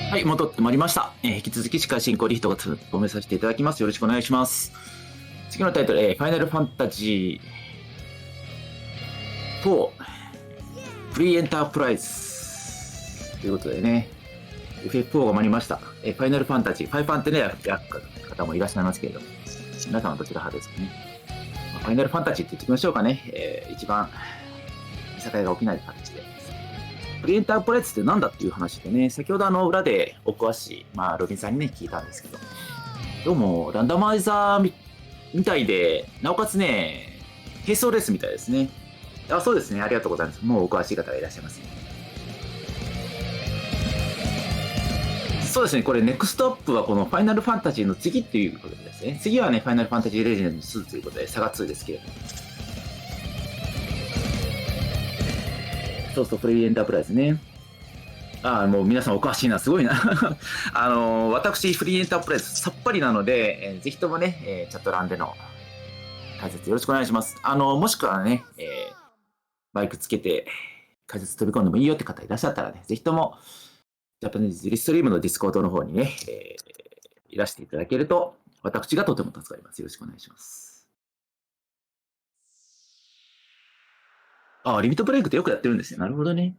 はい、戻ってまいりました。引き続き司会進行リヒトが務めさせていただきます。よろしくお願いします。次のタイトル、ファイナルファンタジー4フリーエンタープライズということでね、FF4 が参りました。ファイナルファンタジー、ファイファンってね、やる方もいらっしゃいますけれども、皆さんはどちら派ですかね。ファイナルファンタジーって言ってきましょうかね。一番、いさかいが起きない形で。フリーエンタープライズってなんだっていう話でね、先ほど裏でお詳しい、ロビンさんにね、聞いたんですけど、どうも、ランダマイザーみたいで、なおかつね、並走レースみたいですね。そうですね、ありがとうございます。もうお詳しい方がいらっしゃいますね。そうですね、これ、ネクストアップはこのファイナルファンタジーの次っていうことですね。次はね、ファイナルファンタジーレジェンド2ということで、サガ2ですけれども。そうそう、フリーエンタープライズね。もう皆さんお詳しいな、すごいな。私、フリーエンタープライズさっぱりなので、ぜひともね、チャット欄での解説よろしくお願いします。もしくはね、バイクつけて解説飛び込んでもいいよって方いらっしゃったらね、ぜひとも、ジャパニーズリストリームのディスコードの方にね、いらしていただけると、私がとても助かります。よろしくお願いします。リミットブレイクってよくやってるんですよ。なるほどね。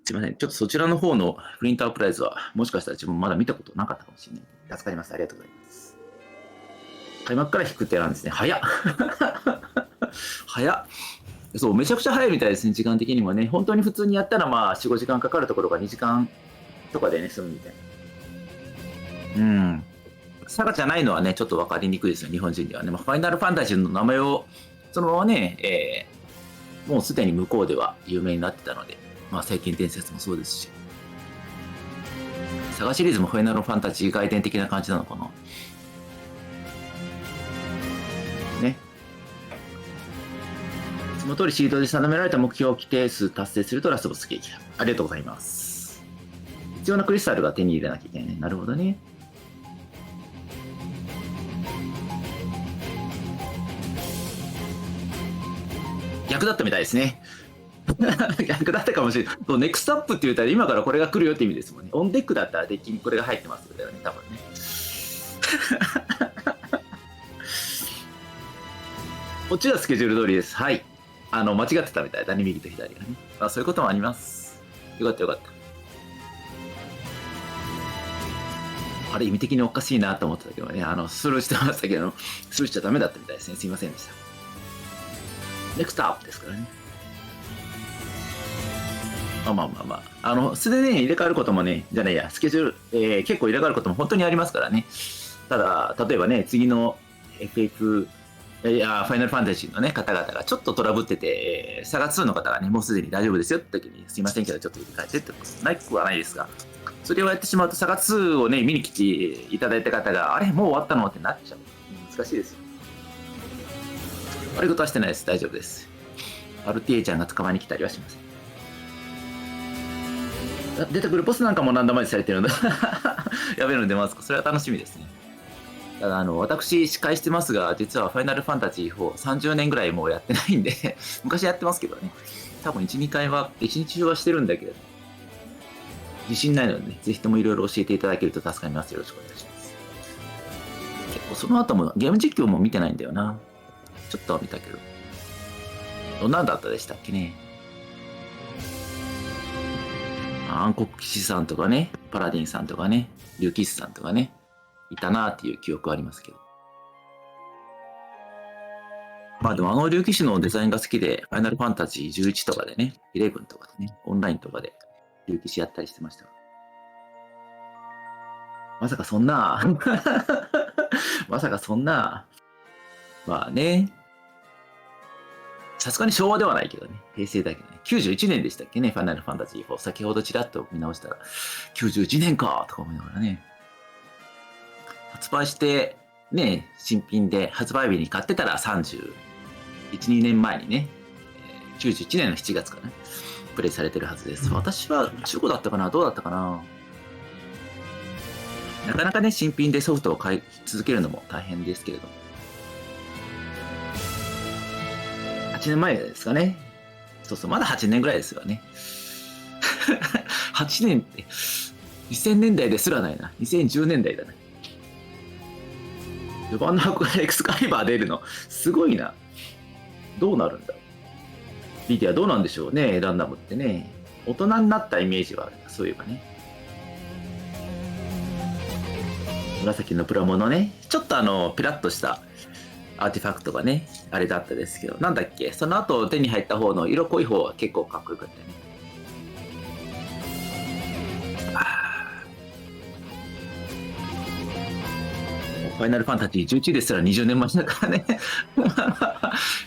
すいません。ちょっとそちらの方のフリーエンタープライズは、もしかしたら自分まだ見たことなかったかもしれない。助かります。ありがとうございます。開幕から引くってなんですね。早っ。早っ。そう、めちゃくちゃ早いみたいですね、時間的にもね。本当に普通にやったら4、5時間かかるところが2時間とかでね、済むみたいな。サガじゃないのはね、ちょっと分かりにくいですよ、日本人にはね。ファイナルファンタジーの名前を、そのままね、もうすでに向こうでは有名になってたので、最近伝説もそうですし。サガシリーズもファイナルファンタジー外伝的な感じなのかな。ね。その通りシードで定められた目標規定数達成するとラスボス撃破。ありがとうございます。必要なクリスタルが手に入れなきゃいけないね。なるほどね。逆だったみたいですね。逆だったかもしれない。ネクストアップって言ったら今からこれが来るよって意味ですもんね。オンデックだったらデッキにこれが入ってますよね、多分ね。こっちはスケジュール通りです。はい。間違ってたみたいだね、右と左がね。そういうこともあります。よかったよかった。あれ、意味的におかしいなと思ってたけどね、スルーしてましたけど、スルーしちゃダメだったみたいですね。すいませんでした。ネクストアップですからね。素でね、入れ替わることもね、じゃないや、スケジュール、結構入れ替わることも本当にありますからね。ただ、例えばね、次の FF、ファイナルファンタジーのね、方々がちょっとトラブってて、サガ2の方がね、もうすでに大丈夫ですよって時に、すいませんけど、ちょっと入れ替えてってことないくはないですが、それをやってしまうと、サガ2をね、見に来ていただいた方が、あれ、もう終わったのってなっちゃう。難しいですよ。悪いことはしてないです。大丈夫です。アルティエちゃんが捕まえに来たりはしません。出てくるボスなんかもランダマイズされてるのでやべえの出ますか。それは楽しみですね。ただ私司会してますが、実はファイナルファンタジー4、30年ぐらいもうやってないんで昔やってますけどね。多分1、2回は、1日中はしてるんだけど、自信ないのでね、ぜひともいろいろ教えていただけると助かります。よろしくお願いします。結構その後もゲーム実況も見てないんだよな。ちょっとは見たけど。どんなんだったでしたっけね。暗黒騎士さんとかね、パラディンさんとかね、竜騎士さんとかね、いたなっていう記憶はありますけど。でも竜騎士のデザインが好きで、ファイナルファンタジー11とかでね、11とかでね、オンラインとかで竜騎士やったりしてました。まさかそんなまさかそんな、さすがに昭和ではないけどね、平成だけどね、91年でしたっけね、ファイナルファンタジー4。先ほどちらっと見直したら、91年かとか思いながらね。発売して、ね、新品で発売日に買ってたら31、2年前にね、91年の7月かな、プレイされてるはずです。私は中古だったかな、どうだったかな。なかなかね、新品でソフトを買い続けるのも大変ですけれども。8年前ですかね。そうそう、まだ8年ぐらいですよね。8年って、2000年代ですらないな。2010年代だね。4番の箱からエクスカリバー出るの。すごいな。どうなるんだろう。リディアどうなんでしょうね、ランダムってね。大人になったイメージはあるな、そういえばね。紫のプラモのね、ちょっとピラッとしたアーティファクトがね、あれだったですけど、なんだっけ、その後手に入った方の色濃い方は結構かっこよかったよね。ファイナルファンタジー11ですら20年前だからね。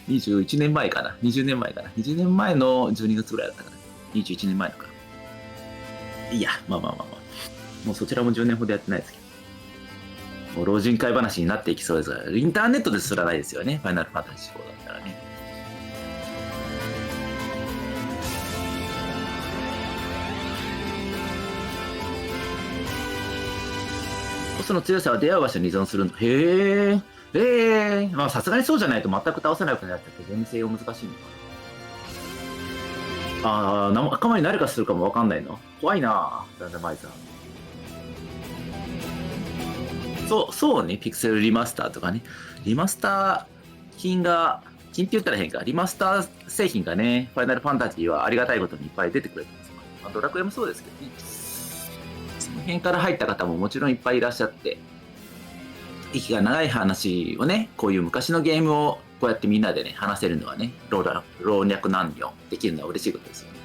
21年前かな。20年前かな。20年前の12月ぐらいだったかな。21年前のか。いや、まあ。もうそちらも10年ほどやってないですけど。もう老人会話になっていきそうですが、インターネットですらないですよね。ファイナルファンタジー4だったらね。ボスの強さは出会う場所に依存するの。へえ。まあさすがにそうじゃないと全く倒せなくなっちゃってゲーム性を難しいのかな。仲間になるかするかもわかんないの。怖いなランダマイザー。そうね、ピクセルリマスターとかね。リマスター金って言ったら変か。リマスター製品がね、ファイナルファンタジーはありがたいことにいっぱい出てくれてます。まあ、ドラクエもそうですけどね。その辺から入った方ももちろんいっぱいいらっしゃって、息が長い話をね、こういう昔のゲームをこうやってみんなでね、話せるのはね、老若男女できるのは嬉しいことですよね。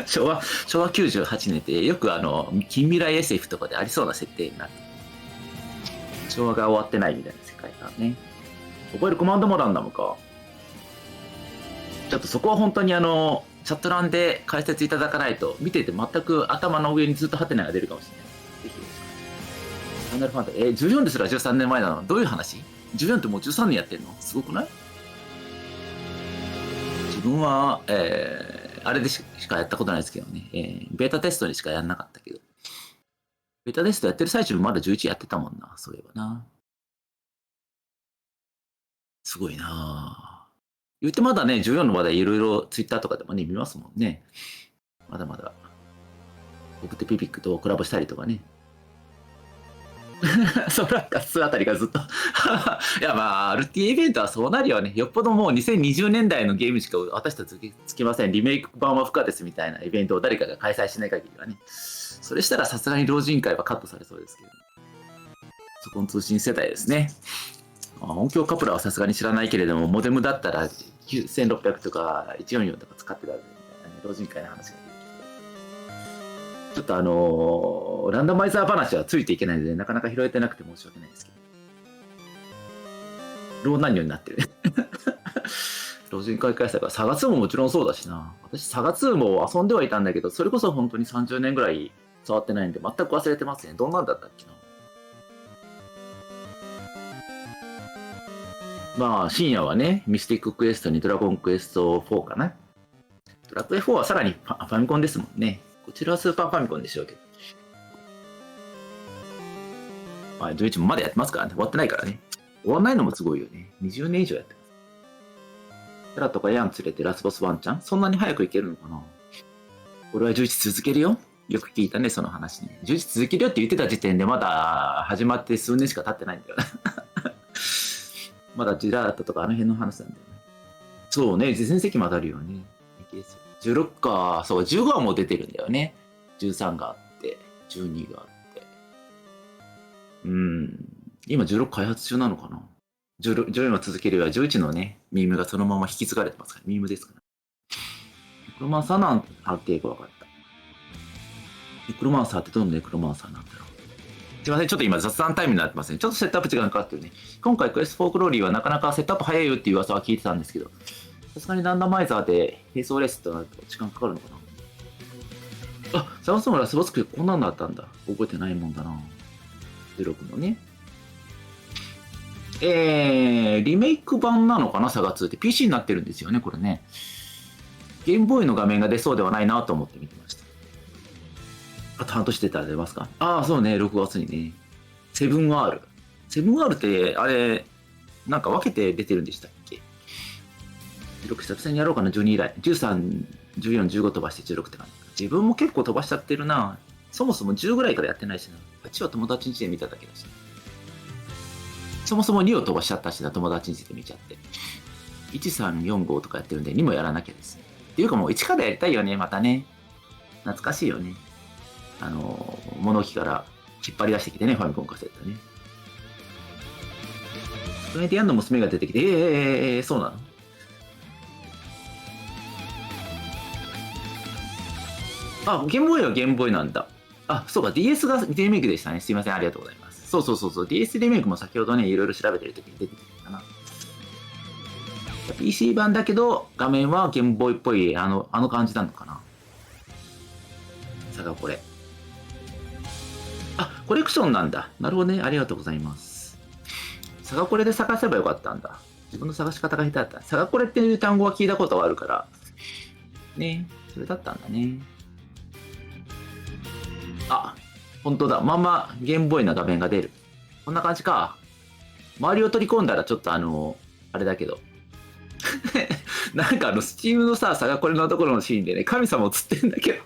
昭和98年ってよく近未来 SF とかでありそうな設定になって、昭和が終わってないみたいな世界観ね。覚えるコマンドもランダムか。ちょっとそこは本当にチャット欄で解説いただかないと、見てて全く頭の上にずっとハテナが出るかもしれない。ぜひ。ファイナルファンタジー、14ですら13年前なの？どういう話？ 14 ってもう13年やってんの？すごくない？自分は、あれでしかやったことないですけどね、ベータテストにしかやんなかったけど。ベータテストやってる最中まだ11やってたもんな、そういえばな。すごいな言ってまだね、14の話題いろいろツイッターとかでもね、見ますもんね。まだまだ。僕ってピピックとコラボしたりとかね。ソラカスあたりがずっといやまあ RTA イベントはそうなるよね。よっぽどもう2020年代のゲームしか私たちつきません、リメイク版は不可ですみたいなイベントを誰かが開催しない限りはね。それしたらさすがに老人会はカットされそうですけど、そこの通信世代ですね。音響カプラはさすがに知らないけれども、モデムだったら9600とか144とか使ってたみたいな、ね、老人会の話が出てきて、ちょっとランダマイザー話はついていけないので、なかなか拾えてなくて申し訳ないですけど。老男女になってるね。老人会開催が、サガ2ももちろんそうだしな。私、サガ2も遊んではいたんだけど、それこそ本当に30年ぐらい触ってないんで、全く忘れてますね。どんなんだったっけな。まあ、深夜はね、ミスティッククエストにドラゴンクエスト4かな。ドラクエ4はさらにファミコンですもんね。こちらはスーパーファミコンでしょうけど。まあ、11もまだやってますからね。終わってないからね。終わんないのもすごいよね。20年以上やってます。キャラとかヤン連れてラスボスワンちゃんそんなに早くいけるのかな。俺は11続けるよ。よく聞いたね、その話ね。11続けるよって言ってた時点でまだ始まって数年しか経ってないんだよね。まだジラートとかあの辺の話なんだよね。そうね、全席も当たるよね。16か、そう、15はもう出てるんだよね。13があって、12があって。今16開発中なのかな。14を続けるよりは11のね、ミームがそのまま引き継がれてますから、ミームですから。ネクロマンサーなんてある程度分かった。ネクロマンサーってどんなネクロマンサーなんだろう。すいません、ちょっと今雑談タイムになってますね。ちょっとセットアップ時間かかってるね。今回クエスト4クローリーはなかなかセットアップ早いよっていう噂は聞いてたんですけど、さすがにランダマイザーで並走レースとなると時間かかるのかな。あ、サガスのラスボスクこんなんだったんだ。覚えてないもんだな。16のね。リメイク版なのかな、サガ2って。PC になってるんですよね、これね。ゲームボーイの画面が出そうではないなと思って見てました。あと半年出たら出ますか？ああ、そうね、6月にね。7R。7R って、あれ、なんか分けて出てるんでしたっけ？16久々にやろうかな、12以来。13 14、15飛ばして16って感じ。自分も結構飛ばしちゃってるな。そもそも10ぐらいからやってないしな。8は友達ん家で見ただけだし、そもそも2を飛ばしちゃったしな、友達ん家で見ちゃって。1、3、4、5とかやってるんで、2もやらなきゃですね。っていうかもう1からやりたいよね、またね。懐かしいよね。物置から引っ張り出してきてね、ファミコンカセットね。それでヤンの娘が出てきて、そうなの？あ、ゲームボーイはゲームボーイなんだ。あ、そうか、DS がリメイクでしたね。すいません、ありがとうございます。そう、DS リメイクも先ほどね、いろいろ調べてるときに出てきたかな。PC 版だけど、画面はゲームボーイっぽい、あの感じなのかな。さがこれ。あ、コレクションなんだ。なるほどね。ありがとうございます。さがこれで探せばよかったんだ。自分の探し方が下手だった。さがこれっていう単語は聞いたことがあるから。ね、それだったんだね。あ、本当だ。まんまゲームボーイな画面が出る。こんな感じか。周りを取り込んだらちょっとあれだけど。なんかスチームのさがこれのところのシーンでね、神様映ってんだけど。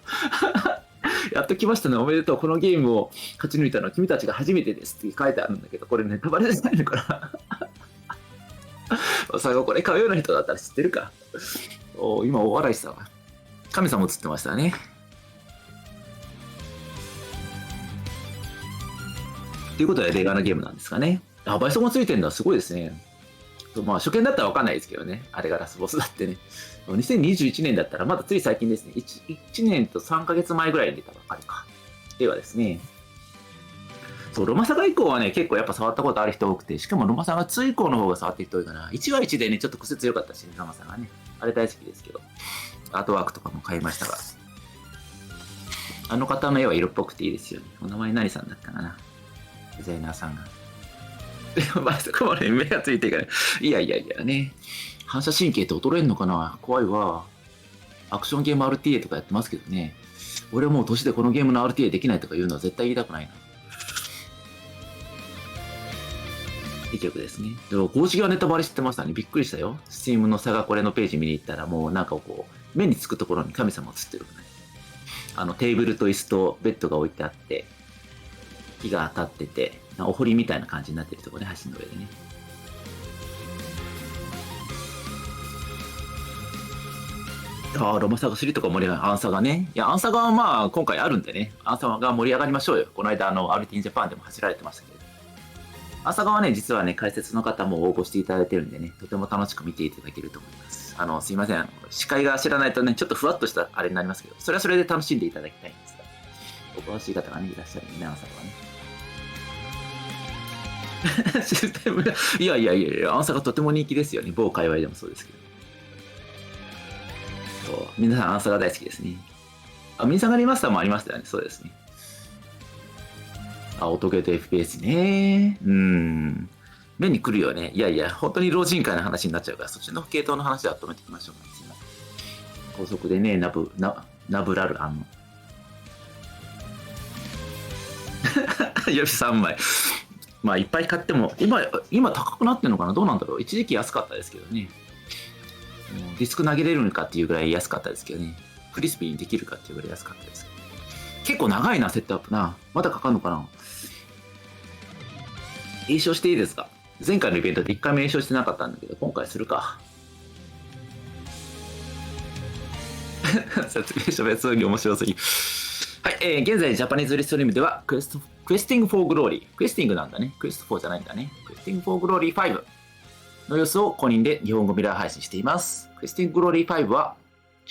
やっと来ましたね、おめでとう。このゲームを勝ち抜いたのは君たちが初めてですって書いてあるんだけど、これネタバレじゃないのかな。これ買うような人だったら知ってるか。今大笑いしたわ。神様映ってましたね。ということで、レガーなゲームなんですかね。あ、倍速もついてるのはすごいですね。まあ、初見だったら分かんないですけどね。あれがラスボスだってね。2021年だったら、まだつい最近ですね。1年と3ヶ月前ぐらいに出たばかりか。ではですね。そう、ロマサガ以降はね、結構やっぱ触ったことある人多くて、しかもロマサガ2以降の方が触ってる人多いかな。1は1でね、ちょっと癖強かったし、ね、ロマサガね。あれ大好きですけど。アートワークとかも買いましたが。あの方の絵は色っぽくていいですよね。お名前何さんだったかな。デザイナーさんが。まあそこまで目がついてから、いやね。反射神経って衰えんのかな。怖いわ。アクションゲーム RTA とかやってますけどね。俺はもう年でこのゲームの RTA できないとか言うのは絶対言いたくないな。いい曲ですね。でも公式はネタバレ知ってましたね。びっくりしたよ。Steam の差がこれのページ見に行ったら、もうなんかこう、目につくところに神様映ってるね。テーブルと椅子とベッドが置いてあって、火が当たってて、お堀みたいな感じになってるところね、橋の上でね。ロマサガ3とか盛り上がる。アンサガね。いや、アンサガはまあ、今回あるんでね。アンサガが盛り上がりましょうよ。この間、アルティンジャパンでも走られてましたけど。アンサガはね、実はね、解説の方も応募していただいてるんでね、とても楽しく見ていただけると思います。すいません。司会が知らないとね、ちょっとふわっとしたあれになりますけど、それはそれで楽しんでいただきたいんですが、お詳しい方がね、いらっしゃるんでね、アンサガはね。システムが、いや、アンサガとても人気ですよね。某界隈でもそうですけど。そう皆さんアンサガ大好きですね。ミニサガリマスターもありましたよね。そうですね。音ゲーと FPS ね。目に来るよね。いや、本当に老人会の話になっちゃうから、そっちの系統の話は止めていきましょう、ね。すいません。高速でね、ナブラル、予備3枚。まあ、いっぱい買っても、今高くなってるのかな。どうなんだろう。一時期安かったですけどね。ディスク投げれるのかっていうぐらい安かったですけどね。クリスピーにできるかっていうぐらい安かったです。結構長いな、セットアップな。まだかかるのかな。詠唱していいですか？前回のイベントで1回も詠唱してなかったんだけど、今回するか。説明書別に面白すぎ。はい、現在ジャパニーズリストリームではクエスティングフォーグローリー。クエスティングなんだね。クエスト4じゃないんだね。クエスティングフォーグローリー5の様子を公認で日本語ミラー配信しています。クエスティンググローリー5は、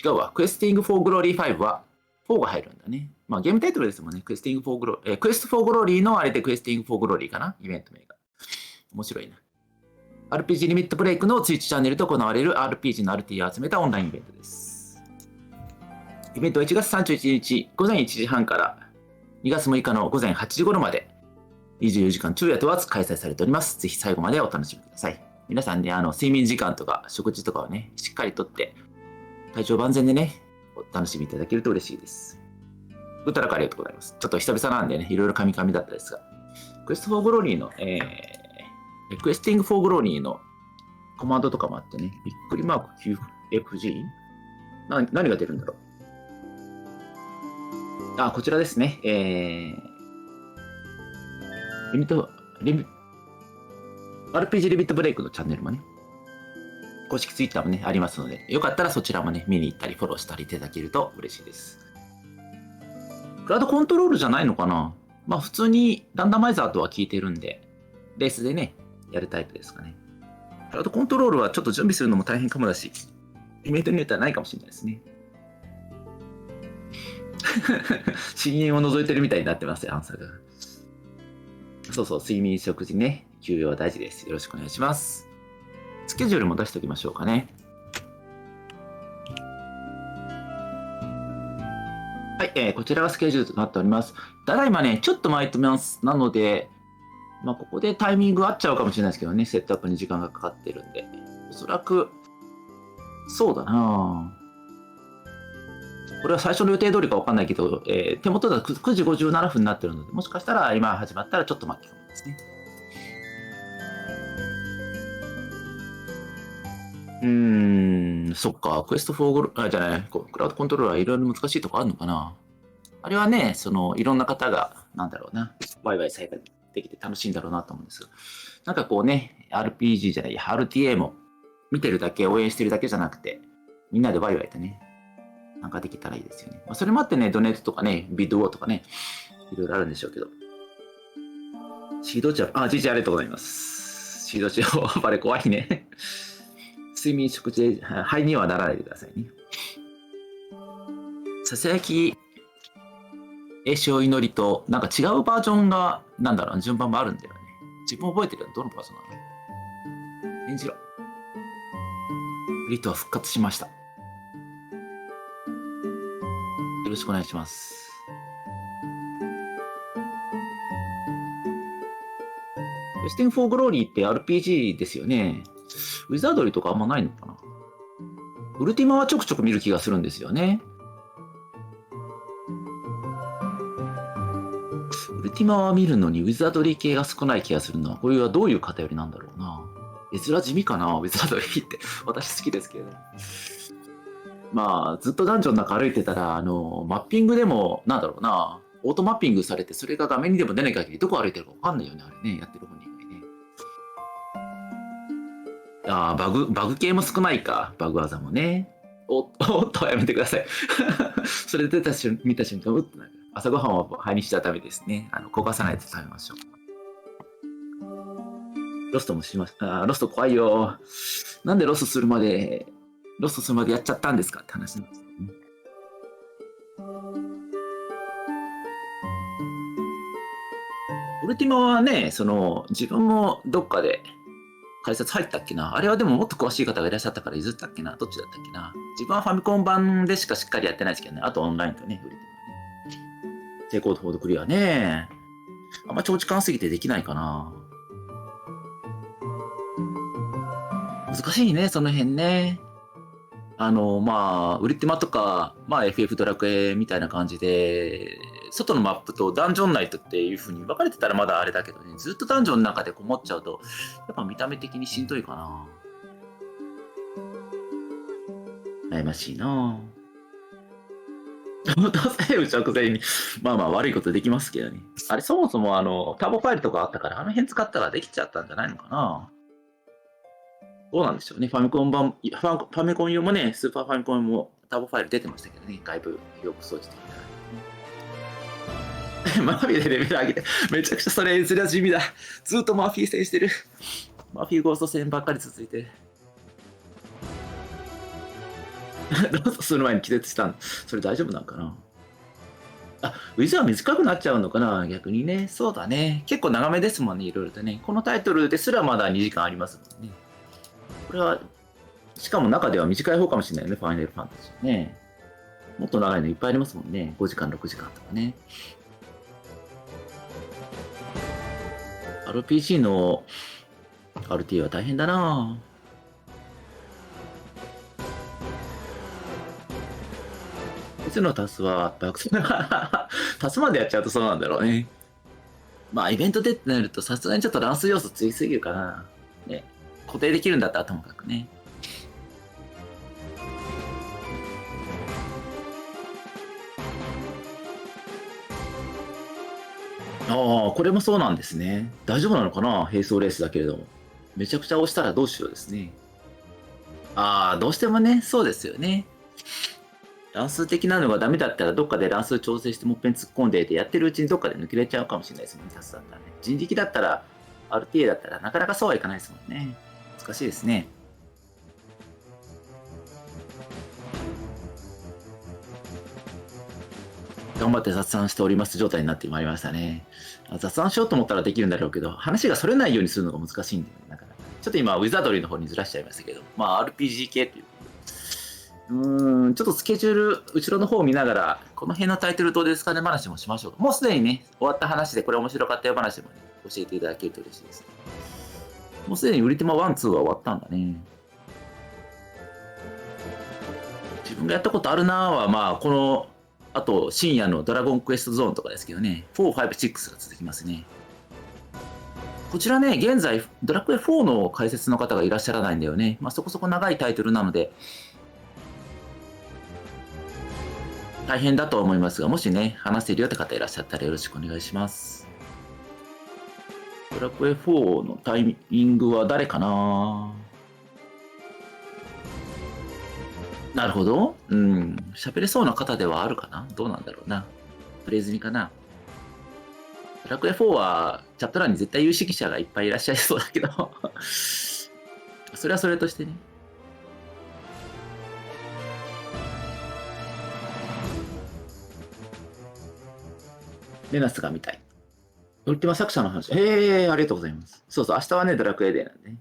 違うわ。クエスティングフォーグローリー5は4が入るんだね。まあゲームタイトルですもんね。クエスティングフォーグローリー、クエストフォーグローリーのあれでクエスティングフォーグローリーかな。イベント名が。面白いな。RPG リミットブレイクのツイッチチャンネルで行われる RPG の RT を集めたオンラインイベントです。イベントは1月31日午前1時半から2月6日の午前8時頃まで24時間昼夜問わず開催されております。ぜひ最後までお楽しみください。皆さんね、睡眠時間とか食事とかをね、しっかりとって体調万全でね、お楽しみいただけると嬉しいです。グッドラックありがとうございます。ちょっと久々なんでね、いろいろカミカミだったですが、クエストフォーグローリーの、クエスティングフォーグローリーのコマンドとかもあってね、びっくりマーク QFG 何が出るんだろう。こちらですね。リミット、RPG リミットブレイクのチャンネルもね、公式ツイッターもね、ありますので、よかったらそちらもね、見に行ったり、フォローしたりいただけると嬉しいです。クラウドコントロールじゃないのかな。普通にランダマイザーとは聞いてるんで、レースでね、やるタイプですかね。クラウドコントロールはちょっと準備するのも大変かもだし、イベントによってはないかもしれないですね。深淵を覗いてるみたいになってますよ、アンサーが。そうそう、睡眠、食事ね、休養は大事です。よろしくお願いします。スケジュールも出しておきましょうかね。はい、こちらがスケジュールとなっております。ただいまね、ちょっと巻いてます。なので、ここでタイミング合っちゃうかもしれないですけどね、セットアップに時間がかかってるんで。おそらく、そうだなこれは最初の予定通りかわかんないけど、手元では9時57分になってるので、もしかしたら今始まったらちょっと待ってかもですね。そっか、クエスト4じゃない、クラウドコントローラーいろいろ難しいとこあるのかな。あれはね、いろんな方が、なんだろうな、ワイワイ再開できて楽しいんだろうなと思うんですが、なんかこうね、RPG じゃない、RTA も見てるだけ、応援してるだけじゃなくて、みんなでワイワイとね、参加できたらいいですよね。それもあってね、ドネートとかね、ビッドウォーとかね、いろいろあるんでしょうけど。シード値は、GG ありがとうございます。シード値は、やっぱり怖いね。睡眠食事、肺にはならないでくださいね。ささやき、栄唱祈りと、なんか違うバージョンが、なんだろう、順番もあるんだよね。自分覚えてるのどのバージョンなの？演じろ。リトは復活しました。よろしくお願いします。ウェスティン・フォー・グローリーって RPG ですよね。ウィザードリーとかあんまないのかな。ウルティマはちょくちょく見る気がするんですよね。ウルティマは見るのにウィザードリー系が少ない気がするのは、これはどういう偏りなんだろうな。絵面地味かな、ウィザードリーって。私好きですけど。ずっとダンジョンの中歩いてたら、マッピングでも、なんだろうな、オートマッピングされて、それが画面にでも出ない限り、どこ歩いてるかわかんないよね、あれね、やってる本人がね。バグ系も少ないか、バグ技もね。おっと、やめてください。それで見た瞬間、うっとなる。朝ごはんは肺にしちゃダメですね。焦がさないと食べましょう。ロストもしました。ロスト怖いよ。なんでロストするまでやっちゃったんですかって話なんですよね。ウルティマはね、自分もどっかで解説入ったっけな。あれはでももっと詳しい方がいらっしゃったから譲ったっけな。どっちだったっけな。自分はファミコン版でしかしっかりやってないですけどね。あとオンラインとね、ウルティマね。成功とフォードクリアね。あんま長時間過ぎてできないかな。難しいね、その辺ね。ウルティマとか、FF ドラクエみたいな感じで、外のマップとダンジョン内とっていう風に分かれてたらまだあれだけどね、ずっとダンジョンの中でこもっちゃうと、やっぱ見た目的にしんどいかな。悩ましいなぁ。セーブ直前に、悪いことできますけどね。あれ、そもそもターボファイルとかあったから、あの辺使ったらできちゃったんじゃないのかな。どうなんでしょうね。ファミコン用もね、スーパーファミコンもターボファイル出てましたけどね、外部記憶装置的な。マフィーでレベル上げて、めちゃくちゃそれ絵面地味だ。ずっとマフィー戦してる。マフィーゴースト戦ばっかり続いてる。ロストする前に気絶したん。それ大丈夫なんかな。ウィズは短くなっちゃうのかな、逆にね。そうだね。結構長めですもんね、いろいろとね。このタイトルですらまだ2時間ありますもんね。これは、しかも中では短い方かもしれないよね、ファイナルファンタジーね。もっと長いのいっぱいありますもんね。5時間、6時間とかね。RPG の RT は大変だなぁ。いつのタスは、タスまでやっちゃうとそうなんだろうね。イベントでってなると、さすがにちょっと乱数要素ついすぎるかな。ね。固定できるんだったらともかくね。ああ、これもそうなんですね。大丈夫なのかな、並走レースだけれども。めちゃくちゃ押したらどうしようですね。ああ、どうしてもね、そうですよね。乱数的なのがダメだったら、どっかで乱数調整してもっぺん突っ込んでやってるうちにどっかで抜けれちゃうかもしれないですもんね、タスだったらね。人力だったら、RTA だったらなかなかそうはいかないですもんね。難しいですね。頑張って雑談しております状態になってまいりましたね。雑談しようと思ったらできるんだろうけど、話がそれないようにするのが難しいんだよね、なかなか。ちょっと今、ウィザードリーの方にずらしちゃいましたけど、まあ、RPG 系というちょっとスケジュール、後ろの方を見ながら、この辺のタイトルどうですかね話もしましょう。もうすでにね、終わった話で、これ面白かったよ話もね、教えていただけると嬉しいですね。もうすでに売り手も1、2は終わったんだね。自分がやったことあるなは、まあ、この、あと、深夜のドラゴンクエストゾーンとかですけどね、4、5、6が続きますね。こちらね、現在、ドラクエ4の解説の方がいらっしゃらないんだよね。まあ、そこそこ長いタイトルなので、大変だと思いますが、もしね、話せるよって方いらっしゃったらよろしくお願いします。ドラクエ4のタイミングは誰かな。なるほど。喋れそうな方ではあるかな。どうなんだろうな。プレイ済みかな。ドラクエ4はチャット欄に絶対有識者がいっぱいいらっしゃいそうだけどそれはそれとしてね。レナスが見たい。ウルティマ作者の話。ありがとうございます。そうそう、明日はね、ドラクエデーなんでね。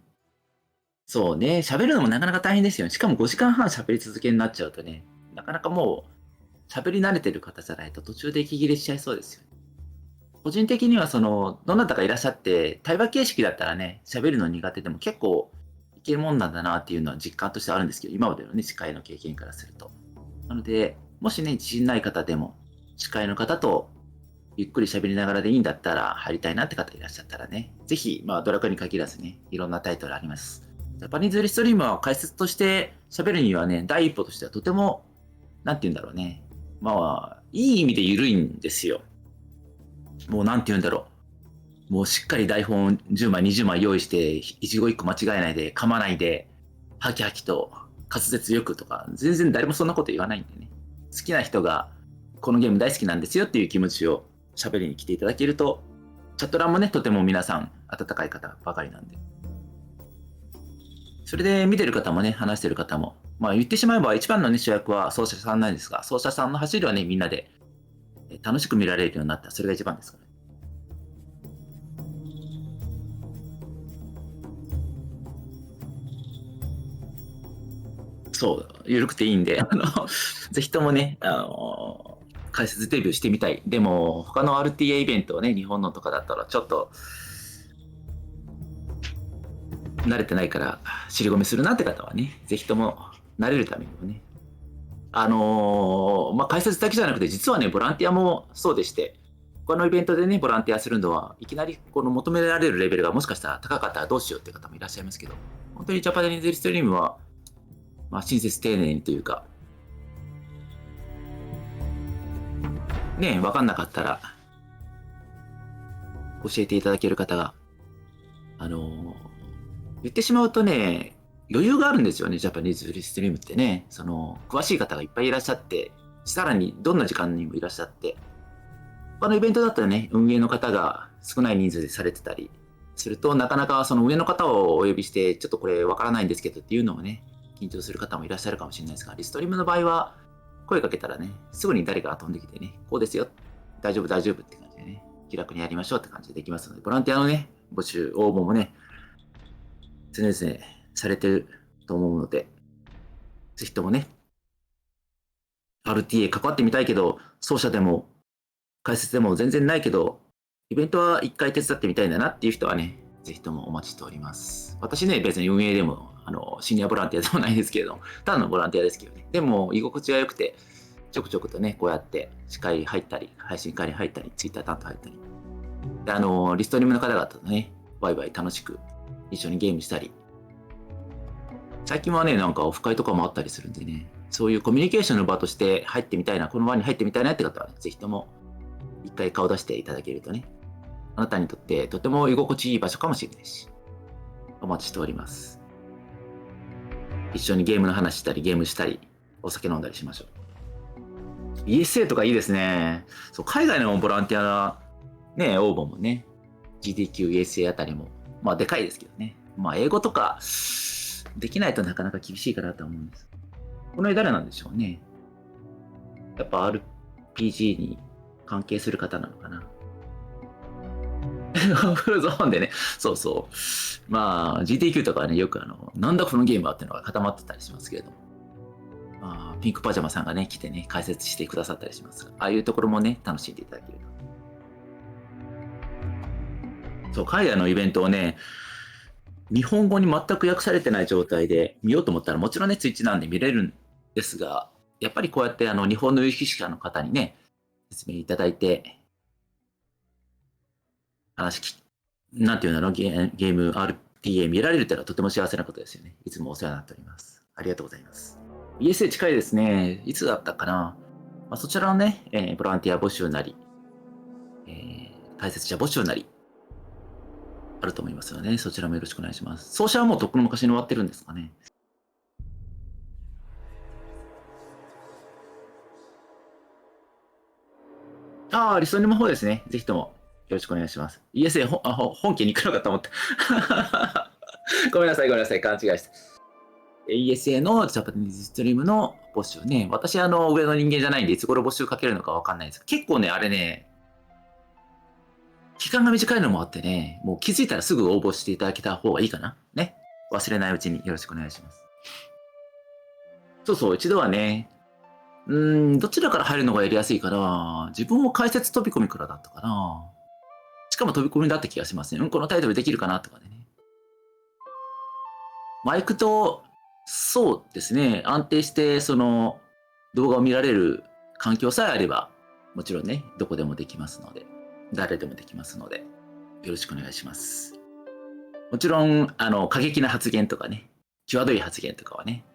そうね、喋るのもなかなか大変ですよね。しかも5時間半喋り続けになっちゃうとね、なかなかもう喋り慣れてる方じゃないと途中で息切れしちゃいそうですよね。個人的にはどなたかいらっしゃって、対話形式だったらね、喋るの苦手でも結構いけるもんなんだなっていうのは実感としてあるんですけど、今までのね、司会の経験からすると。なので、もしね、自信ない方でも、司会の方とゆっくり喋りながらでいいんだったら入りたいなって方いらっしゃったらね、ぜひ、まあ、ドラクエに限らずね、いろんなタイトルあります。ジャパニーズリストリームは解説として喋るにはね、第一歩としてはとても、なんて言うんだろうね。まあ、いい意味で緩いんですよ。もうなんて言うんだろう。もうしっかり台本10枚、20枚用意して、一語一句間違えないで、噛まないで、ハキハキと滑舌よくとか、全然誰もそんなこと言わないんでね。好きな人が、このゲーム大好きなんですよっていう気持ちを喋りに来ていただけると、チャット欄もね、とても皆さん温かい方ばかりなんで。それで見てる方もね、話してる方も、まあ言ってしまえば一番のね、主役は奏者さんなんですが、奏者さんの走りはね、みんなで楽しく見られるようになった。それが一番ですから。そう、緩くていいんで、ぜひともね、解説デビューしてみたい。でも、他の RTA イベントをね、日本のとかだったら、ちょっと、慣れてないから、尻込みするなって方はね、ぜひとも、慣れるためにもね。まあ、解説だけじゃなくて、実はね、ボランティアもそうでして、他のイベントでね、ボランティアするのは、いきなりこの求められるレベルがもしかしたら高かったらどうしようって方もいらっしゃいますけど、本当にジャパニーズリストリームは、まあ、親切丁寧にというか、ね、分かんなかったら、教えていただける方が、言ってしまうとね、余裕があるんですよね、ジャパニーズリストリームってね。詳しい方がいっぱいいらっしゃって、さらにどんな時間にもいらっしゃって、他のイベントだったらね、運営の方が少ない人数でされてたりすると、なかなかその上の方をお呼びして、ちょっとこれわからないんですけどっていうのをね、緊張する方もいらっしゃるかもしれないですが、リストリームの場合は、声かけたらね、すぐに誰かが飛んできてね、こうですよ、大丈夫、大丈夫って感じでね、気楽にやりましょうって感じでできますので、ボランティアのね、募集、応募もね、常々されてると思うので、ぜひともね、RTA 関わってみたいけど、奏者でも解説でも全然ないけど、イベントは一回手伝ってみたいんだなっていう人はね、ぜひともお待ちしております。私ね、別に運営でも、シニアボランティアでもないですけれども、ただのボランティアですけどね。でも、居心地が良くて、ちょくちょくとね、こうやって司会入ったり、配信会に入ったり、ツイッター担当入ったり。で、リストリームの方々とね、ワイワイ楽しく一緒にゲームしたり。最近はね、なんかオフ会とかもあったりするんでね、そういうコミュニケーションの場として入ってみたいな、この輪に入ってみたいなって方は、ね、ぜひとも一回顔出していただけるとね、あなたにとってとても居心地いい場所かもしれないし、お待ちしております。一緒にゲームの話したり、ゲームしたり、お酒飲んだりしましょう。ESA とかいいですね。そう、海外のボランティアね、応募もね、GDQ、ESA あたりも、まあでかいですけどね。まあ英語とかできないとなかなか厳しいかなと思うんです。この絵誰なんでしょうね。やっぱ RPG に関係する方なのかな。フルゾーンでね、そうそう。まあ GTQ とかはね、よくなんだこのゲームはっていうのが固まってたりしますけれども。まあ、ピンクパジャマさんがね、来てね、解説してくださったりしますが、ああいうところもね、楽しんでいただけると。そう、海外のイベントをね、日本語に全く訳されてない状態で見ようと思ったら、もちろんね、ツイッチなんで見れるんですが、やっぱりこうやって日本の有識者の方にね、説明いただいて、なんていうんだろう、ゲーム RTA 見られるってのはとても幸せなことですよね。いつもお世話になっております。ありがとうございます。ESA 近いですね。いつだったかな。まあ、そちらのね、ボランティア募集なり、解説者募集なり、あると思いますよね。そちらもよろしくお願いします。奏者はもうとっくの昔に終わってるんですかね。ああ、リストニの方ですね。ぜひともよろしくお願いします。ESA 本家に行くのかと思った。ごめんなさい、ごめんなさい。勘違いした。ESA のジャパニーズストリームの募集ね。私、上の人間じゃないんで、いつ頃募集かけるのかわかんないです。結構ね、あれね、期間が短いのもあってね、もう気づいたらすぐ応募していただけた方がいいかな。ね。忘れないうちによろしくお願いします。そうそう、一度はね、どちらから入るのがやりやすいかな。自分も解説飛び込みからだったかな。しかも飛び込みだった気がしますね。このタイトルできるかなとかでね。マイクと、そうですね、安定してその動画を見られる環境さえあれば、もちろんね、どこでもできますので、誰でもできますので、よろしくお願いします。もちろん、過激な発言とかね、際どい発言とかはね、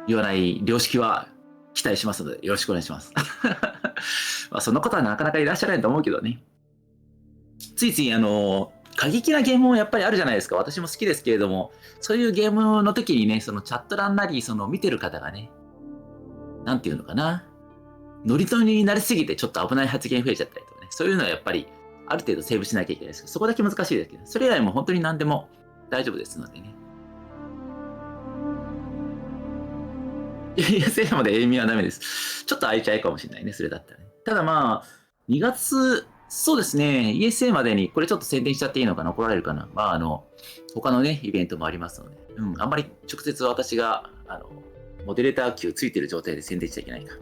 言わない良識は期待しますので、よろしくお願いします。まあその方はなかなかいらっしゃらないと思うけどね。ついつい過激なゲームもやっぱりあるじゃないですか。私も好きですけれども、そういうゲームの時にね、そのチャット欄なり、その見てる方がね、なんていうのかな、ノリノリになりすぎてちょっと危ない発言増えちゃったりとかね、そういうのはやっぱりある程度セーブしなきゃいけないですけど、そこだけ難しいですけど、それ以外も本当に何でも大丈夫ですのでね。ESA までエイミはダメです。ちょっと空いちゃうかもしれないね、それだったらね。ただまあ、2月、そうですね、ESA までに、これちょっと宣伝しちゃっていいのかな、怒られるかな。まあ、他のね、イベントもありますので、あんまり直接私が、モデレーター級ついてる状態で宣伝しちゃいけないか。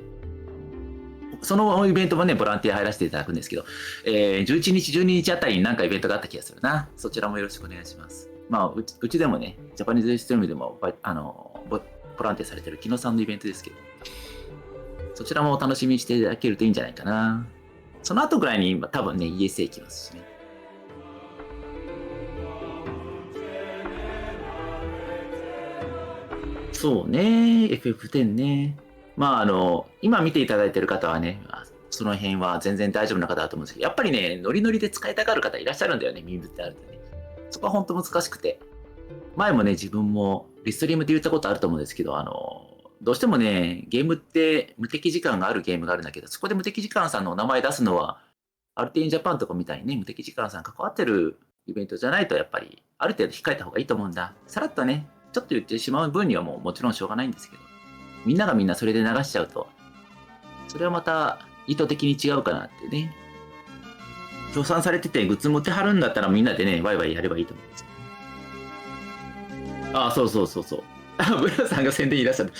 そのイベントもね、ボランティア入らせていただくんですけど、11日、12日あたりに何かイベントがあった気がするな。そちらもよろしくお願いします。まあ、うちでもね、ジャパニーズストリームでも、ボランティアされてる木野さんのイベントですけど、そちらもお楽しみにしていただけるといいんじゃないかな。その後ぐらいに多分ね、ESA 来ますしね。そうね、FF10 ね。まあ、今見ていただいてる方はね、その辺は全然大丈夫な方だと思うんですけど、やっぱりね、ノリノリで使いたがる方いらっしゃるんだよね、ミームってあるとね。そこは本当難しくて。前もね、自分もリストリームで言ったことあると思うんですけど、どうしてもね、ゲームって無敵時間があるゲームがあるんだけど、そこで無敵時間さんのお名前出すのは、アルテインジャパンとかみたいにね、無敵時間さん関わってるイベントじゃないと、やっぱり、ある程度控えた方がいいと思うんだ。さらっとね、ちょっと言ってしまう分にはもちろんしょうがないんですけど、みんながみんなそれで流しちゃうと、それはまた意図的に違うかなってね。協賛されててグッズ持ってはるんだったらみんなでね、ワイワイやればいいと思うんですよ。あ、そうそうそうそう。ブルーさんが宣伝いらっしゃる。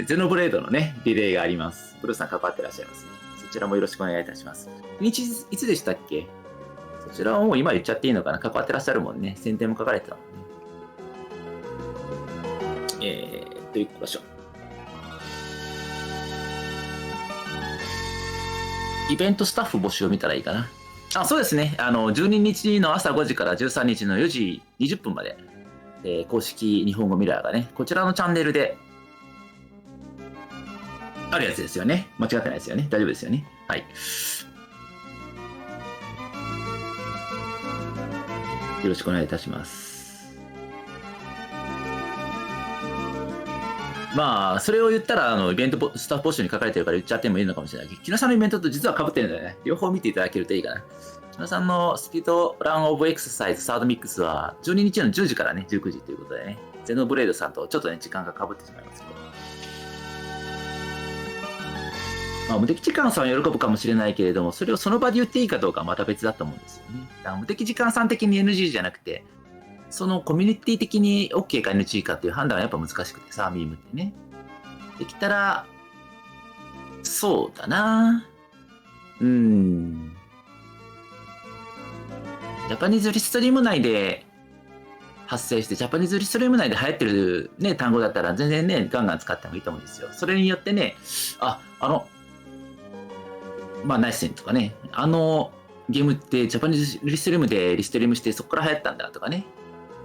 ゼノブレードのね、リレーがあります。ブルーさん関わってらっしゃいますね。そちらもよろしくお願いいたします。日いつでしたっけ？そちらはもう今言っちゃっていいのかな？関わってらっしゃるもんね。宣伝も書かれてたもんね。行きましょう。イベントスタッフ募集を見たらいいかな。あ、そうですね。12日の朝5時から13日の4時20分まで。公式日本語ミラーがね、こちらのチャンネルであるやつですよね。間違ってないですよね。大丈夫ですよね。はい。よろしくお願いいたします。まあ、それを言ったら、イベントスタッフ募集に書かれてるから言っちゃってもいいのかもしれない。木野さんのイベントと実は被ってるんだよね。両方見ていただけるといいかな。木野さんのスピードランオブエクササイズサードミックスは、12日の10時からね、19時ということでね、ゼノブレードさんとちょっとね、時間が被ってしまいますけど。まあ、無敵時間さんは喜ぶかもしれないけれども、それをその場で言っていいかどうかはまた別だと思うんですよね。だから無敵時間さん的に NG じゃなくて、そのコミュニティ的に OK か NG かっていう判断はやっぱ難しくてさ、ミームってね。できたら、そうだな。ジャパニーズリストリーム内で発生して、ジャパニーズリストリーム内で流行ってるね、単語だったら全然ね、ガンガン使ってもいいと思うんですよ。それによってね、まあ、ナイスセンとかね、ゲームってジャパニーズリストリームでリストリームしてそこから流行ったんだとかね、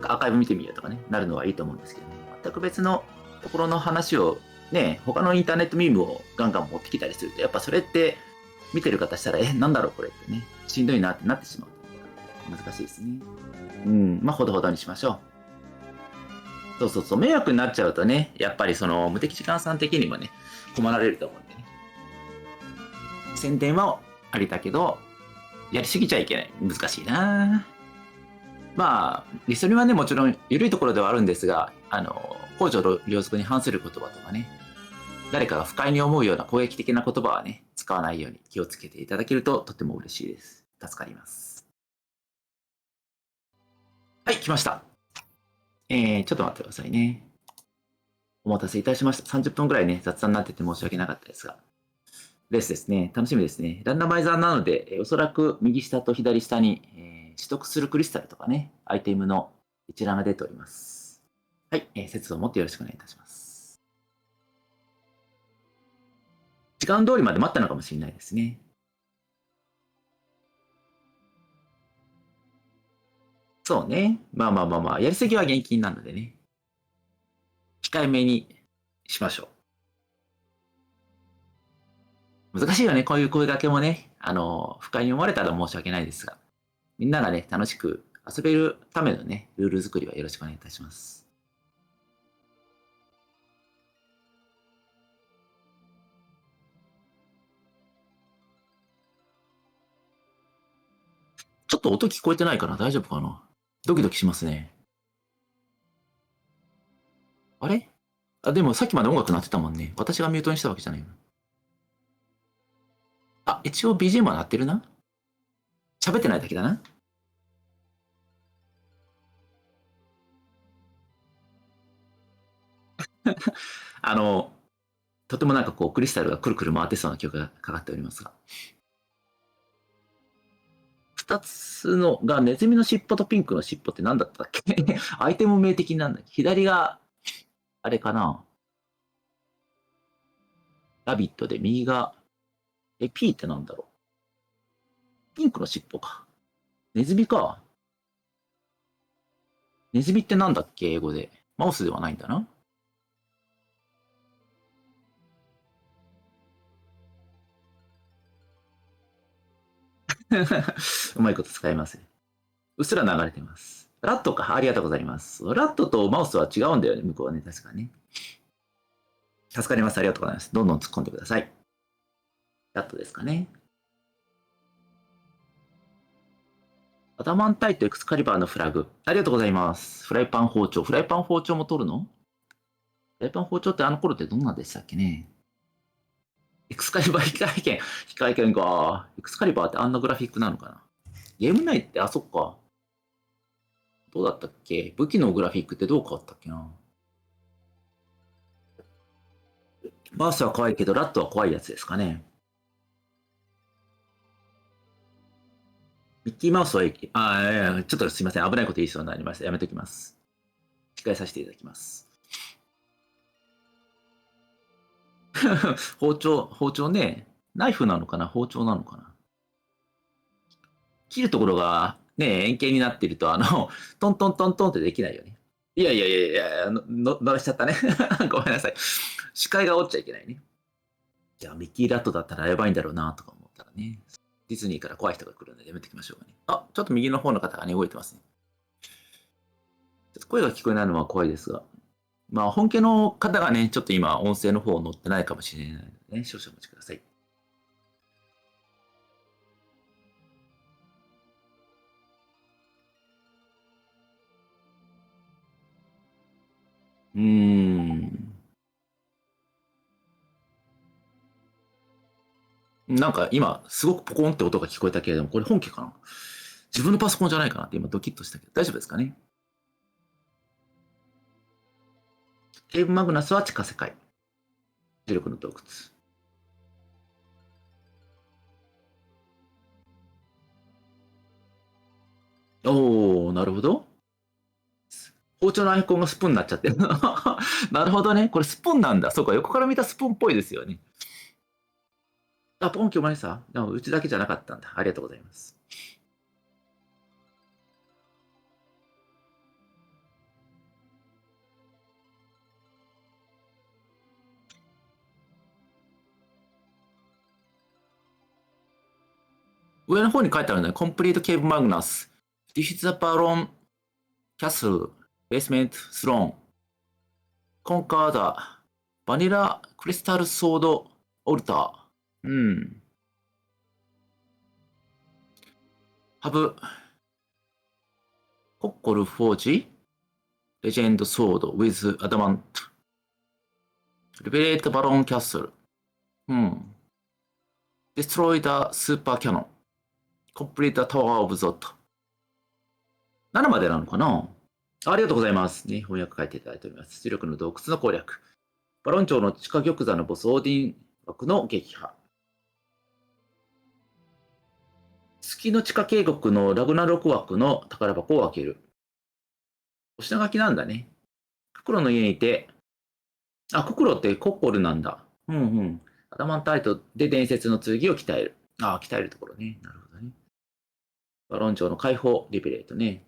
アーカイブ見てみようとかね、なるのはいいと思うんですけどね、全く別のところの話をね、他のインターネットミームをガンガン持ってきたりすると、やっぱそれって見てる方したら、なんだろうこれってね、しんどいなってなってしまう。難しいですね。まあ、ほどほどにしましょう。そう、迷惑になっちゃうとね、やっぱりその無敵時間さん的にもね、困られると思うんでね。宣伝はありだけど、やりすぎちゃいけない。難しいな。まあ、リストリはね、もちろん緩いところではあるんですが、公序良俗に反する言葉とかね、誰かが不快に思うような攻撃的な言葉はね、使わないように気をつけていただけるととても嬉しいです。助かります。はい、来ました。ちょっと待ってくださいね。お待たせいたしました。30分くらいね、雑談になってて申し訳なかったですが。レースですね。楽しみですね。ランダマイザーなので、おそらく右下と左下に、取得するクリスタルとかね、アイテムの一覧が出ております。はい、節をもってよろしくお願いいたします。時間通りまで待ったのかもしれないですね。そうね。まあ、やりすぎは厳禁なのでね。控えめにしましょう。難しいよね。こういう声掛けもね。不快に思われたら申し訳ないですが。みんながね、楽しく遊べるためのね、ルール作りはよろしくお願いいたします。ちょっと音聞こえてないかな？大丈夫かな？ドキドキしますね。あれ？でもさっきまで音楽鳴ってたもんね。私がミュートにしたわけじゃないの。一応 BGM は鳴ってるな。喋ってないだけだな。とてもなんかこう、クリスタルがくるくる回ってそうな曲がかかっておりますが。二つのが、ネズミの尻尾とピンクの尻尾って何だったっけ？アイテム名的なんだっけ？左が、あれかな？ラビットで、右が、P ってなんだろう？ピンクの尻尾か。ネズミか。ネズミってなんだっけ？英語で。マウスではないんだな。うまいこと使いますね。うっすら流れてます。ラットか。ありがとうございます。ラットとマウスは違うんだよね、向こうはね。確かね。助かります。ありがとうございます。どんどん突っ込んでください。ラットですかね。アダマンタイトエクスカリバーのフラグ。ありがとうございます。フライパン包丁。フライパン包丁も取るの？フライパン包丁ってあの頃ってどんなんでしたっけね？エクスカリバー機械剣か。エクスカリバーってあんなグラフィックなのかな？ゲーム内って、そっか。どうだったっけ？武器のグラフィックってどう変わったっけな？マウスは怖いけど、ラットは怖いやつですかね。ミッキーマウスは、ちょっとすいません。危ないこと言いそうになりました。やめときます。控えさせていただきます。包丁ね。ナイフなのかな？包丁なのかな？切るところがね、円形になっていると、トントントントンってできないよね。いやいやいやいや、乗らしちゃったね。ごめんなさい。視界が折っちゃいけないね。じゃあ、ミッキーラットだったらやばいんだろうなとか思ったらね。ディズニーから怖い人が来るのでやめておきましょうかね。ちょっと右の方の方がね、動いてますね。ちょっと声が聞こえないのは怖いですが。まあ、本家の方がね、ちょっと今、音声の方載ってないかもしれないのでね、少々お待ちください。なんか今、すごくポコンって音が聞こえたけれども、これ本家かな？自分のパソコンじゃないかなって今ドキッとしたけど、大丈夫ですかね？ケーブマグナスは地下世界。重力の洞窟。おー、なるほど。包丁のアイコンがスプーンになっちゃってる。なるほどね。これスプーンなんだ。そうか、横から見たスプーンっぽいですよね。あ、ポンキョマリさん。うちだけじゃなかったんだ。ありがとうございます。上の方に書いてあるね。Complete Cave Magnus. This is the Baron Castle Basement Throne. Conquer the Vanilla Crystal Sword Altar. うん。Have Cockle Forge Legend Sword with Adamant. Liberate Baron Castle. うん。Destroy the Super Cannon. Complete the Tower of Zot. 7までなのかな？ありがとうございます。ね、翻訳書いていただいております。出力の洞窟の攻略。バロン町の地下玉座のボスオーディン枠の撃破。月の地下渓谷のラグナロク枠の宝箱を開ける。お品書きなんだね。ククロの家にいて、あ、ククロってコッコルなんだ。うんうん。アダマンタイトで伝説の剣を鍛える。あ、鍛えるところね。なるほどね。バロン町の解放、リベレートね。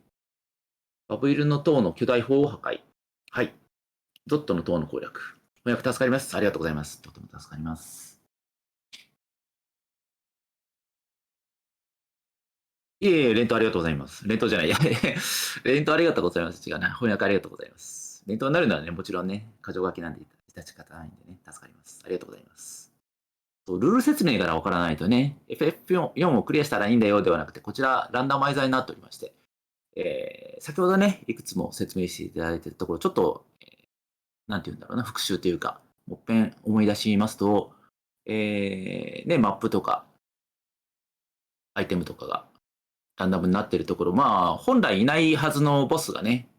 バブイルの塔の巨大砲を破壊。はい。ドットの塔の攻略。翻訳助かります。ありがとうございます。とても助かります。いえいえ、連投ありがとうございます。連投じゃない。連投ありがとうございます。違うな。翻訳ありがとうございます。連投になるのはね、もちろんね、箇条書きなんで致し方ないんでね、助かります。ありがとうございます。ルール説明からわからないとね、FF4 をクリアしたらいいんだよではなくて、こちらランダマイザーになっておりまして、先ほどね、いくつも説明していただいているところ、ちょっと、なんて言うんだろうな、復習というか、もっぺん思い出しますと、ね、マップとか、アイテムとかがランダムになっているところ、まあ、本来いないはずのボスがね、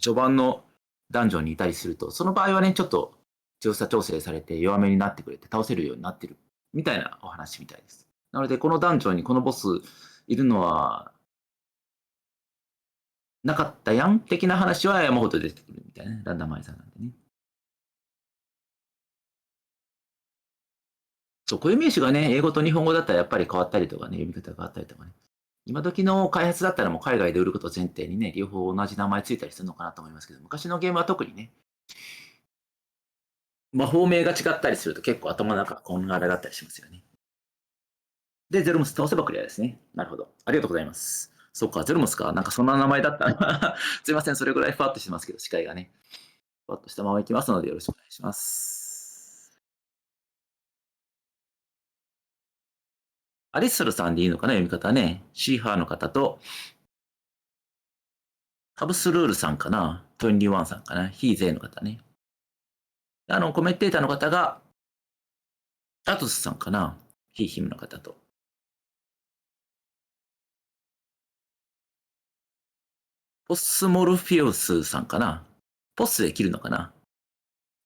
序盤のダンジョンにいたりすると、その場合はね、ちょっと強さ調整されて弱めになってくれて倒せるようになってるみたいなお話みたいです。なので、このダンジョンにこのボスいるのはなかったやん的な話は山ほど出てくるみたいな、ランダマイザーなんでね。そう、固有名詞がね、英語と日本語だったらやっぱり変わったりとかね、読み方が変わったりとかね。今時の開発だったらもう海外で売ること前提にね、両方同じ名前ついたりするのかなと思いますけど、昔のゲームは特にね、魔法名が違ったりすると結構頭の中がこんがらがったりしますよね。で、ゼルムス倒せばクリアですね。なるほど。ありがとうございます。そうか、ゼルムスか。なんかそんな名前だった。すいません、それぐらいふわっとしてますけど、視界がね。ふわっとしたままいきますのでよろしくお願いします。アリスルさんでいいのかな、読み方ね。シーハーの方と、ハブスルールさんかな。21さんかな。ヒーゼーの方ね。コメンテーターの方が、アトスさんかな。ヒーヒムの方と。ポスモルフィウスさんかな。ポスで切るのかな。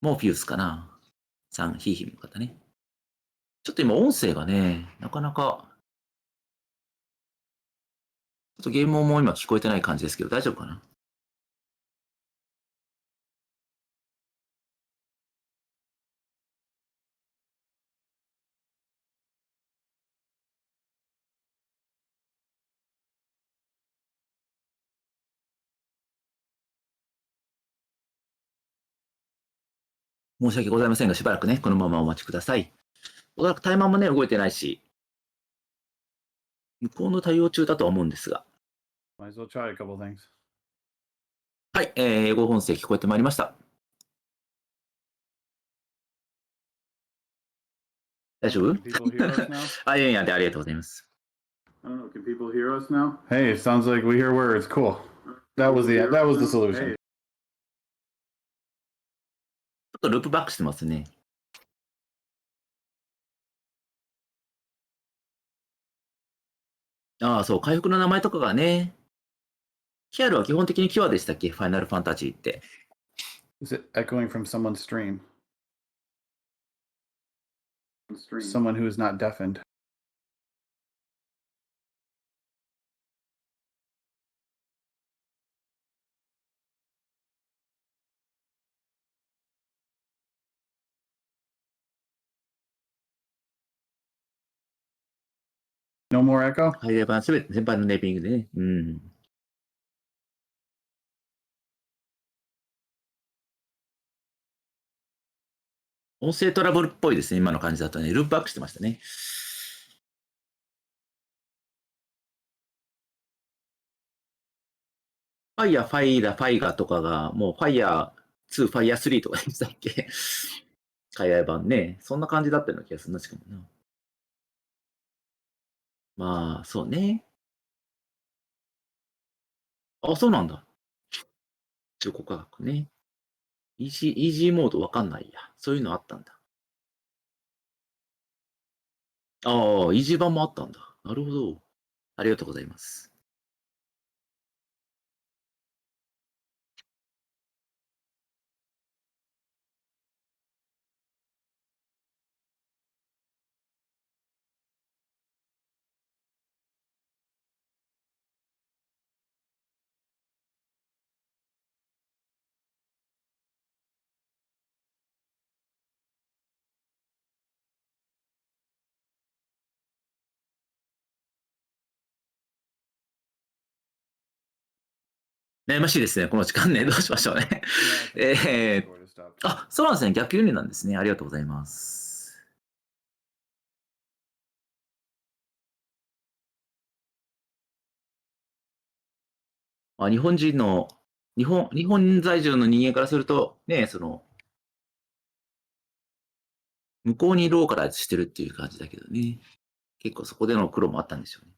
モーフィウスかな。さん、ヒーヒムの方ね。ちょっと今音声がね、なかなか、ちょっとゲームも今聞こえてない感じですけど、大丈夫かな？申し訳ございませんが、しばらくね、このままお待ちください。おそらくタイマーもね、動いてないし、向こうの対応中だとは思うんですが。Might as well try a couple things. はい、英語音声聞こえてまいりました。大丈夫 Can people hear us now? あ、いやいやでありがとうございます。I don't know. Can people hear us now? Hey, it sounds like we hear words. Cool. That was the solution. ちょっとループバックしてますね。ああ、そう、回復の名前とかがね。キアルは基本的にキュアでしたっけファイナルファンタジーって。Is it echoing from someone's stream? Someone who is not deafened. No more echo? ハイレバー全般のネーミングでね。うん。音声トラブルっぽいですね、今の感じだとね。ループバックしてましたね。ファイヤー、ファイラー、ファイガーとかが、もうファイヤー2、ファイヤー3とかでしたっけ海外版ね。そんな感じだったような気がするな、しかもな。まあ、そうね。あ、そうなんだ。中古価格ね。イージーモードわかんないや。そういうのあったんだ。ああ、イージー版もあったんだ。なるほど。ありがとうございます。悩ましいですね、この時間ね。どうしましょうね。あ、そうなんですね。逆輸入なんですね。ありがとうございます。まあ、日本在住の人間からすると、ね、向こうにローカライズしてるっていう感じだけどね。結構そこでの苦労もあったんでしょうね。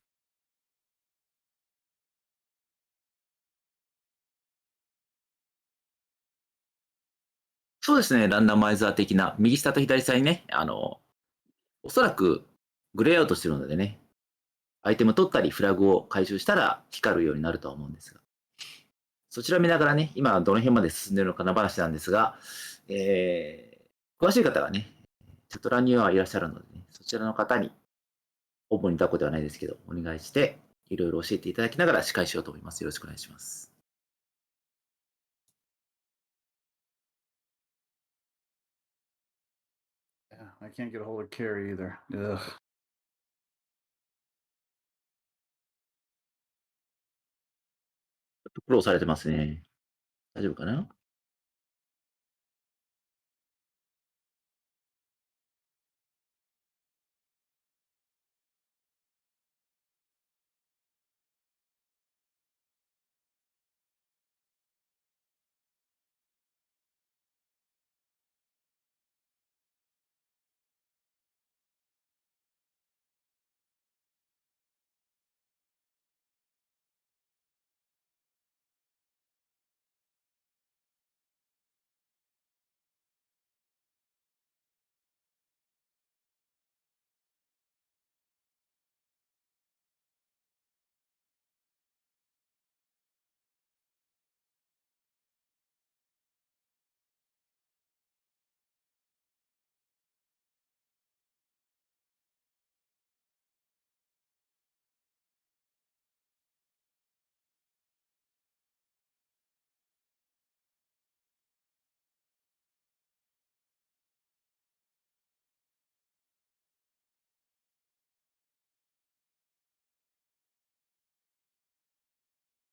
そうですね、ランダマイザー的な、右下と左下にね、おそらくグレーアウトしてるのでね、アイテム取ったりフラグを回収したら光るようになるとは思うんですが、そちら見ながらね、今どの辺まで進んでるのかな話なんですが、詳しい方がね、チャット欄にはいらっしゃるのでね、そちらの方に、主にタコではないですけど、お願いして、いろいろ教えていただきながら司会しようと思います。よろしくお願いします。Yeah, I can't get a hold of Carrie either. Ugh. 苦労されてますね。大丈夫かな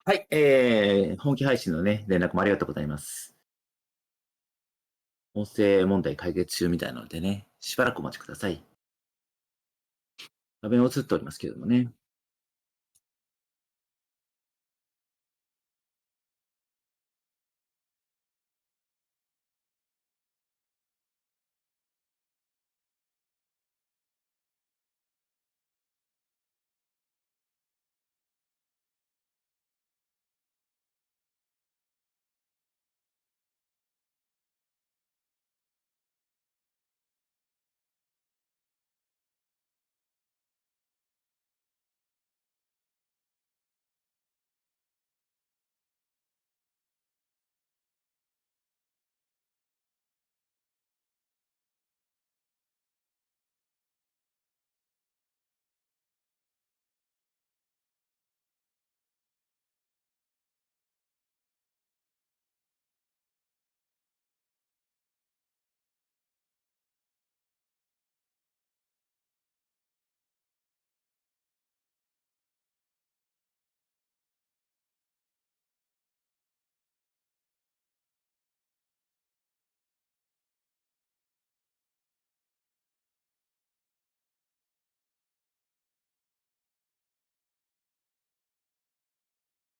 はい、本気配信のね、連絡もありがとうございます。音声問題解決中みたいなのでね、しばらくお待ちください。画面映っておりますけれどもね。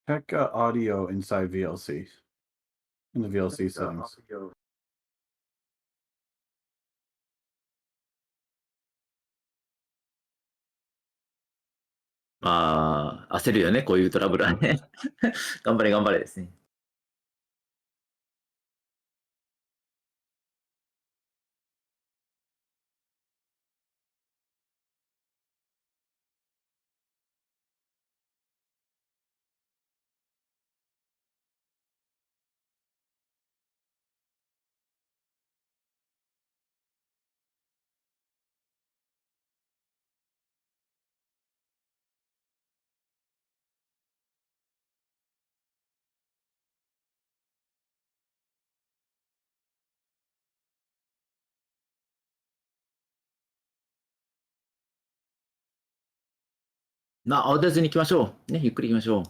Check audio inside VLC. In the VLC settings. まあ、焦るよね、こういうトラブルはね。頑張れ、頑張れですね。慌てずに行きましょう。ね、ゆっくり行きましょう。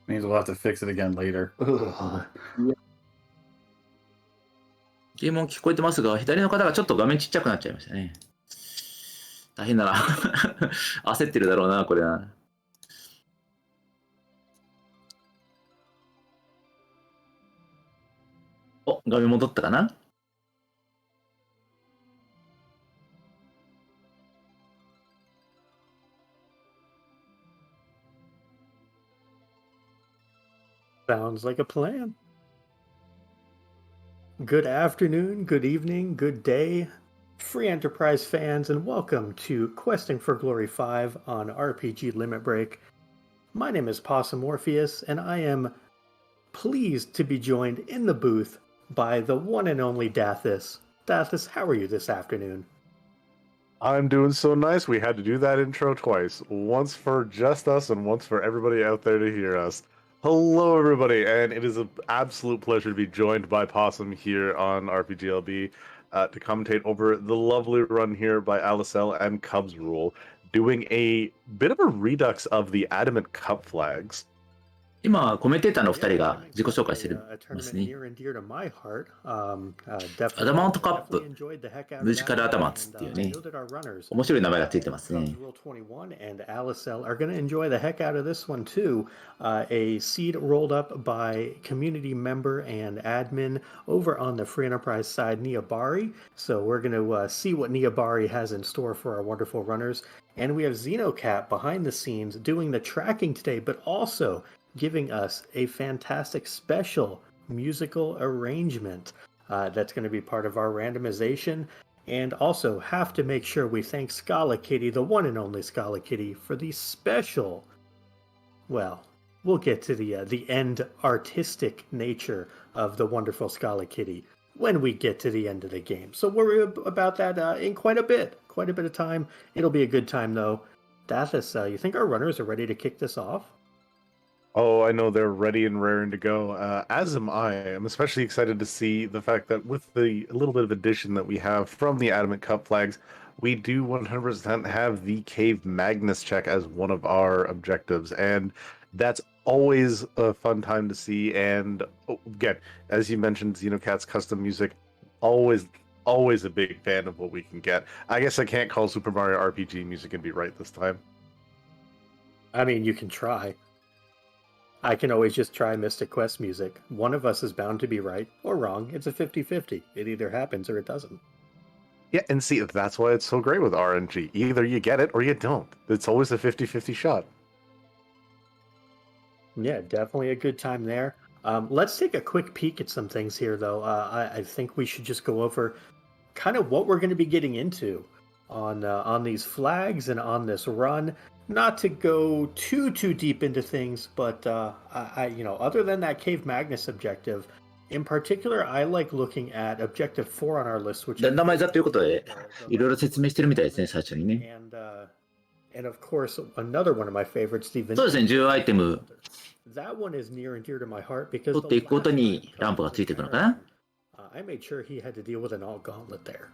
Means we'll have to fix it again later. ゲーム音聞こえてますが、左の方がちょっと画面ちっちゃくなっちゃいましたね。大変だな。焦ってるだろうな、これな。お、画面戻ったかな？ Sounds like a plan. Good afternoon, good evening, good day, free enterprise fans, and welcome to Questing for Glory 5 on RPG Limit Break. My name is Possum Morpheus, and I am pleased to be joined in the booth by the one and only Dathis. Dathis, how are you this afternoon? I'm doing so nice. We had to do that intro twice. Once for just us and once for everybody out there to hear us. Hello, everybody, and it is an absolute pleasure to be joined by Possum here on RPGLB to commentate over the lovely run here by Allisele and Cubs Rule, doing a bit of a redux of the Adamant Cup flags. 今、コメンテーターの2人が自己紹介してますね。アダマントカップ、ミュージカルアダマンツっていうね、面白い名前がついてますね。And Allisele are going to enjoy the heck out of this one too. A seed rolled up by community member and admin over on the Free Enterprise side, Niabari. So we're going to see what Niabari has in store for our wonderful runners. And we have Xenocat behind the scenes doing the tracking today, but also giving us a fantastic special musical arrangement that's going to be part of our randomization. And also have to make sure we thank Scala Kitty, the one and only Scala Kitty, for the special, well, we'll get to the end artistic nature of the wonderful Scala Kitty when we get to the end of the game. So worry about that in quite a bit of time. It'll be a good time though. Dathis, you think our runners are ready to kick this off? Oh, I know they're ready and raring to go. As am I. I'm especially excited to see the fact that with the little bit of addition that we have from the Adamant Cup flags, we do 100% have the Cave Magnus check as one of our objectives. And that's always a fun time to see. And again, as you mentioned, Xenocat's custom music, always a big fan of what we can get. I guess I can't call Super Mario RPG music and be right this time. I mean, you can try. I can always just try Mystic Quest music. One of us is bound to be right or wrong. It's a 50-50. It either happens or it doesn't. Yeah, and see, that's why it's so great with RNG. Either you get it or you don't. It's always a 50-50 shot. Yeah, definitely a good time there. Let's take a quick peek at some things here, though. I think we should just go over kind of what we're going to be getting into on these flags and on this run. Not to go too deep into things, but other than that Cave Magnus objective, in particular, I like looking at objective 4 on our list, which 名前だということで、いろいろ説明してるみたいですね、最初にね。And of course, another one of my favorites, the そうですね、重要アイテム That one is near and dear to my heart because 取っていくごとにランプがついていくのかな。I made sure he had to deal with an all gauntlet there.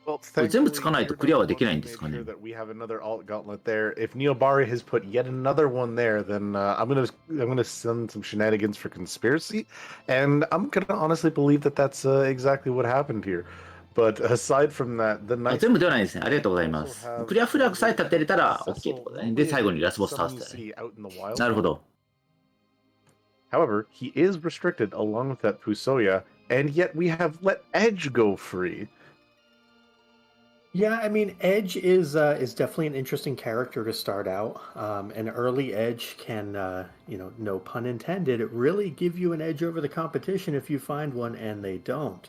Well, 全部つかないとクリアはできないんですかね。 that we have another alt gauntlet there. If Neobari has put yet another one there, then I'm gonna send some shenanigans for conspiracy, and I'm gonna honestly believe that that's exactly what happened here. But aside from that, the 全部ではないですね。ありがとうございます。クリアフラグさえ立てれたら OK ってことだね。で、最後にラスボス倒すね。なるほど。However, he is restricted along with that Fusoya, and yet we have let Edge go free. Yeah, I mean, Edge is definitely an interesting character to start out. An early Edge can, no pun intended, really give you an edge over the competition if you find one and they don't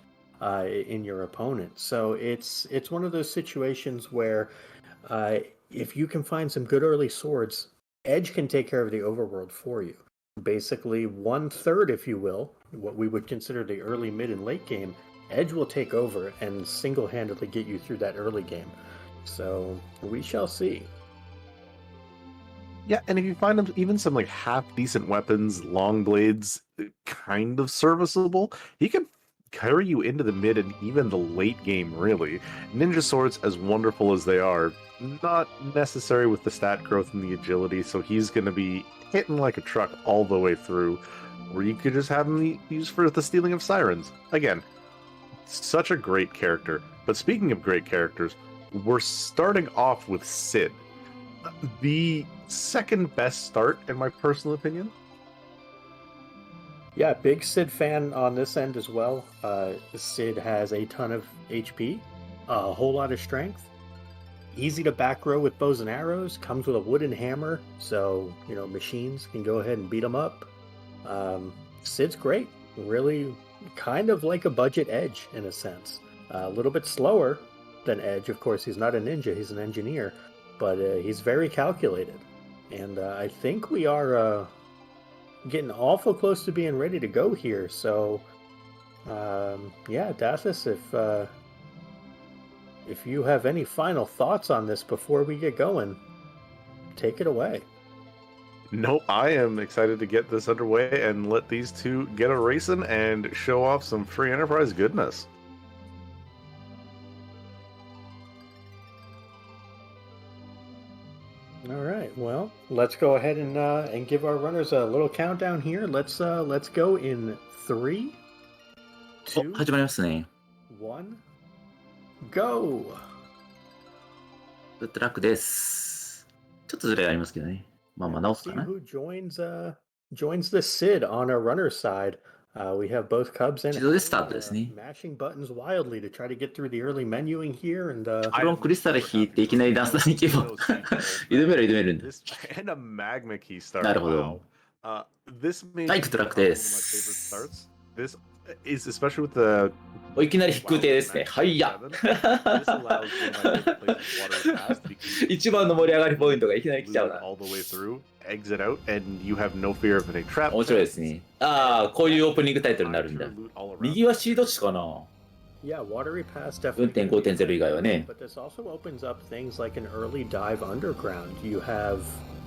in your opponent. So it's one of those situations where if you can find some good early swords, Edge can take care of the overworld for you. Basically, 1/3, if you will, what we would consider the early, mid, and late game. Edge will take over and single-handedly get you through that early game. So we shall see. Yeah, and if you find them even some like half-decent weapons, long blades, kind of serviceable, he can carry you into the mid and even the late game, really. Ninja swords, as wonderful as they are, not necessary with the stat growth and the agility, so he's going to be hitting like a truck all the way through, or you could just have him used for the stealing of sirens. Again, such a great character. But speaking of great characters, we're starting off with Sid. The second best start, in my personal opinion. Yeah, big Sid fan on this end as well. Sid has a ton of HP, a whole lot of strength, easy to back row with bows and arrows, comes with a wooden hammer, so, machines can go ahead and beat him up. Sid's great. Really kind of like a budget Edge in a sense. A little bit slower than Edge. Of course, he's not a ninja, he's an engineer, but he's very calculated. And I think we are getting awful close to being ready to go here. So, yeah, Dathis, if you have any final thoughts on this before we get going, take it away. Nope, I am excited to get this underway and let these two get a racing and show off some free enterprise goodness. All right, well, let's go ahead and give our runners a little countdown here. Let's go in 3, 2, 始まりますね。 1, go! グッドラックです。ちょっとずれがありますけどね。まあ直すか See な。 who joins the Sid on our runner side. We have both Cubs and 自動でスタートですね。 mashing buttons wildly to try to get through the early menuing here. And クロンクリスタル引いていきなりダンスに行けば挑めるんだ。 And a magma key start. なるほど。 This may はい、グッドラックで be す。 one of my favorite starts. This is especially with the いきなり引く手ですね。はいや。 This allows one of my favorite plays of water fast because 一番の盛り上がりポイントがいきなり来ちゃう you な。 all the way through, exit out, and you have no fear of any trap. 面白いですね。ああ、こういうオープニングタイトルになるんだ。 Loot all around. 右はシード地かな。 yeah, watery pass definitely. 4.5.0 以外はね。 But this also opens up things like an early dive underground. You have.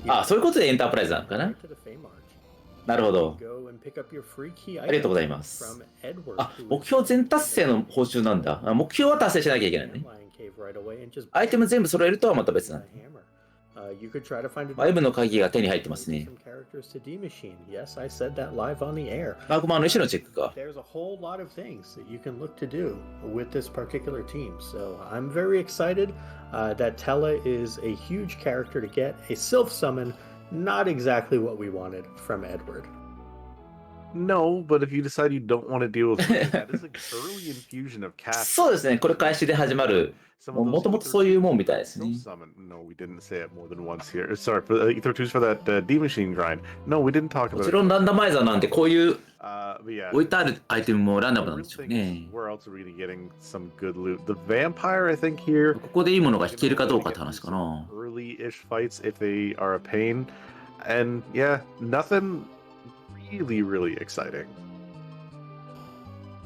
ああ、そういうことでエンタープライズなのかな。 to the Fey March. なるほど。 Go and pick up your free key ありがとうござい item ます。 from Edward. あ、目標全達成の報酬なんだ。あ、目標は達成しなきゃいけないね。 Cave right away and just アイテム全部揃えるとはまた別な a の。 hammer. You could try to find a ワイブの鍵が手に入ってますね。 some characters to D-Machine. Yes, I said that live on the air. マークマンの石のチェックか。 There's a whole lot of things that you can look to do with this particular team. So I'm very excited that Tella is a huge character to get. A Sylph summon, not exactly what we wanted from Edward. No, but if you decide you don't want to deal with it, that is an early infusion of cast. そうですね。これ開始で始まる。もともとそういうもんみたいですね。 No, we didn't say it more than once here. Sorry, for the Ether 2s for that D machine grind. No, we didn't talk も about ち it. ろんランダマイザーなんでこういう But yeah, 置いてあるアイテムもランダムなん real でしょう thing ね is,。where else are we getting some good loot? The vampire, I think here. ここでいいものが引けるかどうかって話かな。 Early-ish fights if they are a pain, and yeah, nothing really exciting.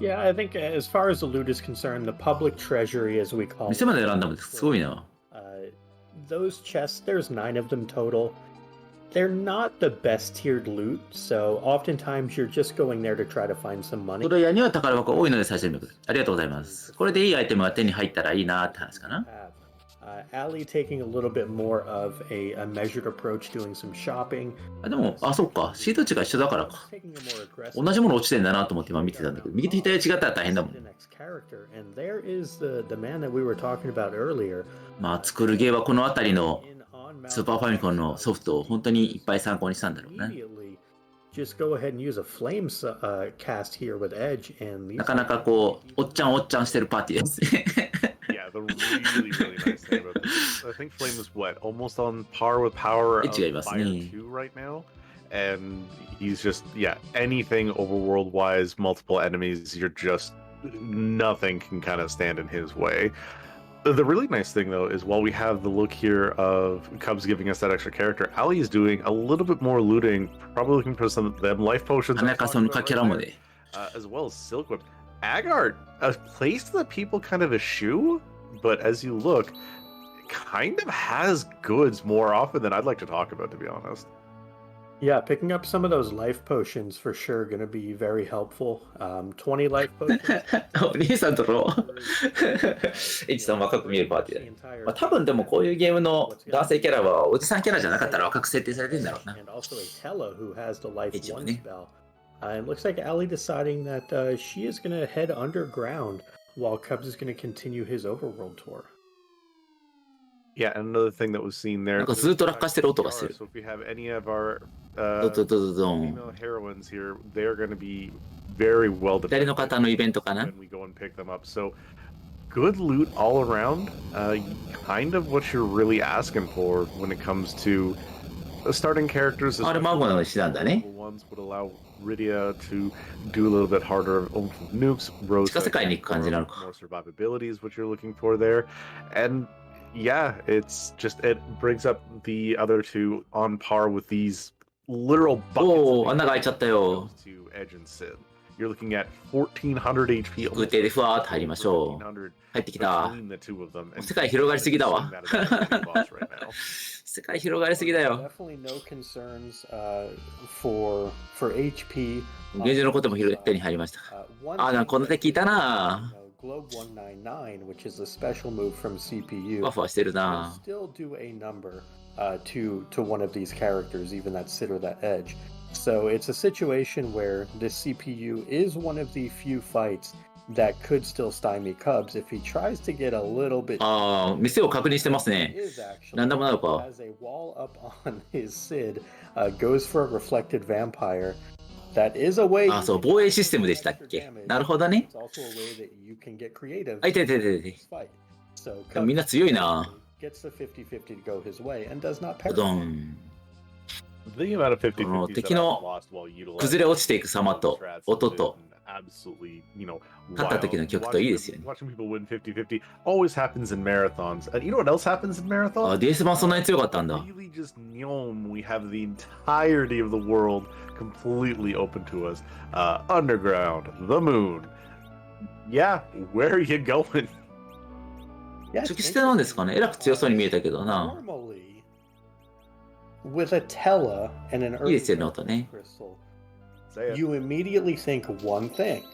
Yeah, I think as far as the loot is concerned, the public treasury, as we call 店までランダムです。すごいな。 those chests, there's 9 of them total. they're not the best tiered loot, so oftentimes you're just going there to try to find some プ money. レイヤーには宝箱多いので最初に見る。ありがとうございます。これでいいアイテムが手に入ったらいいなって話かな。Ali taking a little bit more of a measured approach, doing some shopping. でも、そっか。シート値が一緒だからか。同じもの落ちてんだなと思って今見てたんだけど、右と左違ったら大変だもん。And there is the man that we were talking about earlier. まあ、作るゲーはこの辺りのスーパーファミコンのソフトを本当にいっぱい参考にしたんだろうね。Just go ahead and use a flame cast here with Edge and なかなかこう、おっちゃんしてるパーティーですね。Yeah, the really nice thing about this. I think Flame is what? Almost on par with power of Fire 2 right now. And he's just, anything overworld wise, multiple enemies, you're just, nothing can kind of stand in his way. The really nice thing, though, is while we have the look here of Cubs giving us that extra character, Ali is doing a little bit more looting, probably looking for some of them life potions. As well as Silk Whip. Agart, a place that people kind of eschew, but as you look, it kind of has goods more often than I'd like to talk about, to be honest. Yeah, picking up some of those life potions for sure going to be very helpful. 20 life potions. お兄さんとこエイチさん若く見えるパーティーだ。まあ、多分でもこういうゲームの男性キャラはおじさんキャラじゃなかったら若く設定されてるんだろうな。And also a Tella who has the life 一応 one ね。spell. It looks like Ali deciding that she is going to head underground while Cubs is going to continue his overworld tour. Yeah, and another thing that was seen there. なんかずっと落下してる音がする。 So if we have any of our どどどどどん。 female heroines here, they're going to be very well 左の方のイベントかな。 when we go and pick them up. So good loot all around. Kind of what you're really asking for when it comes to starting characters. あれマゴの石なんだね。 Ones would allow Rydia to do a little bit harder nukes. Rose 地下世界に行く感じなのか。 more survivability is what you're looking for there, and yeah, it's just it brings up the other two on par with these literal buckets. おお、穴が開いちゃったよ。 To Edge and Sid. You're looking at 1400 HP. 空挺でふわーっと入りましょう。入ってきた。世界広がりすぎだわ。世界広がりすぎだよ。 Definitely no concerns for HP. 現状のことも手に入りました。なんかこの手聞いたな。 Globe 199, which is a special move from CPU, ふわふわしてるな。 still do a number to one of these characters, even that Sid or that Edge. So it's a situation where this CPU is one of the few fights that could still stymie Cubs if he tries to get a little bit. 店を確認してますね。なんでもなるか。 Has a wall up on his Sid, goes for a reflected vampire. That is a way. そう、防衛システムでしたっけ。なるほどね。あ、いていていていて。みんな強いな。どん。敵の崩れ落ちていく様と音と勝った時の曲といいですよね。always happens in marathons. And you know what else happens in marathons? DS 版そんなに強かったんだ。Really just we have the entirety of the world completely open to us. Underground, the moon. Yeah, where are you going? 初期捨てなんですかね。えらく強そうに見えたけどな。With a Tella and anいいですよね、 Earth 音ね。 crystal, Say it. you immediately think one thing.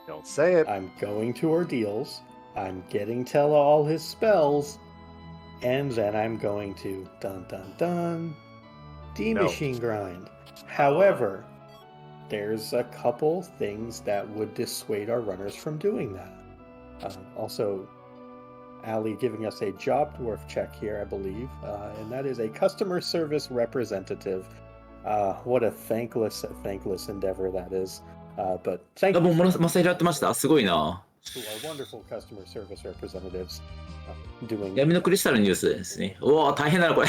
Don't say it. I'm going to Ordeals, I'm getting Tella all his spells, and then I'm going to dun dun dun D-Machine Grind. However, there's a couple things that would dissuade our runners from doing that. Also, Ali giving us a job dwarf check here, I believe, and that is a customer service representative. What a thankless endeavor that is. But thank も you うマサイラやってました。すごいな。 to our wonderful customer service representatives doing 闇のクリスタルニュースですね。うわ大変だなこれ。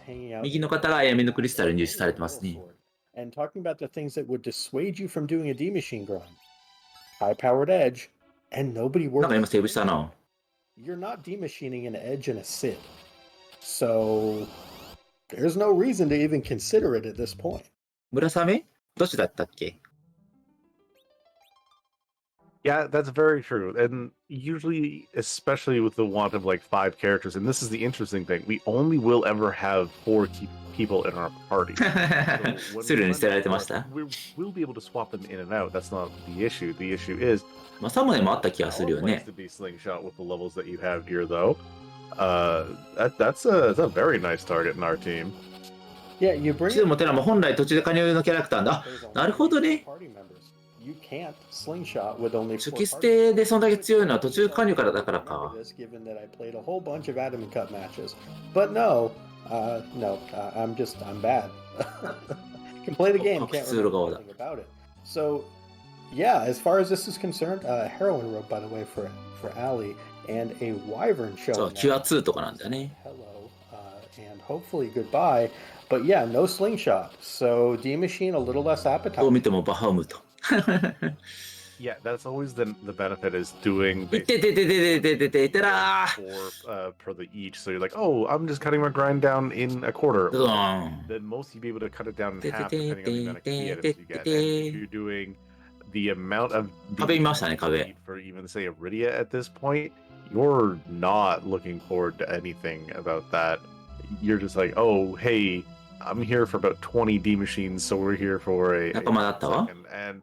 hanging out 右の方が闇のクリスタル入手されてますね。 and talking about the things that would dissuade you from doing a D-Machine grind. High-powered edge, and nobody なんか works. 今セーブしたな。 You're not D-Machining an edge and a Sid. So there's no reason to even consider it at this point. 村雨どっちだったっけ。Yeah, that's very true. And usually, especially with the want of like 5 characters, and this is the interesting thing, we only will ever have 4 people in our party. So when スルー we に run 捨てられ out て of ま our, した we'll be able to swap them in and out. That's not the issue. The issue is まあ、サムネもあった気がする our よ plans ね。 to be slingshot with the levels that you have here, though. That's a very nice target in our team. Yeah, you こっ bring ちでもテラも本来途中で加入のキャラクターだ。あ、なるほどね。 You can't slingshot with only 初 4期捨てでそんだけ強いのは途中加入からだからか。 given that I played a whole bunch of Adamant Cup matches. But no, I'm bad. Can play the game, can't remember anything about it. So, yeah, as far as this is concerned, heroin rope, by the way, for Ali, and a wyvern そう、 showing キュア up. 2とかなんだよね。 Hello, and hopefully goodbye. But yeah, no slingshot. So D Machine a little less どう appetite. 見てもバハムと。 Yeah, that's always the benefit is doing いててててててててらー。 for the each. So you're like, oh, I'm just cutting my grind down in a quarter. ドドーン。 Then most you'd be able to cut it down in half depending on the amount of key items you get. And if you're doing the amount of 壁見ましたね、壁。 for even say Iridia at this point, you're not looking forward to anything about that. You're just like, oh, hey, I'm here for about 20 D machines, so we're here for a 仲間だったわ。 second. And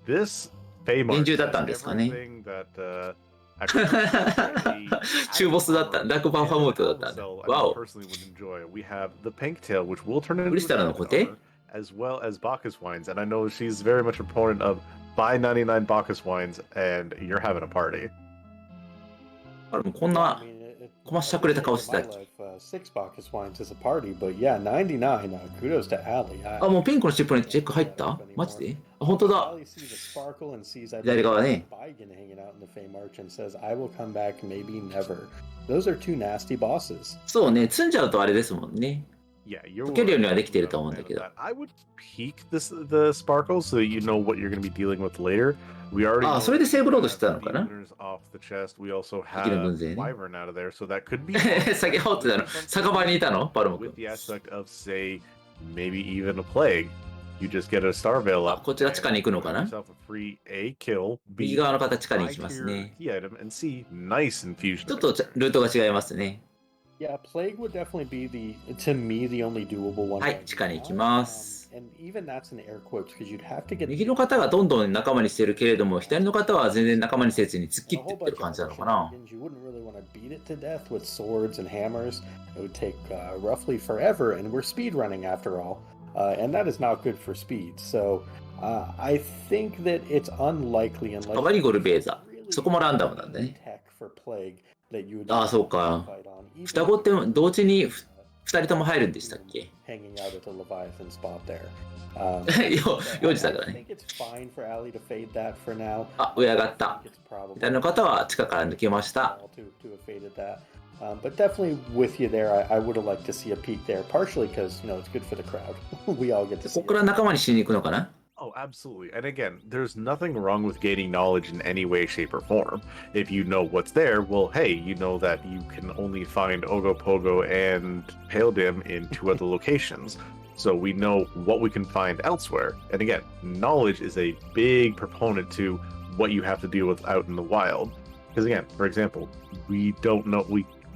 this Paymart 臨終だったんですかね。 everything that actually 中ボスだった。ダークバハムートだったんだ。 So わ I お。 personally would enjoy. We have the pink tail, which will turn into クリスタルの a 固定 as well as Bacchus wines. And I know she's very much a proponent of buy 99 Bacchus wines and you're having a party. あれもこんな こましゃくれた顔してたっけ Six Bacchus wines is a party, but yeah, 99. Kudos to Ali. あ、もうピンクのチップにチェック入ったマジであ、本当だ。 Ali sees a sparkle and sees I 左側ね。 Baigan hanging out in the Fey March and says, I will come back, maybe never. Those are two nasty bosses. そうね、積んじゃうとあれですもんね。 Yeah, you're 溶けるようにはできてると思うんだけど。 I would peek the sparkle so that you know what you're going to be dealing with later. We already あ、それでセーブロードしてたのかな Demons off the chest. We also できる分 have 勢ね。 Wyvern out of there, so that could be 先ほってたの。酒場にいたのパルモ君 with。the aspect of say maybe even a plague. You just get a star veil あ、 up. こっちが地下に行くのかな Yourself a free A kill. 右 B 側の方地下に行 buy きます your ね。 key item and C nice infusion. ちょっとルートが違いますね。 Yeah, Plague would definitely be to me, the only doable one. はい、地下に行きます。 And even that's in air quotes, because you'd have to get 右の方がどんどん仲間にしてるけれども、左の方は全然仲間にせずに突っ切 a ってい whole ってる bunch 感 of じなのか action な。 items. You wouldn't really want to beat it to death with swords and hammers. It would take roughly forever, and we're speed running after all. And that is not good for speed. So I think that it's unlikely unless カバリゴルベーザ。そこもランダムなんだね。 tech for Plague that you would ああ、そうか。 fight on. 双子って同時に2人とも入るんでしたっけ Hanging out at the Leviathan spot there. 幼児だから I ね。 think it's fine for Ali to fade that for now. あ、上上がった。 It's probably 左の方は地下から抜けました。 to have faded that. But definitely with you there, I would have liked to see a peek there, partially because, you know, it's good for the crowd. We all get to こ see こから仲間にしに行くのかな Oh, absolutely. And again, there's nothing wrong with gaining knowledge in any way, shape, or form. If you know what's there, well, hey, you know that you can only find Ogopogo and Pale Dim in 2 other locations. So we know what we can find elsewhere. And again, knowledge is a big proponent to what you have to deal with out in the wild. Because again, for example, we don't know,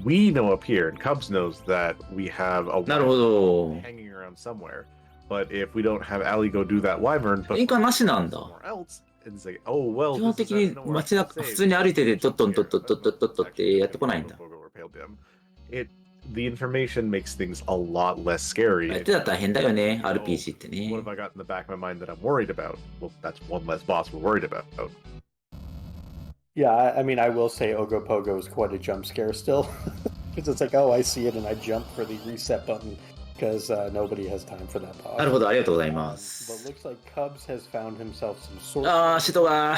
we know up here, and Cubs knows that we have a なるほど。 hanging around somewhere. But if we don't have Ali go do that wyvern, but 印鑑なしなんだ。 somewhere else, and say, oh well, 基本 this 的 is に out of nowhere. 街中普通に歩いててトットントットットットットットってやってこないんだ。 The information makes things a lot less scary. 相手だったら変だよね、RPG ってね What。have I got in the back of my mind that I'm worried about? Well, that's one less boss we're worried about. Yeah, I mean, I will say Ogopogo is quite a jump scare still. Because it's like, oh, I see it, and I jump for the reset button because nobody has time for that boss. なるほど、ありがとうございま But す。 looks like Cubs has found himself some sword. あー、シトが、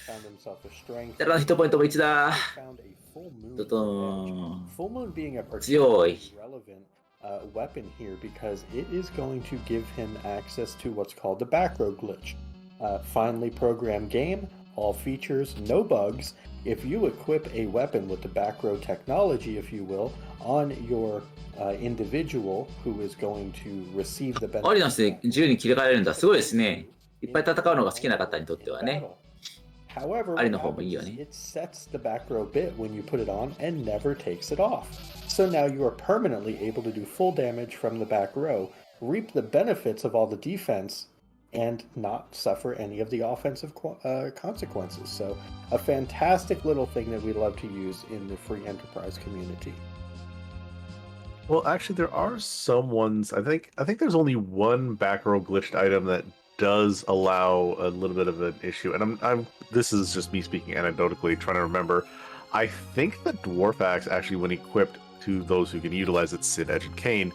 Found himself a strength. だからヒットポイントも1だ。 Found a full moon. トトン。 Full moon being a 強い。 particularly relevant weapon here because it is going to give him access to what's called the back row glitch. Finely programmed game, all features, no bugs. If you equip a weapon with the back row technology, if you will, on your individual who is going to receive the ア benefit リナスで自由に切り替えれるんだ。すごいですね。いっぱい戦うのが好きな方にとってはね。However, あり what の方もいいよ happens is ね。 it sets the back row bit when you put it on and never takes it off. So now you are permanently able to do full damage from the back row, reap the benefits of all the defense, and not suffer any of the offensive consequences. So, a fantastic little thing that we love to use in the free enterprise community. Well, actually, there are some ones. I think there's only one back row glitched item that does allow a little bit of an issue, and I'm this is just me speaking anecdotally, trying to remember. I think the dwarf axe actually, when equipped to those who can utilize it, Sid, Edge, and Kane,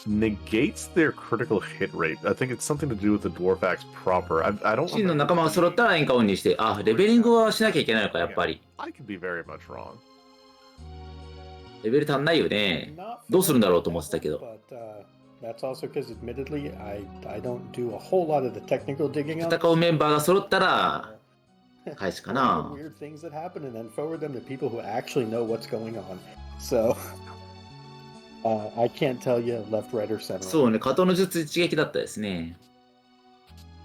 negates their critical hit rate. I think it's something to do with the dwarf axe proper. I don't. 真の仲間が揃ったらエンカウンにして、あ、レベリングはしなきゃいけないのか、やっぱり。I could be very much wrong. レベル足んないよね。どうするんだろうと思ってたけど。That's also because, admittedly, I don't do a whole lot of the technical digging on 戦うメンバーが揃ったら、返しかな。 weird things that happen and then forward them to people who actually know what's going on. So, I can't tell you left, right, or center. そうね、加藤の術一撃だったですね。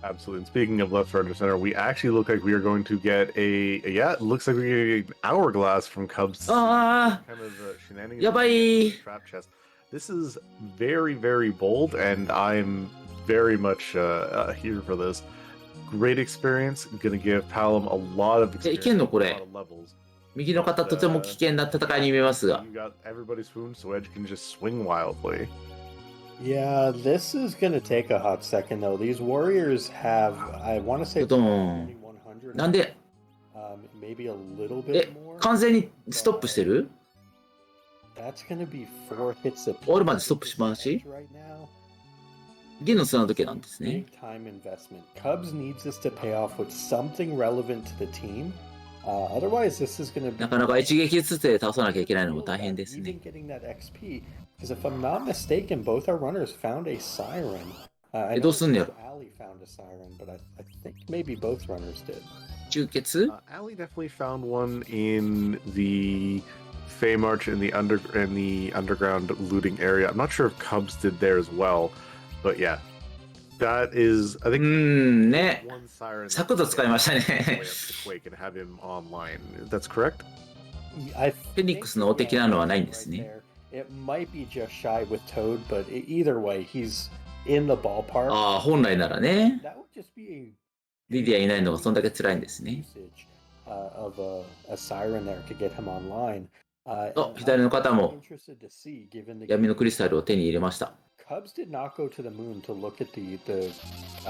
Absolutely. And speaking of left, right, or center, we actually look like we are going to get it looks like we're getting an hourglass from Cubs. あ Kind of shenanigans. あ、やばい。 Trap chest. This is very, very bold, and I'm very much here for this. Great experience. Gonna give Palom a lot of い experience. けんのこ a れ lot of levels. 右の方とても危険な戦いに見えますが。 You got everybody's wound, so Edge can just swing wildly. Yeah, this is going to take a hot second, though. These warriors have, I want to say, ちょっと、 100, なんで、 maybe a little え bit more. 完全にストップしてる That's going to be 4 hits a 終わるまでストップしますし right now. 銀の砂時計なんですね。 Big time investment. Cubs needs this to pay off with something relevant to the team. Otherwise, this is going to be なかなか一撃ずつで倒さなきゃいけないのも大変ですね。 even getting that XP. Because if I'm not mistaken, both our runners found a siren. I え、 know どうすんのやろ Ali found a siren, but I think maybe both runners did. 中決 Ali definitely found one in the Fey March in the underground looting area. I'm not sure if Cubs did there as well, but yeah, that is I う think ん、ね。 one siren. サクッと使いましたね。 Quake and have him online. That's correct. I フェニックスのお的なのはないんですね。 It might be just shy with Toad, but either way, he's in the ballpark. ああ、本来ならね。 That would just be リディアいないのがそんだけ辛いんですね。 usage of a siren there to get him online. あ、 And 左の方 I'm も interested to see, given the 闇のクリスタルを手に入れました。 Cubs did not go to the moon to look at the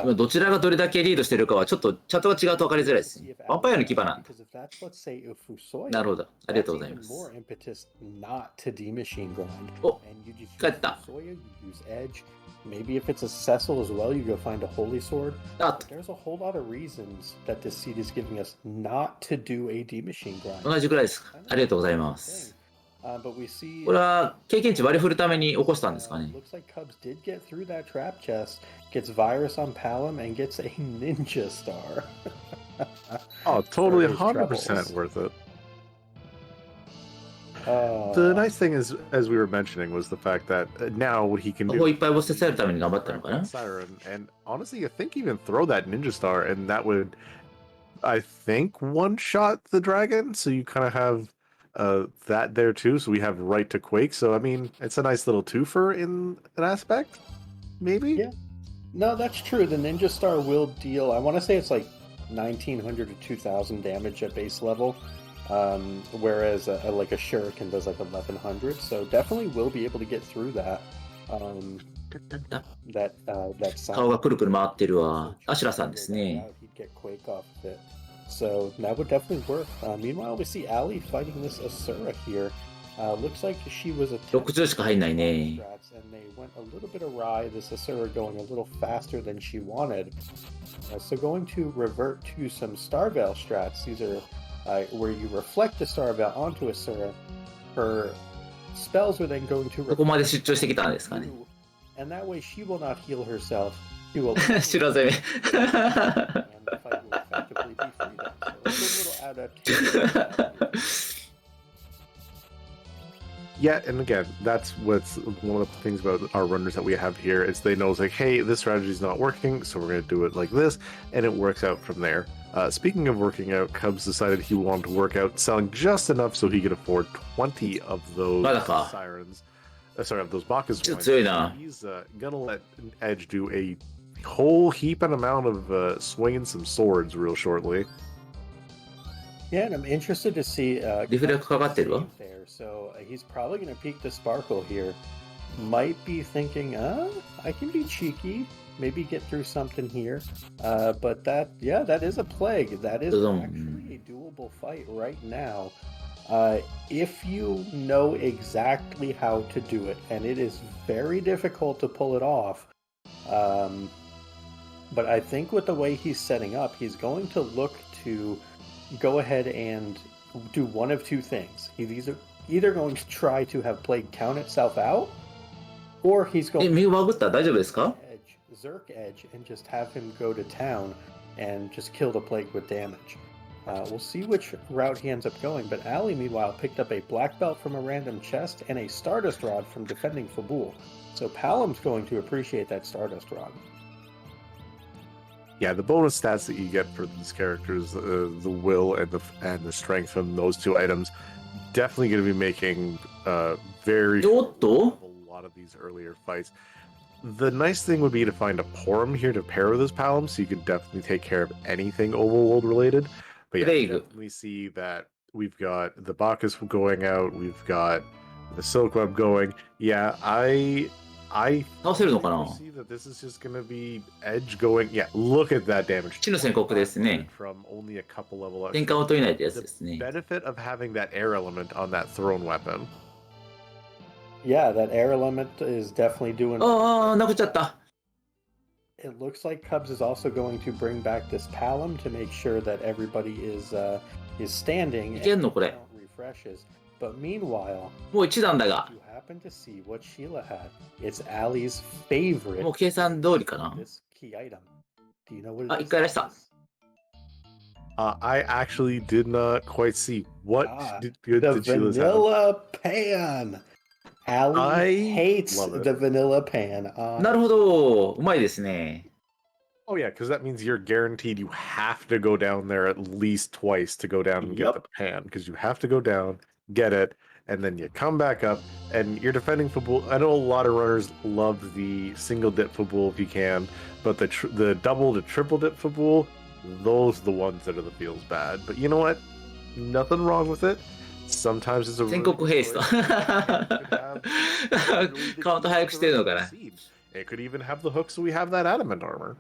今どちらがどれだけリードしてるかはちょっとチャットが違うと分かりづらいですね。ヴァンパイアの牙なんだ。 because if that's, let's say, Ufusoya, なるほど。ありがとう that's ござい even ます。 more impetus not to D-machine grind. お、 And you just 帰った。 use Ufusoya, you use Edge. Maybe if it's a Cecil as well, you go find a Holy Sword. あっと、 There's a whole lot of reasons that this seed is giving us not to do a D-machine grind. 同じくらいですか。ありがとうございます。 But we see これは経験値割り振るために起こしたんですかね。 looks like Cubs did get through that trap chest, gets virus on Palom, and gets a ninja star. Oh, totally For his 100% troubles. worth it. The nice thing is, as we were mentioning, was the fact that now what he can ここい do っぱいボスされるために頑張ったのかな。 Siren, and honestly, I think even throw that ninja star, and that would, I think, one shot the dragon. So you kind of have that there too. So we have right to quake. So I mean, it's a nice little twofer in an aspect, maybe. Yeah. No, that's true. The ninja star will deal, I want to say it's like 1900 to 2000 damage at base level. Whereas like a shuriken does like 1100, so definitely will be able to get through that. That 顔がくるくる回ってるわ。アシュラさんですね。 He'd get Quake off of it. So that would definitely work. Meanwhile, we see Ali fighting this Asura here. Looks like she was a 60しか入んないね。 and they went a little bit awry. This Asura going a little faster than she wanted. So going to revert to some Starveil strats. These are where you reflect the Starveil onto Asura. Her spells are then going to ここまで出張してきたんですかね。 and that way she will not heal herself. She will 白攻め。 and the fight will effectively be freedom. So a good little adaptation. Yeah, and again, that's what's one of the things about our runners that we have here is they know it's like, hey, this strategy is not working, so we're going to do it like this, and it works out from there. Speaking of working out, Cubs decided he wanted to work out, selling just enough so he could afford 20 of those まだか。 sirens. Sorry, of those Bacchus ちょっ wines. と強いな。 He's gonna let Edge do a whole heap and amount of swinging some swords real shortly. Yeah, and I'm interested to see. リフレクかかってるわ。 there, so he's probably going to peek the sparkle here. Might be thinking, I can be cheeky, maybe get through something here. But that is a plague. That is actually a doable fight right now. If you know exactly how to do it, and it is very difficult to pull it off. But I think with the way he's setting up, he's going to look to go ahead and do one of two things. He's either going to try to have Plague count itself out, or he's going 身をバグった？大丈夫ですか？ to Zerk Edge and just have him go to town and just kill the Plague with damage. We'll see which route he ends up going, but Ali, meanwhile, picked up a black belt from a random chest and a Stardust Rod from defending Fabul. So Palam's going to appreciate that Stardust Rod. Yeah, the bonus stats that you get for these characters, the will and the strength from those two items, definitely going to be making very おっと？ a lot of these earlier fights. The nice thing would be to find a Porum here to pair with this Palom, so you can definitely take care of anything overworld related. But yeah, you definitely see that we've got the Bacchus going out, we've got the Silk Web going. Yeah, I 倒せるのかな？ see that this is just gonna be Edge going. Yeah, look at that damage. 地の宣告ですね。 From only a couple level 転換を取れないってやつですね。 benefit of having that air element on that thrown weapon. Yeah, that air element is definitely doing. ああ、なくっちゃった。 It looks like Cubs is also going to bring back this Palom to make sure that everybody is standing いけんのこれ？ and refreshes. But meanwhile, もう一段だが。 you happen to see what Sheila had. It's Ali's favorite. もう計算通りかな。 This key item. Do you know what it is? あ、一回出した。 I actually did not quite see what The did Sheila's have. vanilla pan. Ali I hates love it. the vanilla pan. なるほど。うまいですね。 Oh yeah, because that means you're guaranteed you have to go down there at least twice to go down and get the pan. Because you have to go down, get it, and then you come back up, and you're defending Fabul. I know a lot of runners love the single dip Fabul if you can, but the double to triple dip Fabul, those are the ones that are the feels bad. But you know what? Nothing wrong with it. Sometimes it's a 全国ヘイスト。カウント早くしてるのかな。 It could even have the hook, so we have that adamant armor.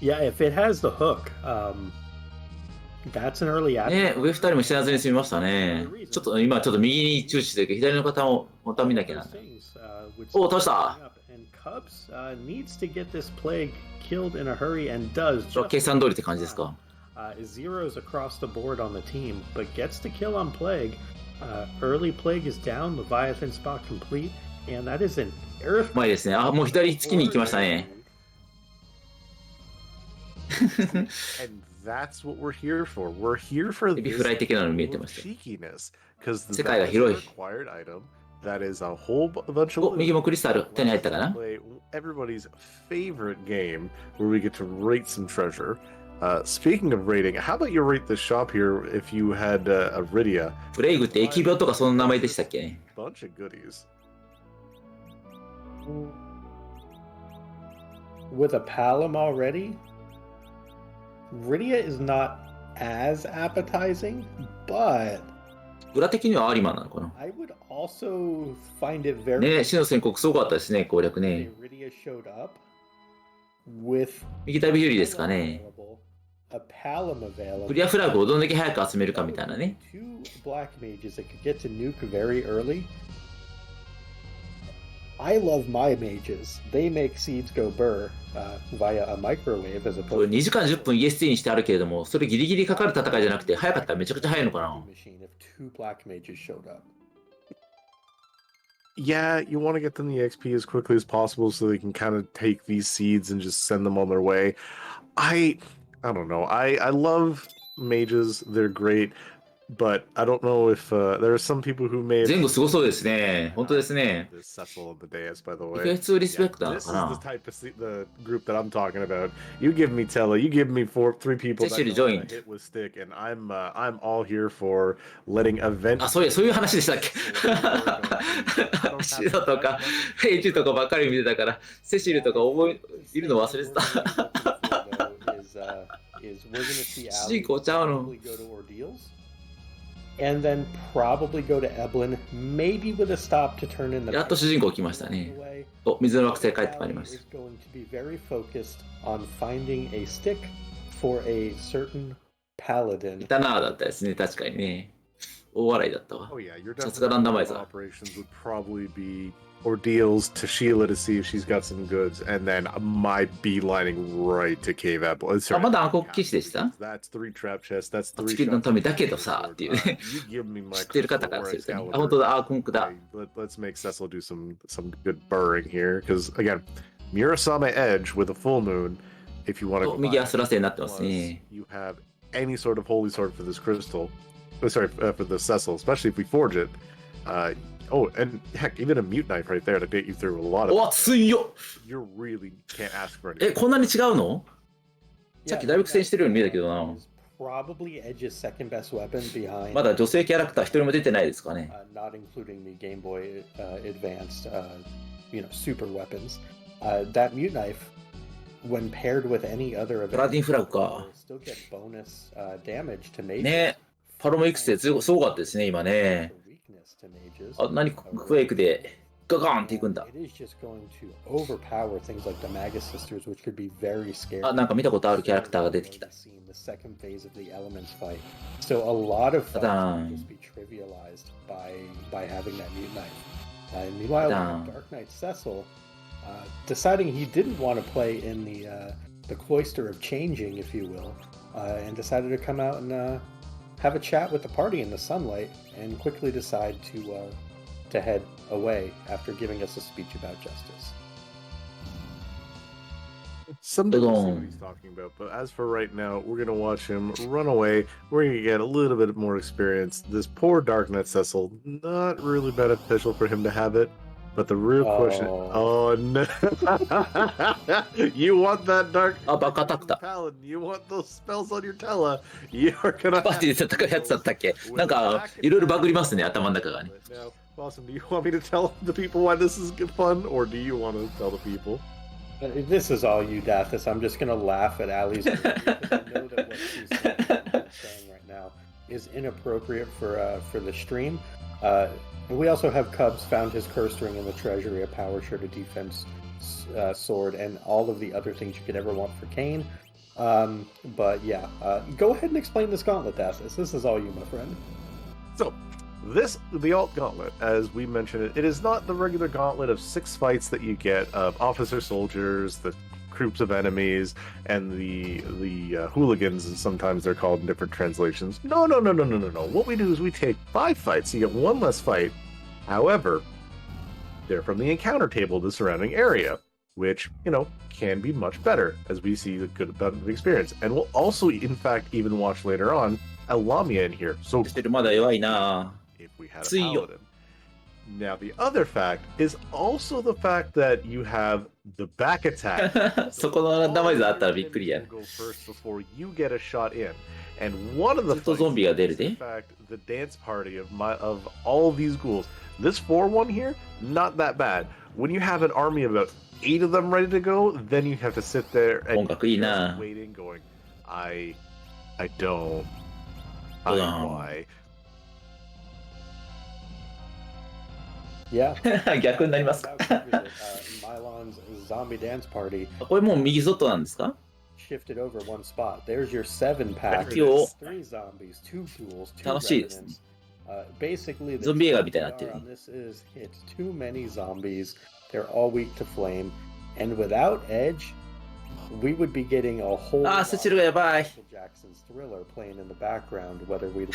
Yeah, if it has the hook, that's an early ad. ね、上二人も死なずに済みましたね。ちょっと今ちょっと右に注視してるけど、左の方をまた見なきゃな。お、倒した。 And Cubs needs to get this plague killed in a hurry and does. 計算通りって感じですか。 Zeros across the board on the team, but gets the kill on Plague. Early Plague is down, Leviathan spot complete, and that is an earth. うまいですね。あ、もう左突きに行きましたね。 And that's what we're here for. We're here for エビ this フライ的なの見えてました。 cheekiness. Because 世界が広い。 required item that is a whole bunch お、 of 右もクリスタル手に入ったかな。 play everybody's favorite game where we get to rate some treasure. Speaking of rating, how about you rate the shop here if you had a Rydia? プレイグって疫病とかその名前でしたっけね。 Bunch of goodies. With a Palom already, Rydia is not as appetizing, but 裏的にはアーリマンなのかな。 I would also find it very ね、死の宣告すごかったですね、攻略ね。 Rydia showed up with 右だいぶ有利ですかね。 a Palom available. クリアフラグをどんだけ早く集めるかみたいなね。 Two black mages that could get to nuke very early. I love my mages. They make seeds go burr via a microwave as これ opposed 2時間10分 EST にしてあるけれども、それギリギリかかる戦いじゃなくて、早かったらめちゃくちゃ早いのか to な。 machine if two black mages showed up. Yeah, you want to get them the XP as quickly as possible so they can kind of take these seeds and just send them on their way. I don't know. I love mages. They're great. but I don't know if there are some people who may 前後すごそうですね。本当ですね。 This Cecil on the dais, by the way. FF2 リスペクトな Yeah, の this か is な the type of the group that I'm talking about. You give me Tella, you give me three people that Cecil know how to joined. hit with stick, and I'm all here for letting event. あ、そういう話でしたっけシドとかヘイジとかばっかり見てたから、セシルとか見るの忘れてた。主人公ちゃうの。 And then probably go to Eblin, maybe with a stop to turn in the やっと主人公来ましたね。お、水の惑星帰ってまいりまし is going to be very focused on finding a stick for a certain た。 paladin. いたなぁだったですね、確かにね。大笑いだったわ。 Oh yeah, your さすがランダマイ definitely ザー。 operations would probably be ordeals to Sheila to see if she's got some goods, and then my beelining right to Cave Apple. あ、まだ暗黒騎士でした？ That's 3 trap chests. That's 3地球のためだけど shots. さっていうね。 You give me my 知ってる方からするとね。あ、 Excalibur. 本当だ、アークンクだ。 Let's make Cecil do some good burring here, because again, Murasame Edge with a full moon. If you want to お、右足らせになってます plus ね。 you have any sort of holy sword for this crystal. Oh, sorry, for the Cecil, especially if we forge it. Oh, and heck, even a mute knife right there to get you through a lot お、 of. 強っ。 You really can't ask for え、 anything. こんなに違うの？さっきだいぶ苦戦してるように見えたけどな。 Probably Edge's second best weapon behind, まだ女性キャラクター一人も出てないですかね。 not including the Game Boy Advanced, super weapons. That mute knife, when paired with any other パラ event, ディンフラグか。 will still get bonus damage to mages. ね、パロモ育成すごかったですね、今ね。 Weakness to mages. あ、何クエイクでガガーンっていくんだ。 It is just going to overpower things like the Magus Sisters, which could be very scary. あ、なんか見たことあるキャラクターが出てきた。 The second phase of the elements fight. So a lot of fights Adamant. will just be trivialized by having that mute knife. And meanwhile, Adamant. Dark Knight Cecil, deciding he didn't want to play in the cloister of changing, if you will, and decided to come out and have a chat with the party in the sunlight, and quickly decide to head away after giving us a speech about justice. Some people see what he's talking about, but as for right now, we're gonna watch him run away. We're gonna get a little bit more experience. This poor Dark Knight Cecil, not really beneficial for him to have it. But the real question, oh no, you want that Dark あ、バカタクタ。 Paladin? You want those spells on your Tella? You're gonna. パーティーで戦うやつだったっけ？なんかいろいろバグりますね、頭の中がね。 Now, Boston, do you want me to tell the people why this is good fun, or do you want to tell the people? This is all you, Dathis. I'm just gonna laugh at Allisele because I know that what she's saying right now is inappropriate for the stream. We also have Cubs found his curse ring in the treasury, a power shirt, a defense sword, and all of the other things you could ever want for Kane. But yeah, go ahead and explain this gauntlet, Dathis. This is all you, my friend. So, the alt gauntlet, as we mentioned it is not the regular gauntlet of 6 fights that you get of officer soldiers, the groups of enemies, and the hooligans, and sometimes they're called in different translations. No. What we do is we take 5 fights, you get 1 less fight. However, they're from the encounter table of the surrounding area, which, can be much better, as we see the good about the experience. And we'll also, in fact, even watch later on, a Lamia in here. So してるまだ弱いな。 if we had a 強いよ。 paladin. Now, the other fact is also the fact that you have the back attack. そこのランダマイザーあったらびっくりや。 Go first before you get a shot in. And one of the ずっとゾンビが出る is, で in。fact, the dance party of all of these ghouls. This 4-1 here, not that bad. When you have an army of about 8 of them ready to go, then you have to sit there 音 and 楽いいな。 waiting, going, I don't. Why? Yeah. 逆になりますか。 Mylon's zombie dance party これもう右外なんですか？ shifted over 1 spot. There's your 7 pack. 敵を 3 zombies, 2 ghouls, 2楽しいですね。 revenants. Basically, the ゾンビ映画みたいになってる。 on this is it's too many zombies. They're all weak to flame, and without Edge, we would be getting a whole あー、セチルがやばい。 Michael Jackson's Thriller playing in the background, whether we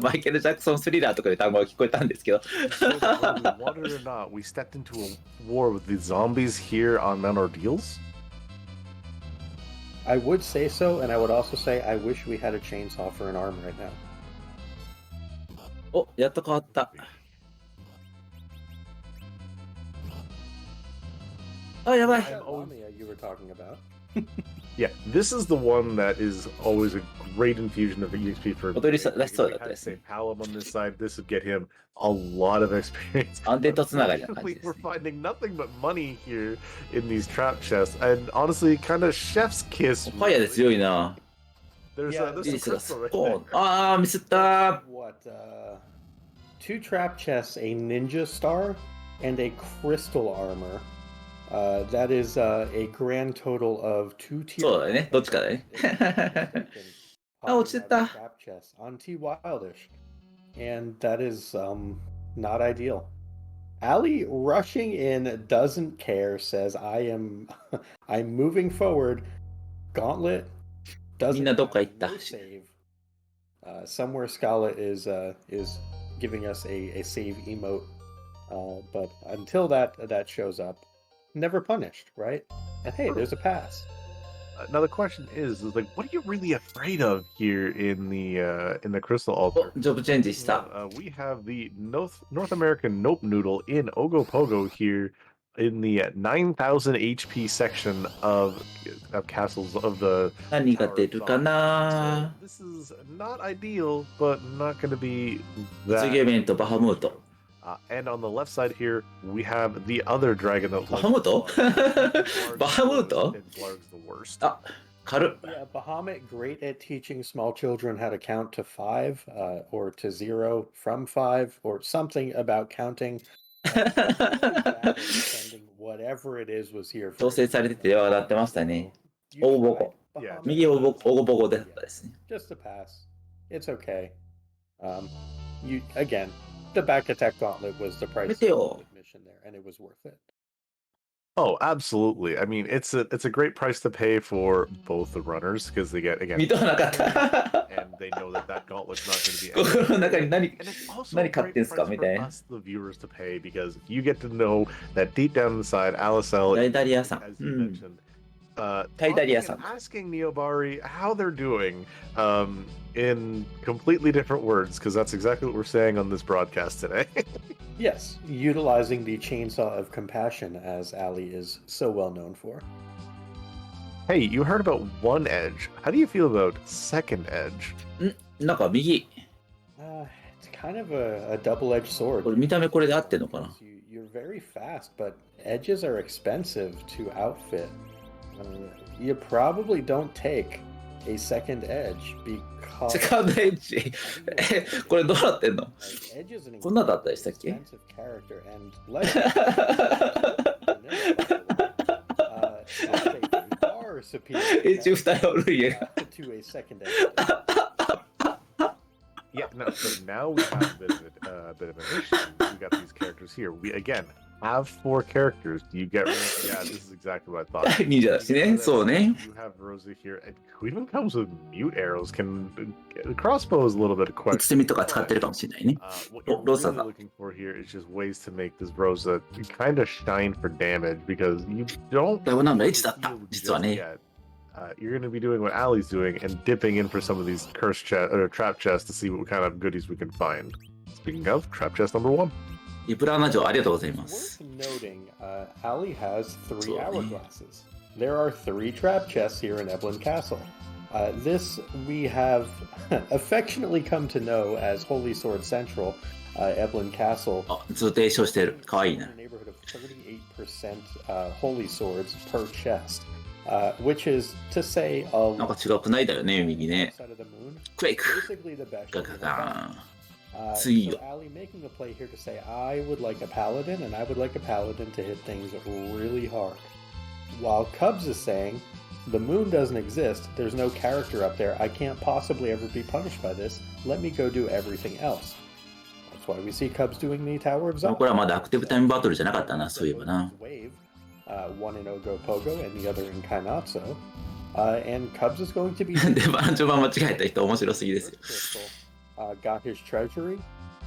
マイケル・ジャクソンスリラーとかで単語が聞こえたんですけど。 Whether we wanted it or not, we stepped into a war with the zombies here on Mount Ordeals. I would say so, and I would also say I wish we had a chainsaw for an arm right now. お、やっと変わった。あ、やばい。You were talking about. Yeah, this is the one that is always a great infusion of EXP for. 踊りさ出しそうだったですね。Palom on this side, this would get him a lot of experience. 安定とつながりな感じです、 We're finding nothing but money here in these trap chests, and honestly, kind of chef's kiss. ファイヤーで強いな。There's Yeah, there's リリ some スが crystal right お there. あー、ミスった。 What? Two trap chests, a ninja star, and a crystal armor. That is a grand total of 2 tier. そうだね。どっちかだね。あ、落ちてた。 Trap chests on T Wildish, and that is not ideal. Ali rushing in doesn't care. Says, "I'm moving forward." Gauntlet みんな doesn't どっか have 行った。 no save. Somewhere Scala is giving us a save emote, but until that shows up, never punished, right? And hey, there's a pass. Now the question is like, what are you really afraid of here in the crystal altar? ジョブチェンジした。 We have the North American Nope Noodle in Ogopogo here in the 9,000 HP section of castles of the. 何が出るかな。 So this is not ideal, but not going to be 次 that. イベントバハムート。 And on the left side here, we have the other dragon that. バハムートバハムート And Blarg's the worst. あ、軽っ。 Yeah, Bahamut great at teaching small children how to count to 5, or to 0 from 5, or something about counting. Sending whatever it is was here. 調整されてて笑ってましたね。大ボコ。 Bahamut, 右大ボコでったですね。 just a pass. It's okay. You again, the back attack gauntlet was the price of Meteo. admission there, and it was worth it. Oh, absolutely. I mean, it's a great price to pay for both the runners because they get again, 見とらなかった。 and they know that gauntlet's not going to be. 心の中に何 And it's also 何 a 買ってん great すか price み for たいな。 us, the viewers, to pay because you get to know that deep down inside, Allisele, タイダリアさん。 as う you ん。 mentioned, タイダリア talking さ and ん。 asking Neobari how they're doing, in completely different words because that's exactly what we're saying on this broadcast today. Yes, utilizing the chainsaw of compassion, as Ali is so well known for. Hey, you heard about one edge. How do you feel about second edge? なんか右。 It's kind of a double-edged sword. これ見た目これで合ってんのかな。 You're very fast, but edges are expensive to outfit. You probably don't take a second edge because セカンドエッジ。これどうなってんの edge is an こんなだったでしたっけ expensive character and legend. Far superior エッジ2人おる家が。 to a second edge. Yeah, no, so now we have a bit of an issue. We got these characters here. We again have 4 characters. You get yeah, this is exactly what I thought. 忍者だしね。そうね。 You have Rosa here, and who even comes with mute arrows? Can crossbow is a little bit of 打 question. つ手みとか使ってるかもしれないね。 What you're Rosa really looking for here is just ways to make this Rosa kind of shine for damage because you don't ダイワナンバーエッジだった。 feel 実は just ね。 yet. You're going to be doing what Ali's doing and dipping in for some of these curse chest or trap chests to see what kind of goodies we can find. Speaking of, trap chest number 1. リプラーナ城ありがとうございます。 Worth noting, Ali has 3 Sorry. hourglasses. There are 3 trap chests here in Eblin Castle. This we have affectionately come to know as Holy Sword Central, Eblin Castle. あ、ずっと提唱してる。かわいい In な a。neighborhood of 38% holy swords per chest, which is to say なんか違くないだよね、右ね。 outside of the moon, クエイク。 basically the best. ガ of ガ the ガ bunch. ーン。次 So よ。 Ali making a play here to say, I would like a paladin, and I would like a paladin to hit things really hard. While Cubs is saying, the moon doesn't exist, there's no character up there, I can't possibly ever be punished by this, let me go do everything else. That's why we see Cubs doing the Tower of これはま Zion. だアクティブタイムバトルじゃなかったな、そういえばな。 Wave, one in Ogopogo and the other in Kainatsu. And Cubs is going to be で、バラン序盤間違えた人面白すぎですよ。 got his treasury,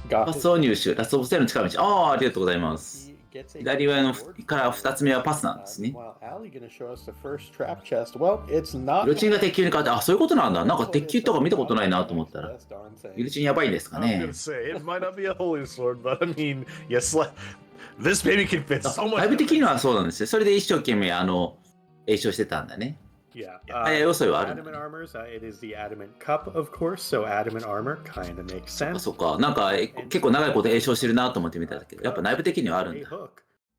got 発 his 想入手、ラストオブセールの近道。ああ、ありがとうございます。 he gets a 左上の board から2つ目はパスなんですね。 While Allie gonna show us the first trap chest. Well, it's not. ギルチンが鉄球に変わって、あ、そういうことなんだ。なんか鉄球とか見たことないなと思ったら、ギルチンやばいんですか I was ね gonna。say it might not be a holy sword, but I mean, yes, this baby can fit あ so much. タイプ的にはそうなんですよ。それで一生懸命詠唱してたんだね。Yeah. 要素はあるんだ Adamant ね。 armors. It is the Adamant Cup, of course. So Adamant armor kind of makes あ、 sense. そっか。なんか結構長いこと詠唱してるなと思って見たんだけど、やっぱ内部的にはあるん A だ。 hook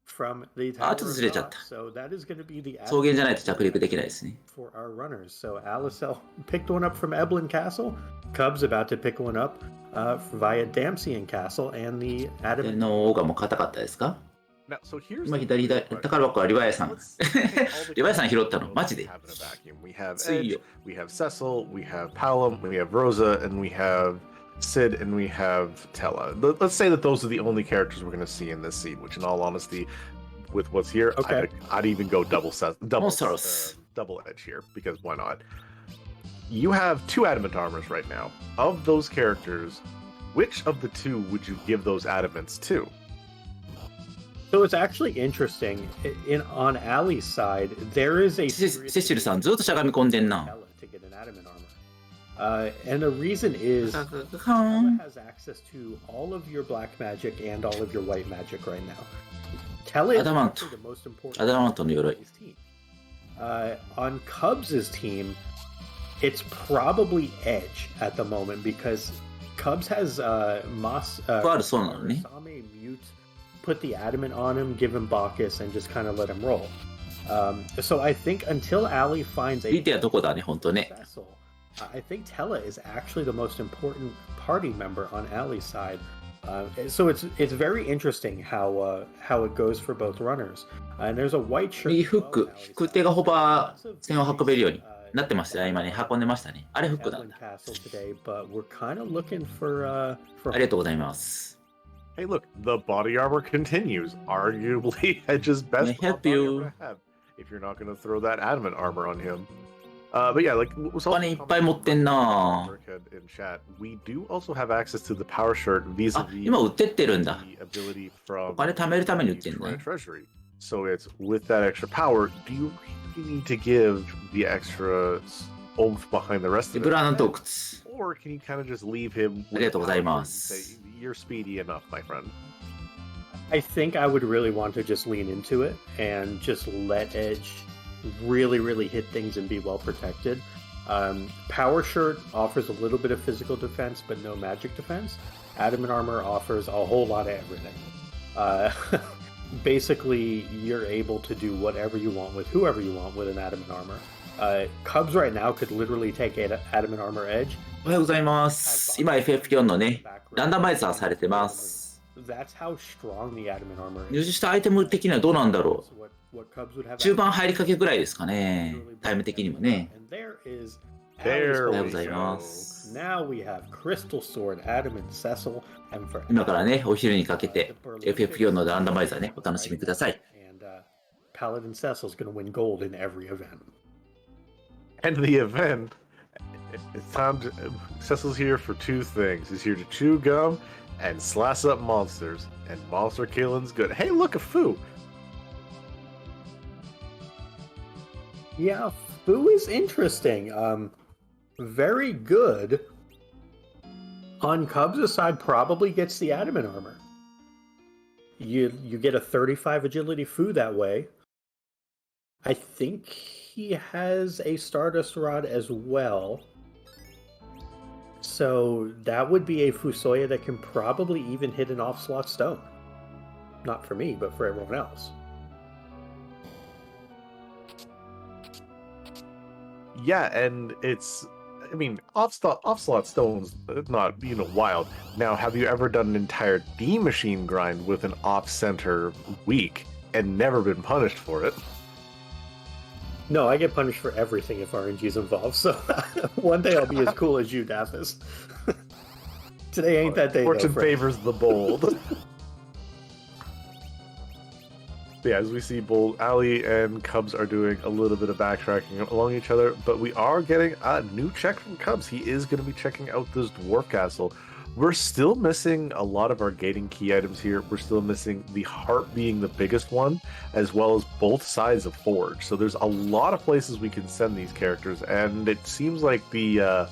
from the あ、 Tower ちょっと of ずれちゃっ God. た。 So that is going to be the 草原じゃないと Adamant 着陸できないですね。 for our runners. So Allisele picked one up from Eblin Castle. Cub's about to pick one up via Damsian Castle, and the 左 Adamant. のオーガも硬かったですか？ Now, so here's 今 the 左、宝箱はリヴァイアさん。 Let's take all the リヴァイアさん拾ったの characters マジで we have in a vacuum. We have つい Edge, よ。 we have Cecil, we have Palom, we have Rosa, and we have Sid, and we have Tella. Let's say that those are the only characters we're going to see in this scene, which in all honesty, with what's here, Okay. I'd even go double Monsters. double edge here, because why not? You have 2 adamant armors right now. Of those characters, which of the 2 would you give those adamants to? So it's actually interesting. On Allie's side, there is a セシルさん、ずっとしゃがみ込んでんな。 to get an adamant armor. And the reason is Ella has access to all of your black magic and all of your white magic right now. Tella is Adamant. actually the most important アダマントの鎧。 team. On Cubs' team, it's probably Edge at the moment because Cubs has Mas とあるそうなのね。 Same mute, put the adamant on him, give him Bacchus, and just kind of let him roll. So I think until Allie finds a リティはどこだね、ほんとね。 vessel, I think Tella is actually the most important party member on Allie's side. So it's very interesting how it goes for both runners. And there's a white shirt. 右フック、引く手がホバー線を運べるようになってましたよ、今ね。運んでましたね。あれフックなんだ。 Castle today, but we're kind of looking for ありがとうございます。 Hey, look, the body armor continues. Arguably, Edge's best May I help body you? armor to have, if you're not going to throw that adamant armor on him. But yeah, like was お金いっぱい持ってんな。 in chat, we do also have access to the power shirt あ、 vis-a-vis 今売ってってるんだ。 the ability お from 金貯めるために売ってん the ね。 treasury. So it's with that extra power, do you really need to give the extra oomph behind the rest で of ブ it? ラーナ洞窟。 Or can you kind of just leave him with ありがとうござい the power ま shirt and す。 say, you're speedy enough, my friend? I think I would really want to just lean into it and just let Edge really hit things and be well protected. Power Shirt offers a little bit of physical defense, but no magic defense. Adamant Armor offers a whole lot of everything. Basically, you're able to do whatever you want with whoever you want with an Adamant Armor. Cubs right now could literally take Adamant Armor Edge. おはようございます。今 FF4 のね、ランダマイザーされてます。 That's how strong the Adamant Armor 入 is. 手したアイテム的にはどうなんだろ What Cubs would have う。中盤入りかけぐらいですかね。タイム的にもね。 And there is There おはよう we ござい go. ます。 Now we have Crystal Sword, Adamant Cecil, and for 今からね、お昼にかけて FF4 のランダマイザーね、お楽しみください。 And Paladin Cecil's going to win gold in every event. And the event, it's time to. Cecil's here for 2 things. He's here to chew gum and slice up monsters. And monster killing's good. Hey, look, a foo! Yeah, Fu is interesting. Very good. On Cubs' side, probably gets the Adamant Armor. You get a 35 agility Fu that way. I think he has a Stardust Rod as well. So that would be a Fusoya that can probably even hit an off-slot stone. Not for me, but for everyone else. Yeah, and it's. I mean, off-slot stones, not, wild. Now, have you ever done an entire D machine grind with an off-center week and never been punished for it? No, I get punished for everything if RNG's involved, so one day I'll be as cool as you, Daphis. Today ain't that day, though, Fortune friend. favors the bold. Yeah, as we see, both Allie and Cubs are doing a little bit of backtracking along each other, but we are getting a new check from Cubs. He is going to be checking out this dwarf castle. We're still missing a lot of our gating key items here. We're still missing the heart being the biggest one, as well as both sides of Forge. So there's a lot of places we can send these characters, and it seems like the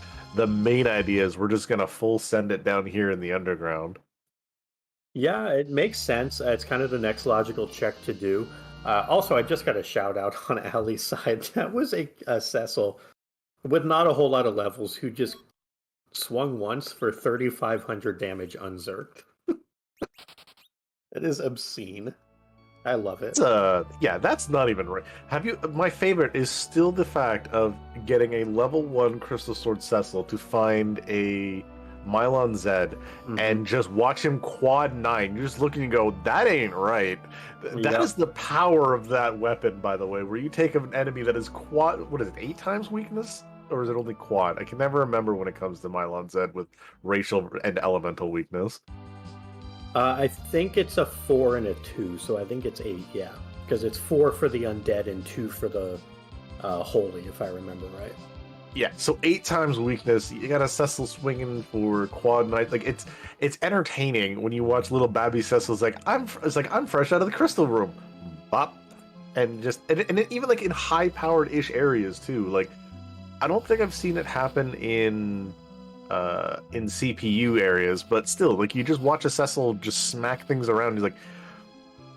main idea is we're just gonna full send it down here in the underground. Yeah, it makes sense. It's kind of the next logical check to do. Also, I just got a shout out on Ali's side. That was a Cecil with not a whole lot of levels who just swung once for 3,500 damage unzerked. It is obscene. I love it. Yeah, that's not even right. My favorite is still the fact of getting a level 1 Crystal Sword Cecil to find a Mylon Zed and just watch him quad 9. You're just looking and go, that ain't right. That is the power of that weapon, by the way, where you take an enemy that is quad, what is it, 8 times weakness? Or is it only quad? I can never remember when it comes to Mylon Zed with racial and elemental weakness. I think it's a 4 and a 2, so I think it's 8, yeah. Because it's 4 for the undead and 2 for the holy, if I remember right. Yeah, so 8 times weakness. You got a Cecil swinging for quad knight. Like it's entertaining when you watch little Babby Cecil's like I'm fresh out of the crystal room, bop, and even like in high powered ish areas too. Like I don't think I've seen it happen in CPU areas, but still, like you just watch a Cecil just smack things around. He's like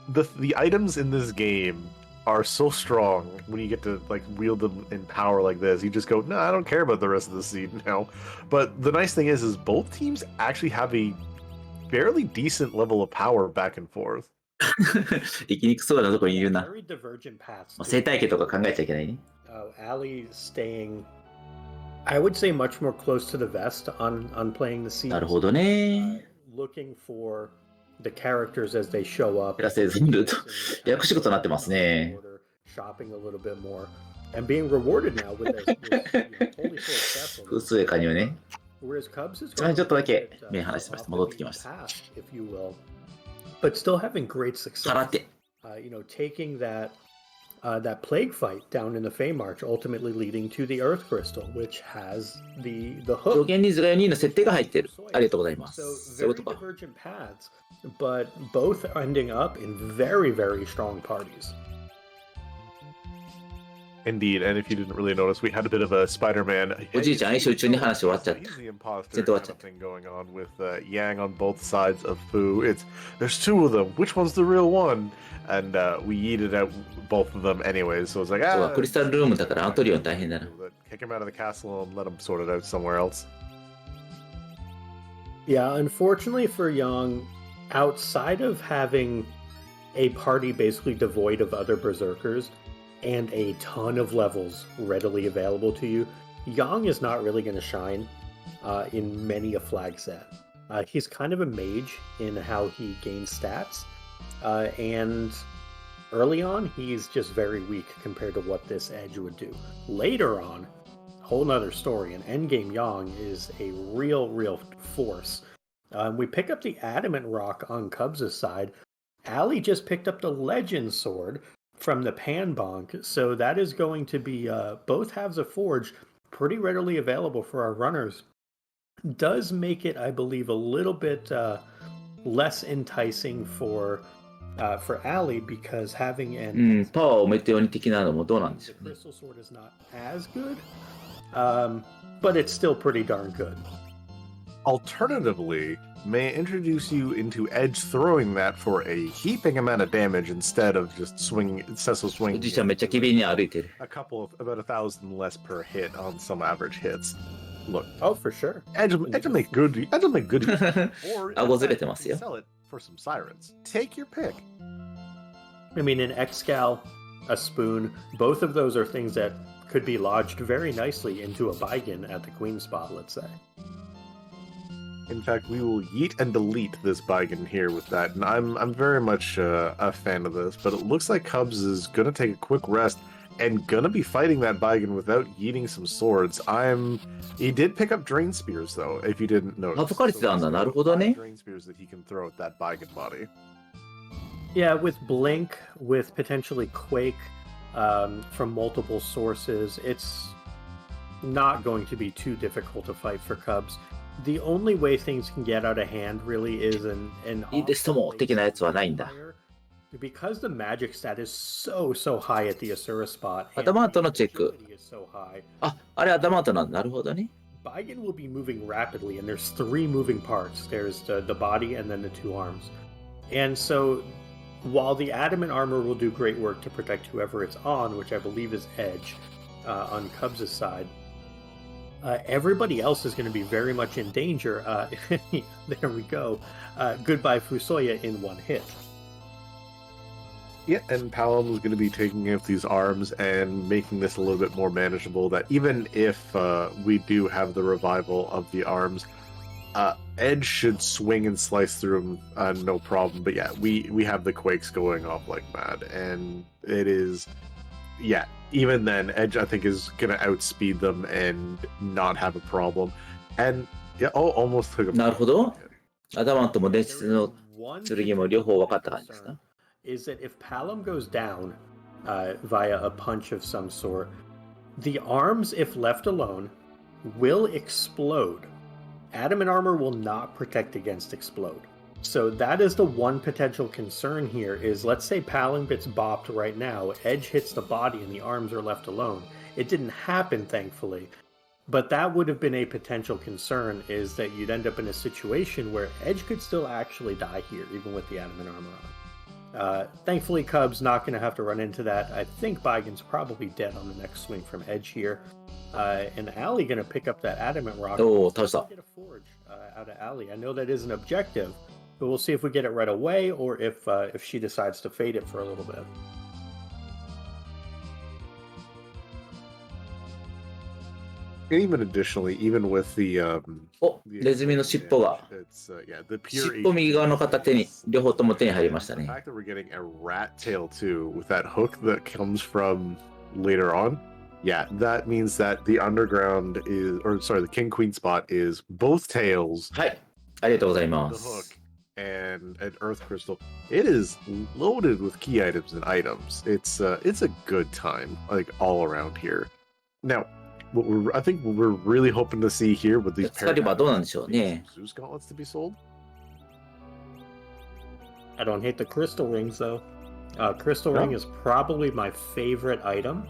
the items in this game are so strong when you get to like wield them in power like this. You just go, no, I don't care about the rest of the seed now. But the nice thing is both teams actually have a fairly decent level of power back and forth. 生きにくそうなとこにいるな。 Very divergent paths. 生態系とか考えちゃいけないね。Ali staying, I would say, much more close to the vest on playing the seeds. なるほどね。Looking for the characters as they show up. 減らせずにルート。ややこしいことになってますね。 Shopping a little bit more and being rewarded now with this holy full 複数加入ね。 Whereas Cubs is ちょっとだけ目離してました。戻ってきました。 if you will, but still having great success. 空手。Taking that plague fight down in the Fey March, ultimately leading to the Earth Crystal, which has the 条 hook. 件人数が4人の設定が入ってる。ありがとうございます。 So そういう very ことか。 divergent paths, but both ending up in very, very strong parties. Indeed, and if you didn't really notice, we had a bit of a Spider-Man おじいちゃん、一緒に話終わっちゃった。 He's the imposter 全然終わっちゃ kind った。 of thing going on with Yang on both sides of Fu. There's 2 of them. Which one's the real one? And we yeeted out both of them anyways. So it's like そうだ、クリスタルルームだからアントリオン大変だな。 kick him out of the castle and let him sort it out somewhere else. Yeah, unfortunately for Yang, outside of having a party basically devoid of other berserkers and a ton of levels readily available to you, Yang is not really going to shine in many a flag set. He's kind of a mage in how he gains stats, and early on, he's just very weak compared to what this edge would do. Later on, whole nother story, and endgame Yang is a real force. We pick up the Adamant Rock on Cubs' side. Ali just picked up the Legend Sword from the Panbonk, so that is going to be both halves of Forge pretty readily available for our runners. Does make it, I believe, a little bit less enticing for Ali because having うん、 an パワーをメテオニ的なのもどうなんでし the ょうね。 Crystal Sword is not as good, but it's still pretty darn good. Alternatively, may introduce you into Edge throwing that for a heaping amount of damage instead of just Cecil お swinging じいちゃんめっちゃ機敏に歩いてる。 a couple of about 1,000 less per hit on some average hits. Look, Oh, for sure. Edge will make good. Edge will make good. Or 顎ずれてますよ。 sell it for some sirens. Take your pick. I mean, an Excal, a spoon, both of those are things that could be lodged very nicely into a Baigen at the queen spot, let's say. In fact, we will yeet and delete this Baigen here with that, and I'm very much a fan of this. But it looks like Cubs is gonna take a quick rest and gonna be fighting that Baigen without yeeting some swords. He did pick up Drain Spears though, if you didn't notice. 省かれてたんだ。なるほどね。 Drain Spears that he can throw at that Baigen body. Yeah, with Blink, with potentially Quake from multiple sources, it's not going to be too difficult to fight for Cubs. The only way things can get out of hand really is an いいですとも的なやつはないんだ。 Because the magic stat is so high at the Asura spot. アダマントのチェック。 Is so high. あれアダマントなんだ。なるほどね。 Baigen will be moving rapidly, and there's 3 moving parts. There's the body and then the 2 arms. And so, while the adamant armor will do great work to protect whoever it's on, which I believe is Edge, on Cubs' side, everybody else is going to be very much in danger. There we go. Goodbye Fusoya in 1 hit. Yeah, and Palom is going to be taking out these arms and making this a little bit more manageable. That even if we do have the revival of the arms, Edge should swing and slice through them, no problem. But yeah, we have the quakes going off like mad, and it is, yeah. Even then, Edge I think is going to outspeed them and not have a problem. And yeah, almost took a. なるほど。アダマントも伝説の剣も両方分かった感じですか。 Is that if Palom goes down via a punch of some sort, the arms, if left alone, will explode. Adamant armor will not protect against explode. So that is the one potential concern here is, let's say Palom gets bopped right now, Edge hits the body and the arms are left alone. It didn't happen, thankfully. But that would have been a potential concern, is that you'd end up in a situation where Edge could still actually die here, even with the Adamant armor on. Thankfully, Cub's not going to have to run into that. I think Baigen's probably dead on the next swing from Edge here. And Allie going to pick up that Adamant Rock. Oh, touch that. Get a forge out of Allie. I know that is an objective, but we'll see if we get it right away or if she decides to fade it for a little bit. And even additionally, even with the ネズミの尻尾が the pure 尻尾右側の片手に両方とも手に入りました the ね。 fact that we're getting a rat tail too with that hook that comes from later on, yeah, that means that the underground is, or sorry, the king queen spot is both tails, はい、ありがとうございま the hook, す。 and an earth crystal. It is loaded with key items and items. It's a good time, like all around here. Now, I think what we're really hoping to see here with these 使えればどうなんでしょうね。 Zeus gauntlets to be sold. I don't hate the crystal rings though. Crystal No? ring is probably my favorite item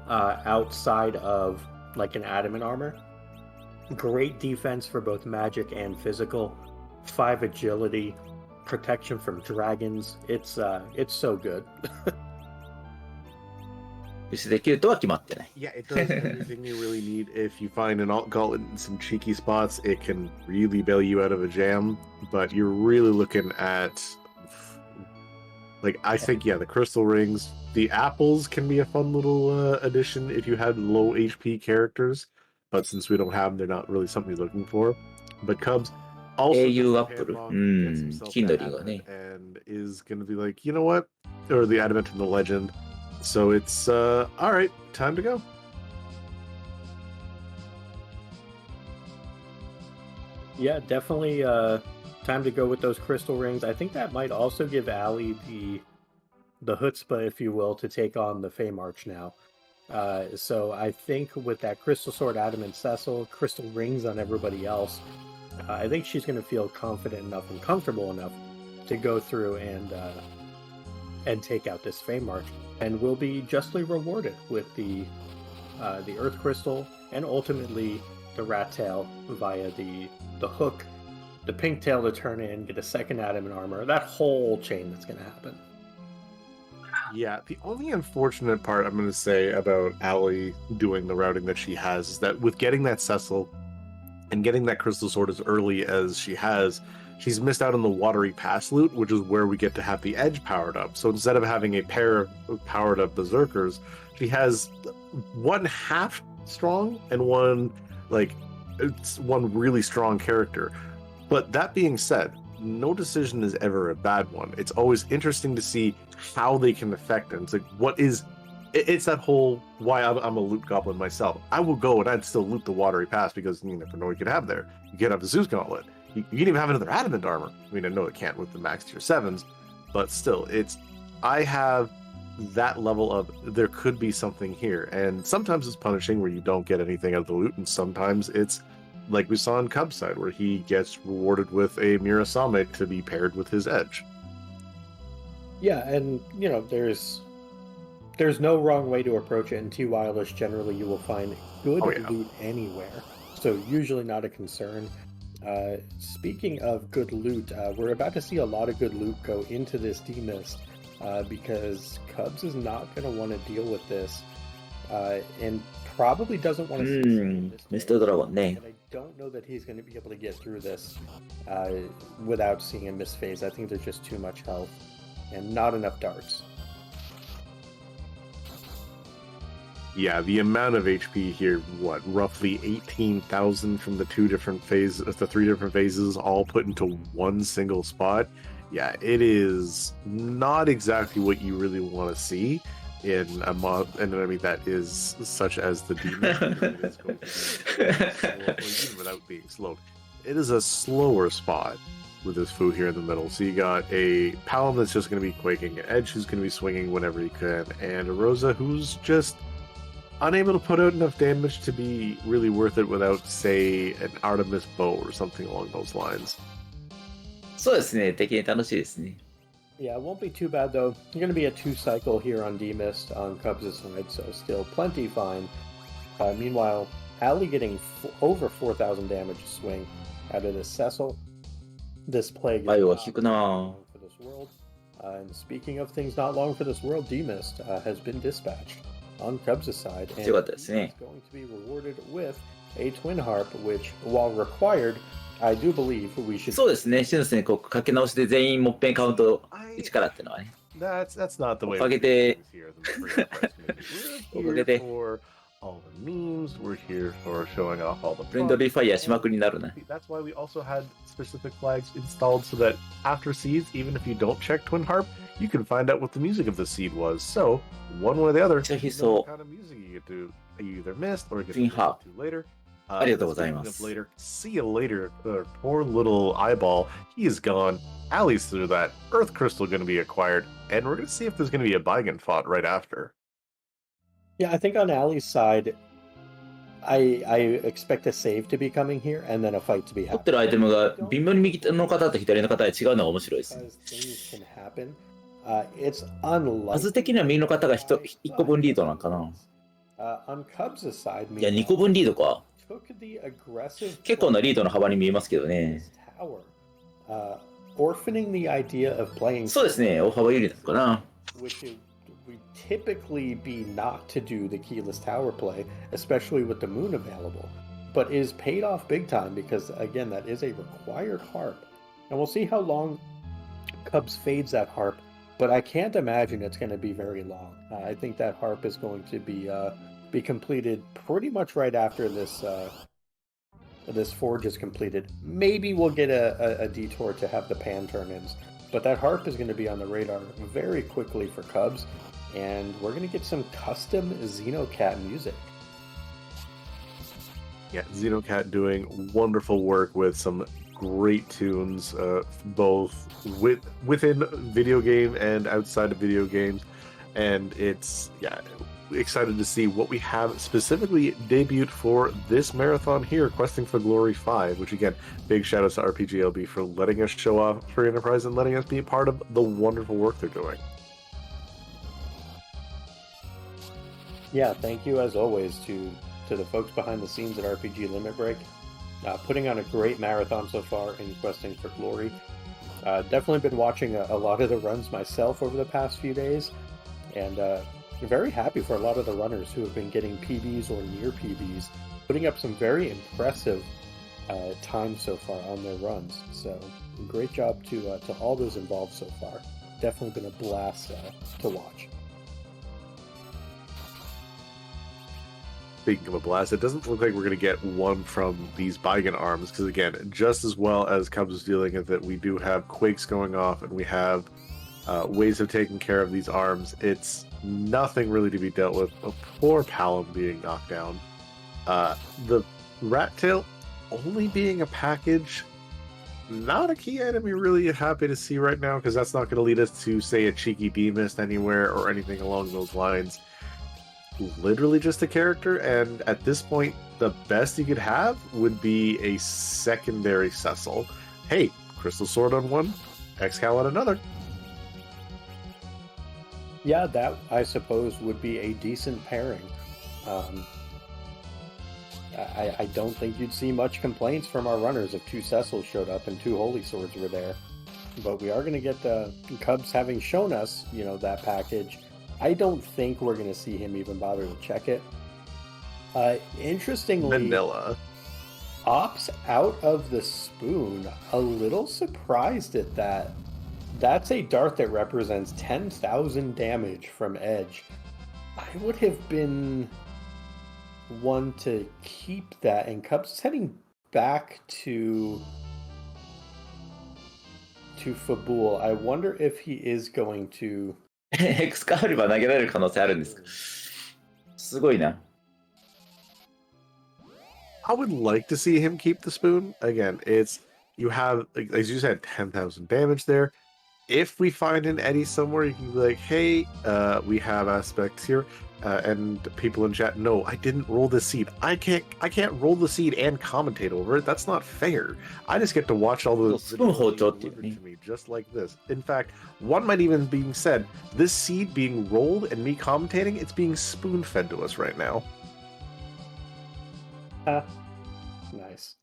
outside of like an adamant armor. Great defense for both magic and physical. 5 agility, protection from dragons. It's so good. 輸出できるとは決まってない。 Yeah, it does everything you really need. If you find an alt gauntlet in some cheeky spots, it can really bail you out of a jam. But you're really looking at, like, I think, yeah, the crystal rings. The apples can be a fun little addition if you had low HP characters. But since we don't have them, they're not really something you're looking for. But Cubs also AU gets apple. gets himself Kindle thatがね。 and is going to be like, you know what? Or the Adamant and the Legend. So it's, all right, time to go. Yeah, definitely time to go with those crystal rings. I think that might also give Allie the chutzpah, if you will, to take on the Fey March now. So I think with that Crystal Sword Adamant Cecil, crystal rings on everybody else, I think she's going to feel confident enough and comfortable enough to go through and take out this Fey March, and will be justly rewarded with the Earth Crystal and ultimately the Rat Tail via the hook, the Pink Tail to turn in, get a second Adamant armor, that whole chain that's going to happen. Yeah, the only unfortunate part I'm going to say about Allie doing the routing that she has is that with getting that Cecil and getting that Crystal Sword as early as she has, she's missed out on the Watery Pass loot, which is where we get to have the Edge powered up. So instead of having a pair of powered up Berserkers, she has one half strong and one really strong character. But that being said, no decision is ever a bad one. It's always interesting to see how they can affect them. It's like, it's that whole why I'm a loot goblin myself. I will go and I'd still loot the Watery Pass because you never know what you could have there. You could have the Zeus Gauntlet. You can even have another Adamant armor. I mean, I know it can't with the max tier 7s, but still, I have that level of there could be something here. And sometimes it's punishing where you don't get anything out of the loot, and sometimes it's like we saw in Cub's side, where he gets rewarded with a Mirasame to be paired with his edge. Yeah, and there's no wrong way to approach it. In T Wireless, generally you will find good loot anywhere, so usually not a concern. Speaking of good loot, we're about to see a lot of good loot go into this demist because Cubs is not going to want to deal with this and probably doesn't want to see this Mr. Dragon ね。 and I don't know that he's going to be able to get through this without seeing a miss phase. I think there's just too much health and not enough darts. Yeah, the amount of HP here, roughly 18,000 from the three different phases, all put into one single spot. Yeah, it is not exactly what you really want to see in a month, and I mean that is such as the demon. It is going to be slow, even without being slowed. It is a slower spot with this Fu here in the middle. So you got a Palom that's just going to be quaking, an Edge who's going to be swinging whenever he can, and a Rosa who's just unable to put out enough damage to be really worth it without, say, an Artemis bow or something along those lines. そうですね。的に楽しいですね。 Yeah, it won't be too bad though. You're going to be a 2-cycle here on demist on Cubs' side, so still plenty fine. Meanwhile, Ali getting over 4,000 damage a swing out of this Cecil. This plague is Ayo, not hiku na. long for this world. And speaking of things not long for this world, demist has been dispatched on Cubs' side, and 強かったですね。 is going to be rewarded with a twin harp, which, while required, I do believe we should. そうですね。シュンスにこうかけ直しで全員もっぺんカウント1からっていうのはね。 That's not the way. おかげで、 We're here for all the memes. We're here for showing off all the. フレンドリーファイヤーしまくりになるね。 That's why we also had specific flags installed so that after seeds, even if you don't check Twin Harp, you can find out what the music of the seed was. So one way or the other, ぜひ you そ know what kind of music you get to you either missed or get Twin to Harp. listen to later. ありがとうござい Speaking ま of す。 later, see you later. Poor little eyeball, he is gone. Ali's through that. Earth Crystal going to be acquired, and we're going to see if there's going to be a Baigan fought right after. Yeah, I think on Ali's side, I expect a save to be coming here and then a fight to be 持ってる happening. アイテムが微妙に右の方と左の方で違うのが面白いですね。 Because things can happen. It's unlikely. 数的には右の方が 1個分リードなんかな。 On Cubs' side, いや、2個分リードか。 took the aggressive 結構なリードの幅に見えますけどね。 tower, orphaning the idea of playing そうですね。大幅有利なのかな。 which would typically be not to do the keyless tower play, especially with the moon available, but is paid off big time because, again, that is a required harp. And we'll see how long Cubs fades that harp, but I can't imagine it's going to be very long. I think that harp is going to be completed pretty much right after this this forge is completed. Maybe we'll get a detour to have the pan turn-ins, but that harp is going to be on the radar very quickly for Cubs, and we're going to get some custom Xenocat music. Yeah, Xenocat doing wonderful work with some great tunes, both within video game and outside of video games. And it's, excited to see what we have specifically debuted for this marathon here, Questing for Glory 5, which again, big shout out to RPGLB for letting us show off Free Enterprise and letting us be a part of the wonderful work they're doing. Yeah, thank you as always to the folks behind the scenes at RPG Limit Break. Putting on a great marathon so far in Questing for Glory. Definitely been watching a lot of the runs myself over the past few days, and very happy for a lot of the runners who have been getting PBs or near PBs, putting up some very impressive times so far on their runs. So great job to all those involved so far. Definitely been a blast to watch. Speaking of a blast, it doesn't look like we're going to get one from these Baigan arms, because again, just as well as Cubs is dealing with it, we do have quakes going off, and we have ways of taking care of these arms. It's nothing really to be dealt with. A poor Palom being knocked down. The Rat Tail only being a package, not a key item you're really happy to see right now, because that's not going to lead us to, say, a cheeky Beamist anywhere or anything along those lines. Literally just a character, and at this point, the best you could have would be a secondary Cecil. Hey, Crystal Sword on one, Excal on another. Yeah, that I suppose would be a decent pairing. I don't think you'd see much complaints from our runners if 2 Cecils showed up and 2 Holy Swords were there. But we are going to get the Cubs having shown us, that package. I don't think we're going to see him even bother to check it. Interestingly, Vanilla opts out of the spoon. A little surprised at that. That's a dart that represents 10,000 damage from Edge. I would have been one to keep that, and Cubs is heading back to Fabul. I wonder if he is going to エクスカリバー投げられる可能性あるんですか？すごいな。I would like to see him keep the spoon. Again, you have, as you said, 10,000 damage there. If we find an Eddie somewhere, you can be like, hey, we have aspects here. And people in chat, no, I didn't roll the seed. I can't roll the seed and commentate over it. That's not fair. I just get to watch all the spoon delivered to me just like this. In fact, one might even be said, this seed being rolled and me commentating, it's being spoon fed to us right now. Nice.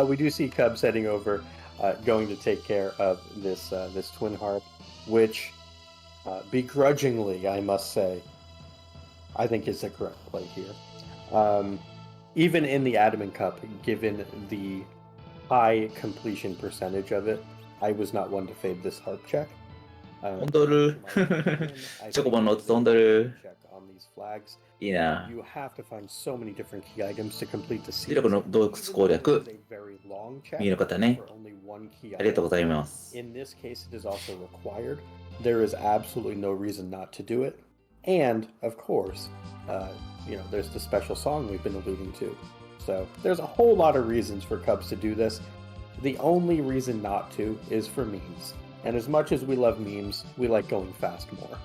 We do see Cubs heading over, going to take care of this twin harp, which begrudgingly, I must say, I think is the correct play here. Even in the Adamant Cup, given the high completion percentage of it, I was not one to fade this harp check. 飛んどる。チョコボの飛んどる。 On these flags. いいな。 You have to find so many different key items to complete the 磁力の洞窟攻略。 右の方ね。ありがとうございます。 In this case, it is also required. There is absolutely no reason not to do it. And, of course, there's the special song we've been alluding to. So there's a whole lot of reasons for Cubs to do this. The only reason not to is for memes. And as much as we love memes, we like going fast more.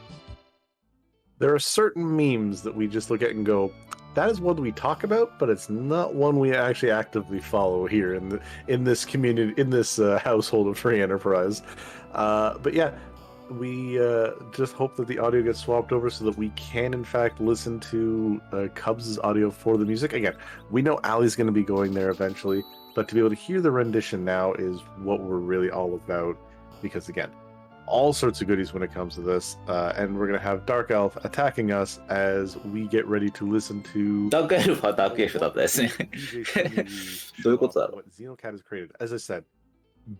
There are certain memes that we just look at and go, that is one we talk about, but it's not one we actually actively follow here in this community, in this household of free enterprise. But yeah, we just hope that the audio gets swapped over so that we can, in fact, listen to Cubs' audio for the music. Again, we know Ali's going to be going there eventually, but to be able to hear the rendition now is what we're really all about. Because again, all sorts of goodies when it comes to this, and we're going to have Dark Elf attacking us as we get ready to listen to ダークエルフはダークエルフだったですね。どういうことだろう。 what Xenocat has created. As I said,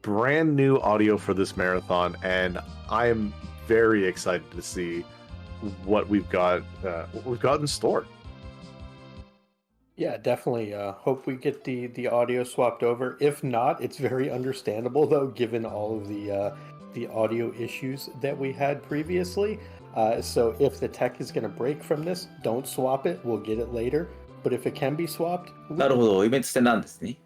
brand new audio for this marathon, and I am very excited to see what we've got in store. Yeah, definitely. Hope we get the audio swapped over. If not, it's very understandable though, given all of the audio issues that we had previously. So if the tech is going to break from this, don't swap it. We'll get it later. But if it can be swapped, なるほど、イベント戦なんですね。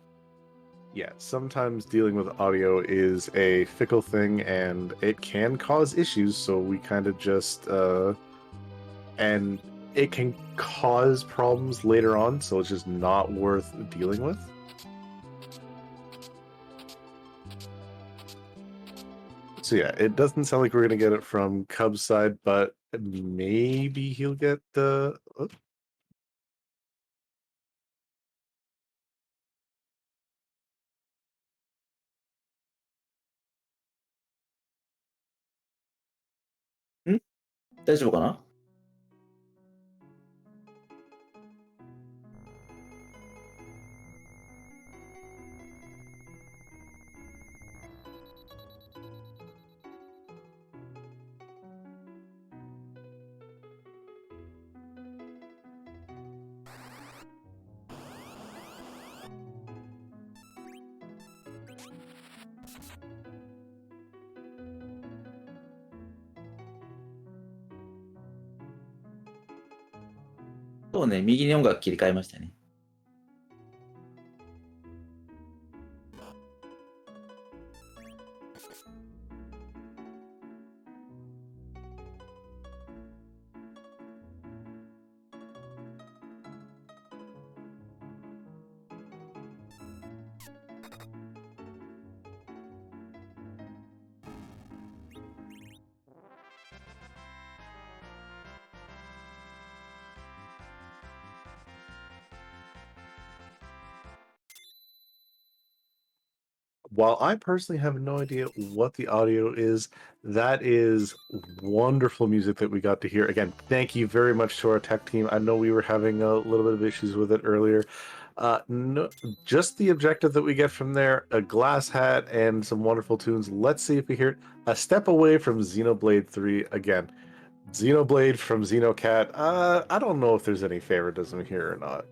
Yeah, sometimes dealing with audio is a fickle thing, and it can cause issues. So we kind of just and it can cause problems later on, so it's just not worth dealing with. So yeah, it doesn't sound like we're gonna get it from Cubs' side, but maybe he'll get the. Oh. Hmm? 大丈夫かな? .そうね、右に音楽切り替えましたね。While I personally have no idea what the audio is, that is wonderful music that we got to hear. Again, thank you very much to our tech team. I know we were having a little bit of issues with it earlier. No, just the objective that we get from there, a glass hat and some wonderful tunes. Let's see if we hear it. A step away from Xenoblade 3 again. Xenoblade from Xenocat. I don't know if there's any favoritism here or not.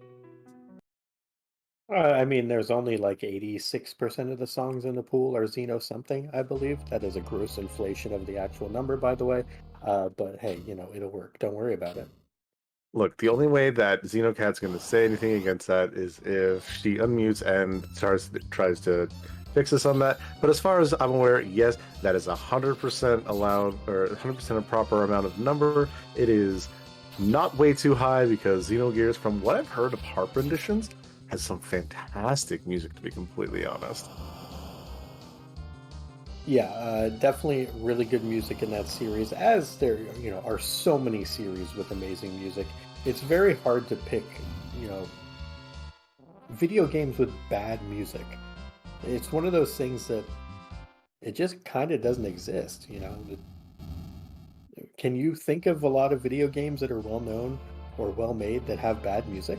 I mean, there's only like 86% of the songs in the pool are Xeno something, I believe. That is a gross inflation of the actual number, by the way. But hey, it'll work. Don't worry about it. Look, the only way that Xenocat's going to say anything against that is if she unmutes and tries to fix us on that. But as far as I'm aware, yes, that is 100% allowed, or 100% a proper amount of number. It is not way too high because Xenogears, from what I've heard of harp renditions, has some fantastic music, to be completely honest. Yeah, definitely really good music in that series. As there, are so many series with amazing music. It's very hard to pick, video games with bad music. It's one of those things that it just kind of doesn't exist. Can you think of a lot of video games that are well known or well made that have bad music?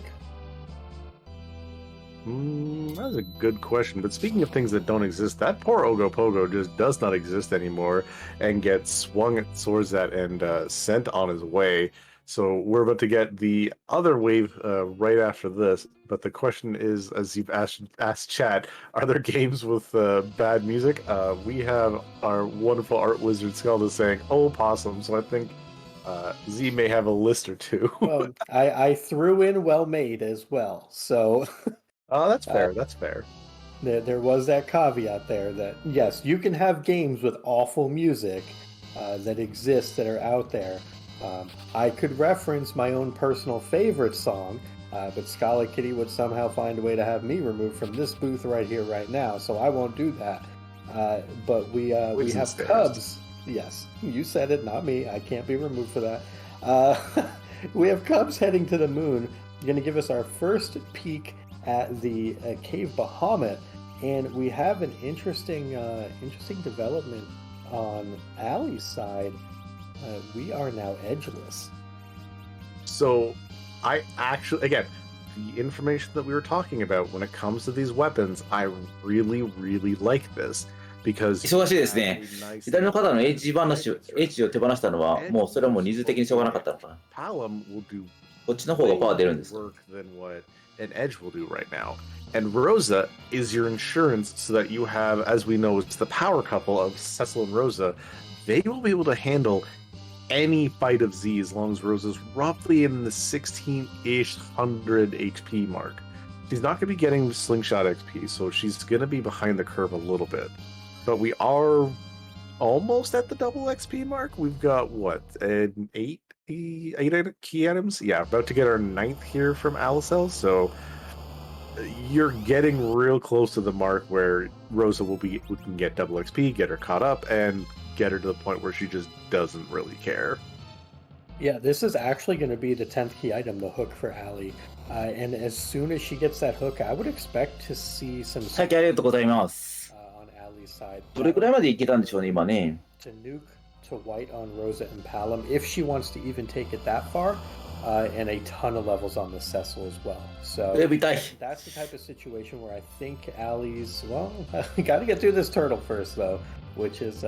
That's a good question. But speaking of things that don't exist, that poor Ogopogo just does not exist anymore and gets swung at swords at and sent on his way. So we're about to get the other wave right after this. But the question is, as you've asked chat, are there games with bad music? We have our wonderful art wizard Skelda saying, "Oh, possum." So I think Z may have a list or two. Well, I threw in well made as well. So Oh, that's fair. That's fair. there was that caveat there that yes, you can have games with awful music that exist that are out there. I could reference my own personal favorite song, but Scala Kitty would somehow find a way to have me removed from this booth right here, right now. So I won't do that. But we have Cubs. Yes, you said it, not me. I can't be removed for that. We have Cubs heading to the moon. You're going to give us our first peek at the Cave Bahamut, and we have an interesting development on Allie's side. We are now edgeless. So, I actually, again, the information that we were talking about when it comes to these weapons, I really, really like this because 忙しいですね。左の方の H を手放したのは、もうそれはもう二次的にしょうがなかったのかな。 Palom will do こっちの方がパワー出るんですか。 work than what an edge will do right now. And Rosa is your insurance so that you have, as we know, it's the power couple of Cecil and Rosa. They will be able to handle any fight of Z as long as Rosa's roughly in the 16-ish 100 HP mark. She's not going to be getting slingshot XP, so she's going to be behind the curve a little bit. But we are almost at the double XP mark. We've got, what, an 8 key items? Yeah, about to get our 9th here from Allisele, so you're getting real close to the mark where Rosa we can get double XP, get her caught up, and get her to the point where she just doesn't really care. Yeah, this is actually going to be the 10th key item, the hook for Allie. And as soon as she gets that hook, I would expect to see some はい、ありがとうございます。 on Allie's side. どれくらいまでいけたんでしょうね、今ね。 To nuke to white on Rosa and Palom, if she wants to even take it that far, and a ton of levels on the Cecil as well. So that's the type of situation where I think Allie's, well, got to get through this turtle first, though, which is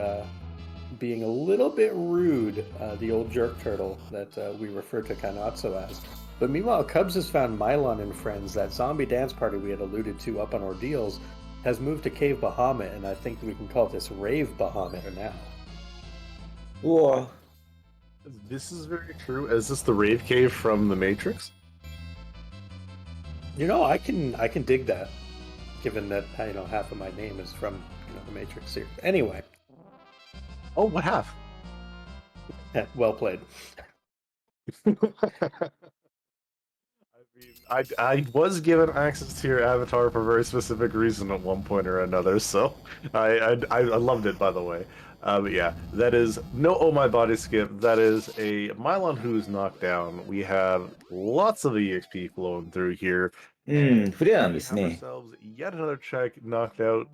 being a little bit rude, the old jerk turtle that we refer to Kanatsu as. But meanwhile, Cubs has found Mylon and friends. That zombie dance party we had alluded to up on Ordeals has moved to Cave Bahamut, and I think we can call this Rave Bahamut now. Whoa. This is very true. Is this the Rave Cave from The Matrix? I can dig that, given that half of my name is from the Matrix series. Anyway. Oh, what half? Well played. I've I was given access to your avatar for a very specific reason at one point or another, so I loved it, by the way. But yeah, that is no Oh My Body Skip. That is a Mylon who's knocked down. We have lots of EXP flowing through here. フレアなんで We す have ね。 ourselves yet another check knocked out,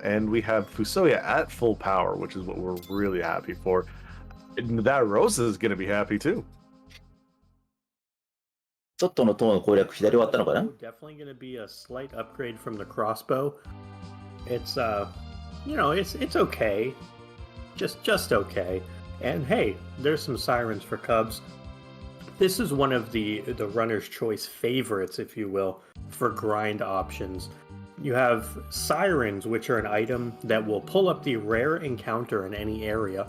and we have Fusoya at full power, which is what we're really happy for. And that Rosa is going to be happy too. ちょっとの塔の攻略左終わったのかな Definitely going to be a slight upgrade from the crossbow. It's it's okay, just okay. And hey, there's some sirens for Cubs. This is one of the runner's choice favorites, if you will, for grind options. You have sirens, which are an item that will pull up the rare encounter in any area.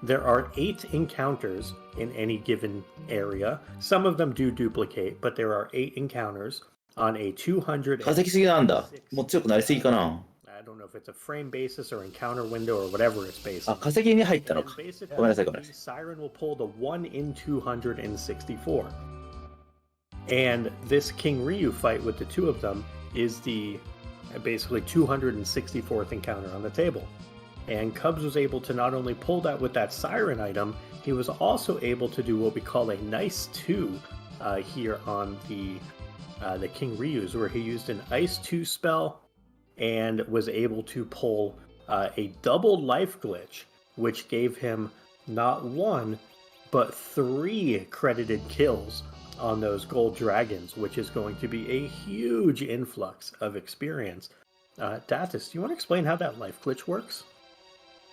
There are 8 encounters in any given area. Some of them do duplicate, but there are 8 encounters on a 200. 稼ぎすぎなんだ。もう強くなりすぎかな I don't know if it's a frame basis or encounter window or whatever it's based あ、 on. 稼ぎに入ったの And か。 basically, ごめんなさい、ごめんなさい。 Siren will pull the 1 in 264. And this King Ryu fight with the two of them is the basically 264th encounter on the table. And Cubs was able to not only pull that with that Siren item, he was also able to do what we call a nice 2 here on the King Ryu's, where he used an Ice 2 spell and was able to pull a double life glitch, which gave him not 1, but 3 credited kills on those gold dragons, which is going to be a huge influx of experience. Datus, do you want to explain how that life glitch works?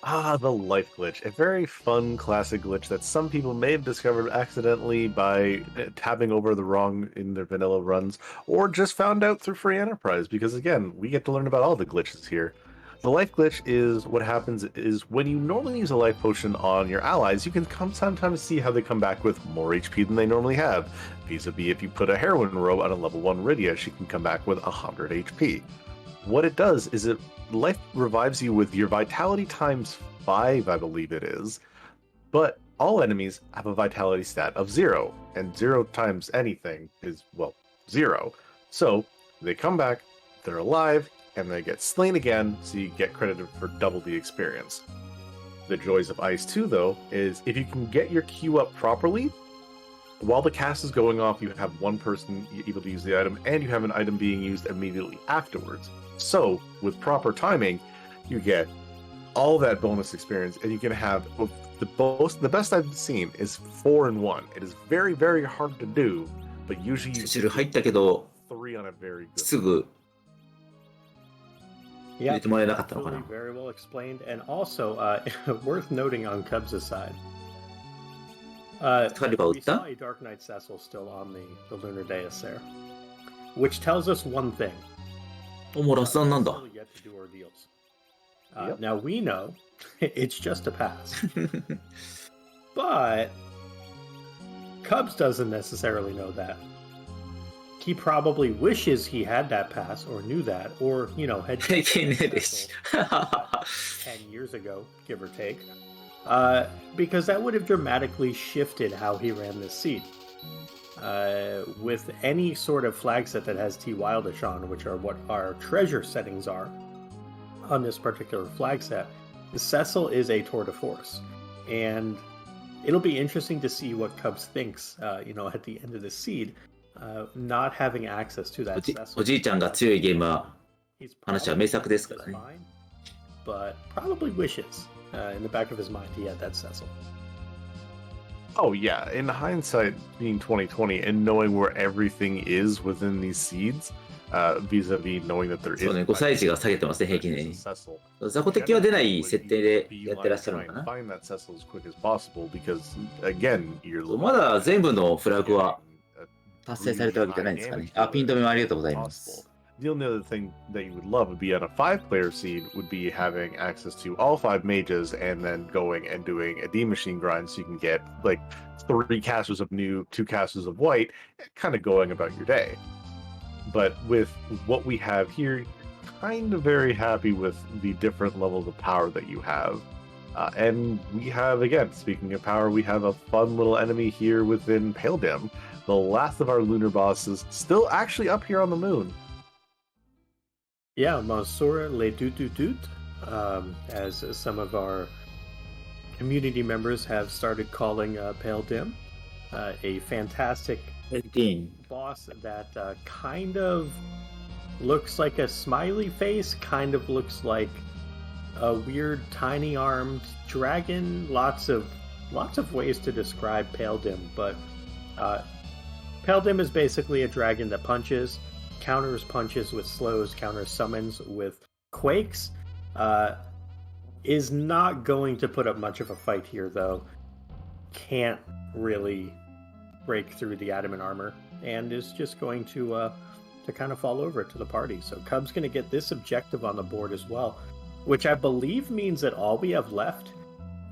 The life glitch. A very fun classic glitch that some people may have discovered accidentally by tabbing over the wrong in their vanilla runs, or just found out through free enterprise, because again, we get to learn about all the glitches here. The life glitch is what happens is when you normally use a life potion on your allies, you can sometimes see how they come back with more HP than they normally have. Vis-a-vis if you put a heroine robe on a level 1 Rydia, she can come back with 100 HP. What it does is it life revives you with your vitality times 5, I believe it is. But all enemies have a vitality stat of 0, and 0 times anything is, well, 0. So they come back, they're alive, and they get slain again, so you get credited for double the experience. The joys of Ice 2, though, is if you can get your Q up properly, while the cast is going off, you have one person able to use the item, and you have an item being used immediately afterwards. So, with proper timing, you get all that bonus experience, and you can have the best I've seen is 4 in 1. It is very, very hard to do, but usually you 汁入ったけど、 3 on a very good. すぐ Yeah, 入れてもらえなかったのか absolutely な very well explained. And also, worth noting on Cubs' side, カリバー打 we った saw a Dark Knight Cecil still on the Lunar Dais there, which tells us one thing. お、もうラスダンなんだ Still yet to do ordeals. Yep. Now we know it's just a pass, but Cubs doesn't necessarily know that. He probably wishes he had that pass or knew that, or had 経験ねえでし 10 years ago, give or take, because that would have dramatically shifted how he ran this seed. With any sort of flag set that has T Wildish on, which are what our treasure settings are on this particular flag set, Cecil is a tour de force. And it'll be interesting to see what Cubs thinks, at the end of the seed, not having access to that Cecil. おじいちゃんが強いゲームは He's 話は名作ですからね fine, but probably wishes in the back of his mind he had that Cecil. Oh yeah, in hindsight, being 2020 and knowing where everything is within these seeds, vis-a-vis knowing that there is そうね、5歳児が下げてますね、平均年 Cecil. 雑魚敵は出ない設定でやってらっしゃるのかな Find that Cecil as quick as possible because again, you're まだ全部のフラグは達成されたわけじゃないんですかね。あ、ピン止めもありがとうございます。 The only other thing that you would love would be on a 5-player seed would be having access to all 5 mages and then going and doing a D machine grind so you can get like 3 casters of new, 2 casters of white, kind of going about your day. But with what we have here, kind of very happy with the different levels of power that you have. And we have, again, speaking of power, we have a fun little enemy here within Pale Dim. The last of our lunar bosses, still actually up here on the moon. Yeah, Monsieur Le Doot Doot Doot, as some of our community members have started calling Pale Dim, a fantastic 15. boss that kind of looks like a smiley face, kind of looks like a weird tiny armed dragon. Lots of ways to describe Pale Dim, but Pale Dim is basically a dragon that punches, counters punches with slows, counters summons with quakes. Is not going to put up much of a fight here, though. Can't really break through the adamant armor, and is just going to kind of fall over to the party. So Cub's going to get this objective on the board as well, which I believe means that all we have left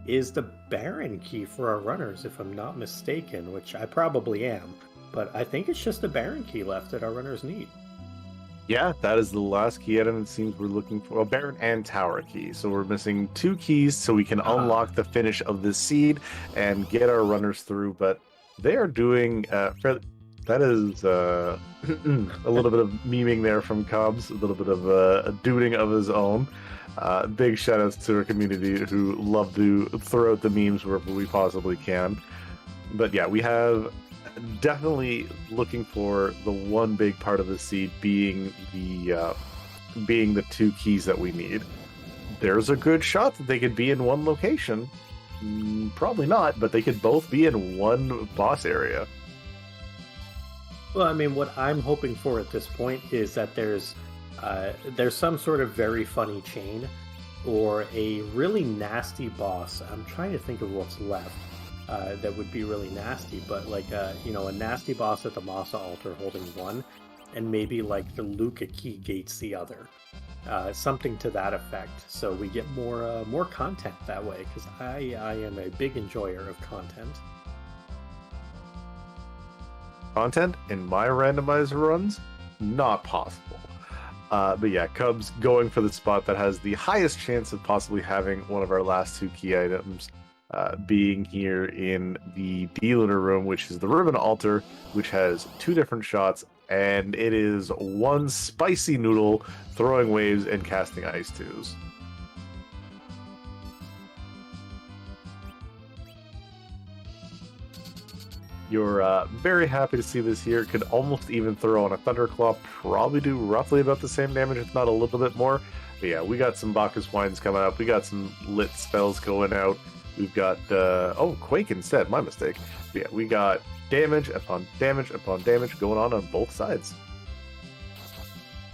is the Baron key for our runners, if I'm not mistaken, which I probably am. But I think it's just the Baron key left that our runners need. Yeah, that is the last key item it seems we're looking for. A Baron and Tower key. So we're missing 2 keys so we can unlock the finish of this seed and get our runners through. But they are doing... that is a little bit of memeing there from Cubs, a little bit of a duding of his own. Big shout outs to our community who love to throw out the memes wherever we possibly can. But yeah, we have definitely looking for the one big part of the seed being the 2 keys that we need. There's a good shot that they could be in one location. Probably not, but they could both be in one boss area. Well, I mean, what I'm hoping for at this point is that there's some sort of very funny chain or a really nasty boss. I'm trying to think of what's left that would be really nasty, but like a nasty boss at the Masa altar holding one, and maybe like the Luca key gates the other. Something to that effect, so we get more content that way, because I am a big enjoyer of content. Content in my randomizer runs, not possible. But yeah, Cubs going for the spot that has the highest chance of possibly having one of our last 2 key items, being here in the D-Lunar room, which is the Ribbon Altar, which has 2 different shots, and it is one spicy noodle throwing waves and casting ice tubes. You're very happy to see this here. Could almost even throw on a Thunderclaw. Probably do roughly about the same damage, if not a little bit more. But yeah, we got some Bacchus Wines coming up. We got some lit spells going out. We've got... Quake instead. My mistake. But yeah, we got damage upon damage upon damage going on both sides.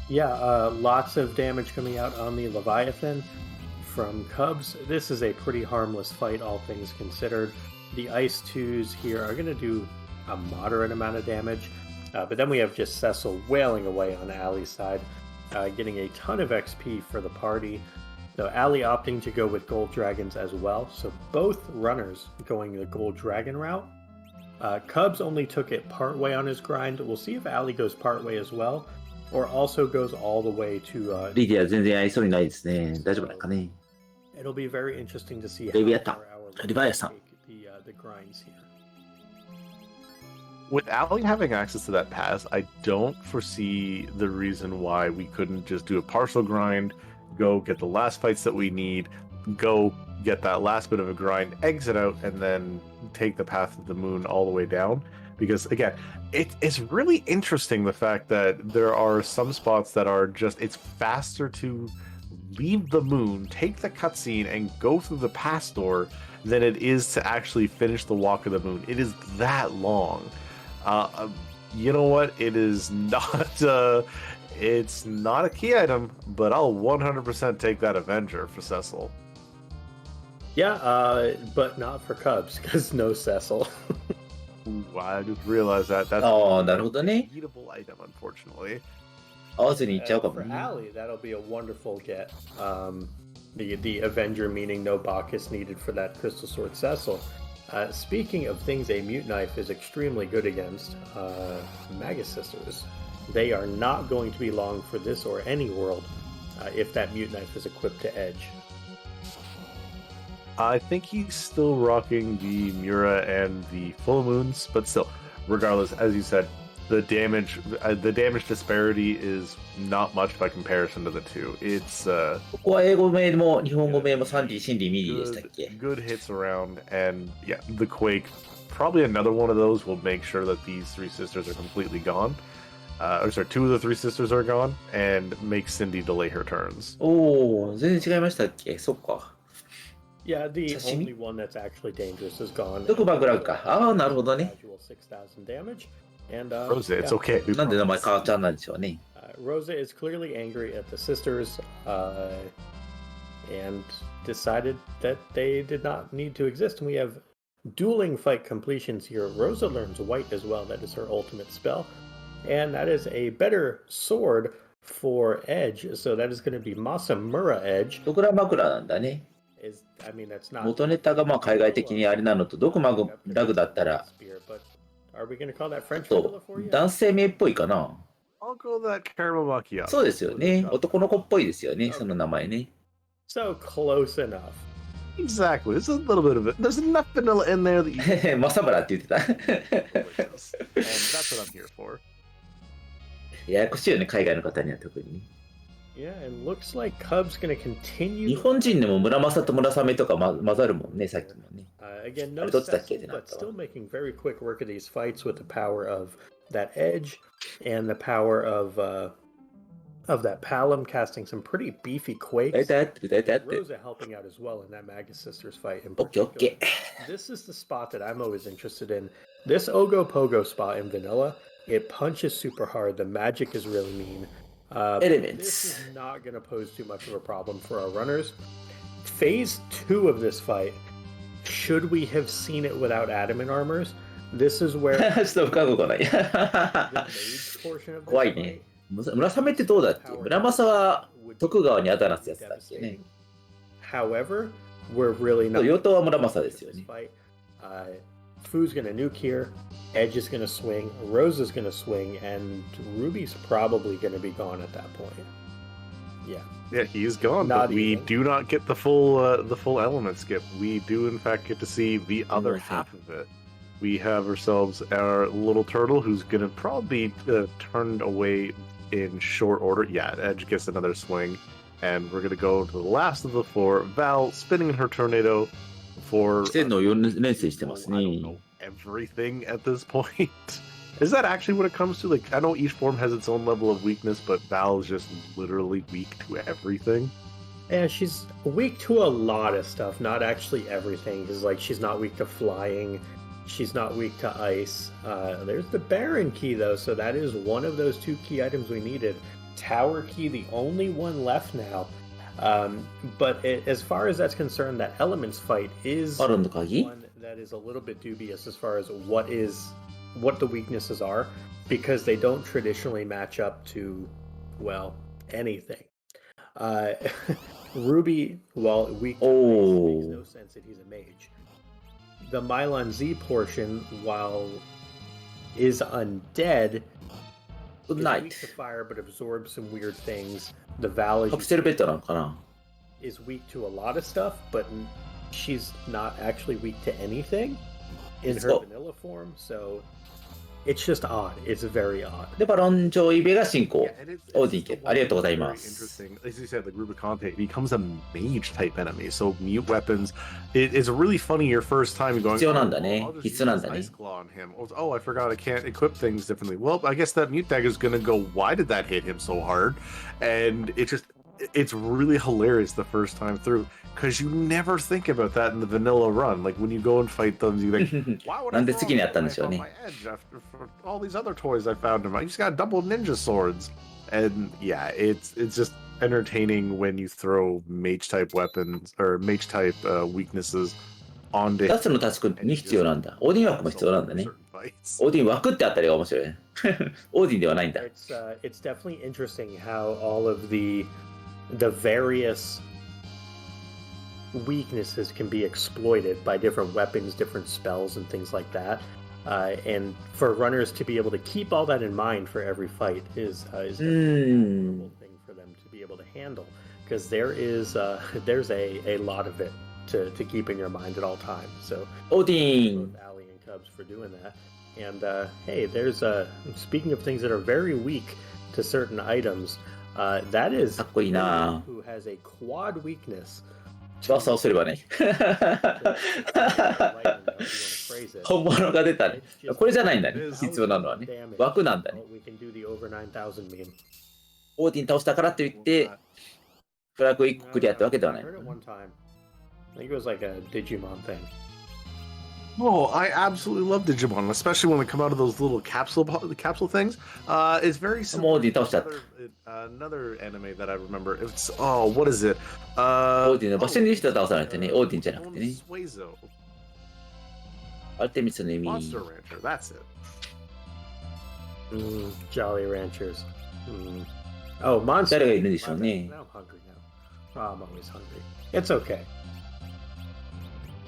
Yeah, lots of damage coming out on the Leviathan from Cubs. This is a pretty harmless fight, all things considered. The Ice 2s here are going to do a moderate amount of damage, but then we have just Cecil wailing away on Allie's side, getting a ton of XP for the party. So Allie opting to go with Gold Dragons as well, so both runners going the Gold Dragon route. Cubs only took it partway on his grind. We'll see if Allie goes partway as well, or also goes all the way to... リディア全然合いそうにないですね。大丈夫だかね。 It'll be very interesting to see how Leviathan. our Leviathan. take the grinds here. With Allie having access to that pass, I don't foresee the reason why we couldn't just do a partial grind, go get the last fights that we need, go get that last bit of a grind, exit out, and then take the path of the moon all the way down. Because again, it's really interesting the fact that there are some spots that are just, it's faster to leave the moon, take the cutscene, and go through the pass door than it is to actually finish the walk of the moon. It is that long. You know what? It is not. It's not a key item, but I'll 100% take that Avenger for Cecil. Yeah, but not for Cubs, because no Cecil. Ooh, I just realized that. That's ああ、なるほどね。 a beatable item, unfortunately. 合わずにいっちゃうかも For ね。 Allie, that'll be a wonderful get. The Avenger meaning no Bacchus needed for that Crystal Sword Cecil. Speaking of things a Mute Knife is extremely good against, Magus Sisters. They are not going to be long for this or any world if that Mute Knife is equipped to Edge. I think he's still rocking the Mura and the full moons, but still, regardless, as you said, the damage disparity is not much by comparison to the two. It's ここは英語名も日本語名もサンディ、シンディ、ミリーでしたっけ good hits around, and yeah, the Quake, probably another one of those will make sure that these three sisters are completely gone. Or sorry, two of the three sisters are gone, and make Cindy delay her turns. おお、全然違いましたっけそっか。Yeah, the Sashimi? only one that's actually dangerous is gone. 毒爆楽か。ああ、なるほどね。 Casual 6,000 damage. And Rosa, it's yeah. okay. We なんで名前 promise. 変わっちゃうんでしょうね。Rosa is clearly angry at the sisters and decided that they did not need to exist. And we have dueling fight completions here. Rosa learns white as well. That is her ultimate spell. And that is a better sword for Edge. So that is going to be Masamura Edge. 毒枕なんだね。I mean, that's not 元ネタがまあ海外的にあれなのと、毒枕だったら、 But are we going to call that French そ vanilla for う you? 男性名っぽいかな。 I'll go that caramel macchiato. そうですよね。男の子っぽいですよね、その名前ね。 So close enough. Exactly. There's a little bit of it. There's enough vanilla in there that you マサブラって言ってた。 delicious. And that's what I'm here for. ややこしいよね、海外の方には特に。 Yeah, and looks like Cub's going to continue. 日本人でも村正と村雨とか混ざるもんね、さっきもね。 Again, no あれどっちだっけ Cecil, but still making very quick work of these fights with the power of that edge and the power of that Palom casting some pretty beefy 大 quakes. 体合ってる、大体合ってる。 Rosa helping out as well in that Magus Sisters fight in オッケーオッ particular. ケー。 This is the spot that I'm always interested in. This Ogo Pogo spot in vanilla, it punches super hard. The magic is really mean. Elements. This is not going to pose too much of a problem for our runners. Phase 2 of this fight, should we have seen it without adamant armors? This is where ちょっと深く来ない。 the mage portion of this 怖い fight ね。村雨ってどうだっけ村正は would 徳 be 川にあだなすやつだっけ devastating. ね。 However, we're really そう not. 与党は村正ですよ This ね。 fight. Fu's gonna nuke here. Edge is gonna swing. Rosa's gonna swing, and Ruby's probably gonna be gone at that point. Yeah. Yeah, he's gone, Not but we even. do not get the full element skip. We do in fact get to see the other Right. half of it. We have ourselves our little turtle who's gonna probably be turned away in short order. Yeah, Edge gets another swing, and we're gonna go to the last of the four. Val spinning her tornado for してんのを4連戦してますね。 I don't know everything at this point. Is that actually what it comes to? Like, I know each form has its own level of weakness, but Val's just literally weak to everything. Yeah, she's weak to a lot of stuff, not actually everything. Because like she's not weak to flying, she's not weak to ice. There's the Baron key though, so that is one of those 2 key items we needed. Tower key, the only one left now. But as far as that's concerned, that elements fight is バロンの鍵 one that is a little bit dubious as far as what the weaknesses are, because they don't traditionally match up to, well, anything. Ruby, well, weak to ice, makes no sense that he's a mage. The Mylon Z portion, while is undead, Good is night. weak to fire but absorbs some weird things. The Val is カプセルベッドなのかな is weak to a lot of stuff, but she's not actually weak to anything in her So- vanilla form, so it's just odd. It's very odd. で、バロンジョイベが進行 And it's- オーディン家。ありがとうございま Very す。 interesting. As you said, like Rubicante becomes a mage type enemy. So mute weapons. It's really funny your first time going. 必要なんだね。 I'll just 必須なんだ use ね。 Ice Claw on him. Oh, I forgot I can't equip things differently. Well, I guess that mute dagger is gonna go. Why did that hit him so hard? And it's really hilarious the first time through because you never think about that in the vanilla run. Like when you go and fight them, you think, why would I なんで throw 次にや him ったん when で I しょう found ね。 my edge after for all these other toys I found him? I just got double ninja swords. And yeah, it's just entertaining when you throw mage type weapons or mage type weaknesses onto 2つのタスクに必要なんだ。オーディン枠も必要なんだね。 certain fights. オーディン枠ってあったりが面白いね。オーディンではないんだ。 It's definitely interesting how all of the various weaknesses can be exploited by different weapons, different spells, and things like that. And for runners to be able to keep all that in mind for every fight is definitely an admirable thing for them to be able to handle, because there's a lot of it to keep in your mind at all times. So オーディン both Allie and Cubs for doing that. And hey, there's speaking of things that are very weak to certain items, that is かっこいいな who has a quad weakness. 翼をすればね Phrase it. 本物が出たねこれじゃないんだね必要なのはね枠なんだね We can do the over 9,000 meme. オーディン倒したからといってフラグ1個クリアってわけではない I heard it one time. I think it was like a Digimon thing. Oh, I absolutely love Digimon, especially when they come out of those little capsule things. It's very similar to another anime that I remember. It's what is it? オーディンの場所に人倒さないとねオーディンじゃなくてね Suezo. アルテミスの意味 Monster Rancher, that's it. Jolly Ranchers. Oh, Monster. 誰がいるんでしょうね Now I'm hungry now. Oh, I'm always hungry. It's okay.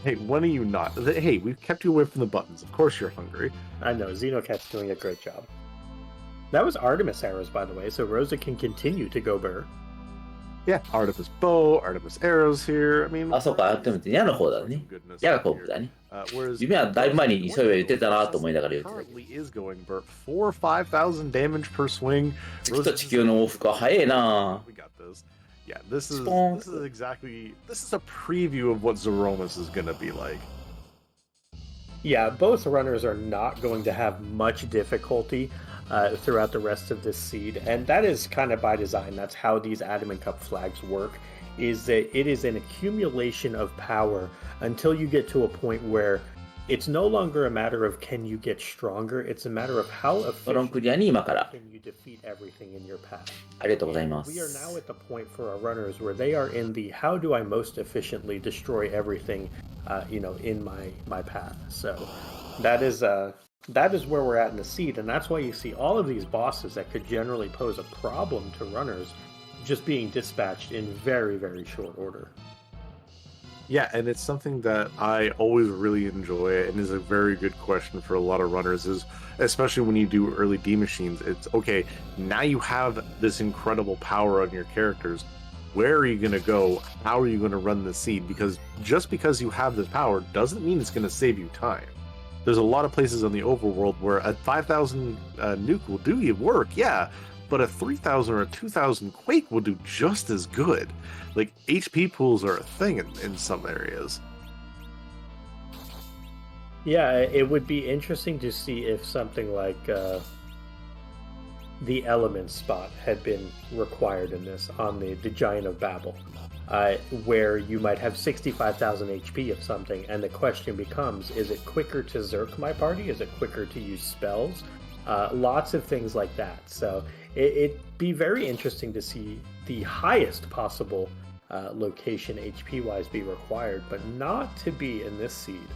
Hey, when are you not? Hey, we've kept you away from the buttons. Of course you're hungry. I know, Xenocat's doing a great job. That was Artemis arrows, by the way, so Rosa can continue to go burr. Yeah, Artemis bow, Artemis arrows here. I mean, あそうかアルテミス矢の方だね goodness 矢が好物だね whereas 夢はだいぶ前にそういえば言ってたなと思いながら言ってたけど currently is going burr 4 or 5,000 damage per swing. 月と地球の往復は早いな We got this. Yeah, this is Spawn. this is a preview of what Zeromus is gonna be like. Yeah, both runners are not going to have much difficulty throughout the rest of this seed, and that is kind of by design. That's how these Adamant Cup flags work, is that it is an accumulation of power until you get to a point where it's no longer a matter of can you get stronger, it's a matter of how ドロン efficient クリアに今から can you defeat everything in your path. ありがとうございま We are す now at the point for our runners where they are in the how do I most efficiently destroy everything, in my path. So that is where we're at in the seed, and that's why you see all of these bosses that could generally pose a problem to runners just being dispatched in very, very short order. Yeah, and it's something that I always really enjoy and is a very good question for a lot of runners, is especially when you do early D machines. It's okay, now you have this incredible power on your characters. Where are you going to go? How are you going to run the seed? Because just because you have this power doesn't mean it's going to save you time. There's a lot of places on the overworld where a 5,000 nuke will do you work, yeah, but a 3,000 or a 2,000 quake will do just as good. Like, HP pools are a thing in some areas. Yeah, it would be interesting to see if something like the element spot had been required in this on the Giant of Babel, where you might have 65,000 HP of something, and the question becomes, is it quicker to Zerk my party? Is it quicker to use spells? Lots of things like that. So it'd be very interesting to see the highest possible location HP-wise be required, but not to be in this seed.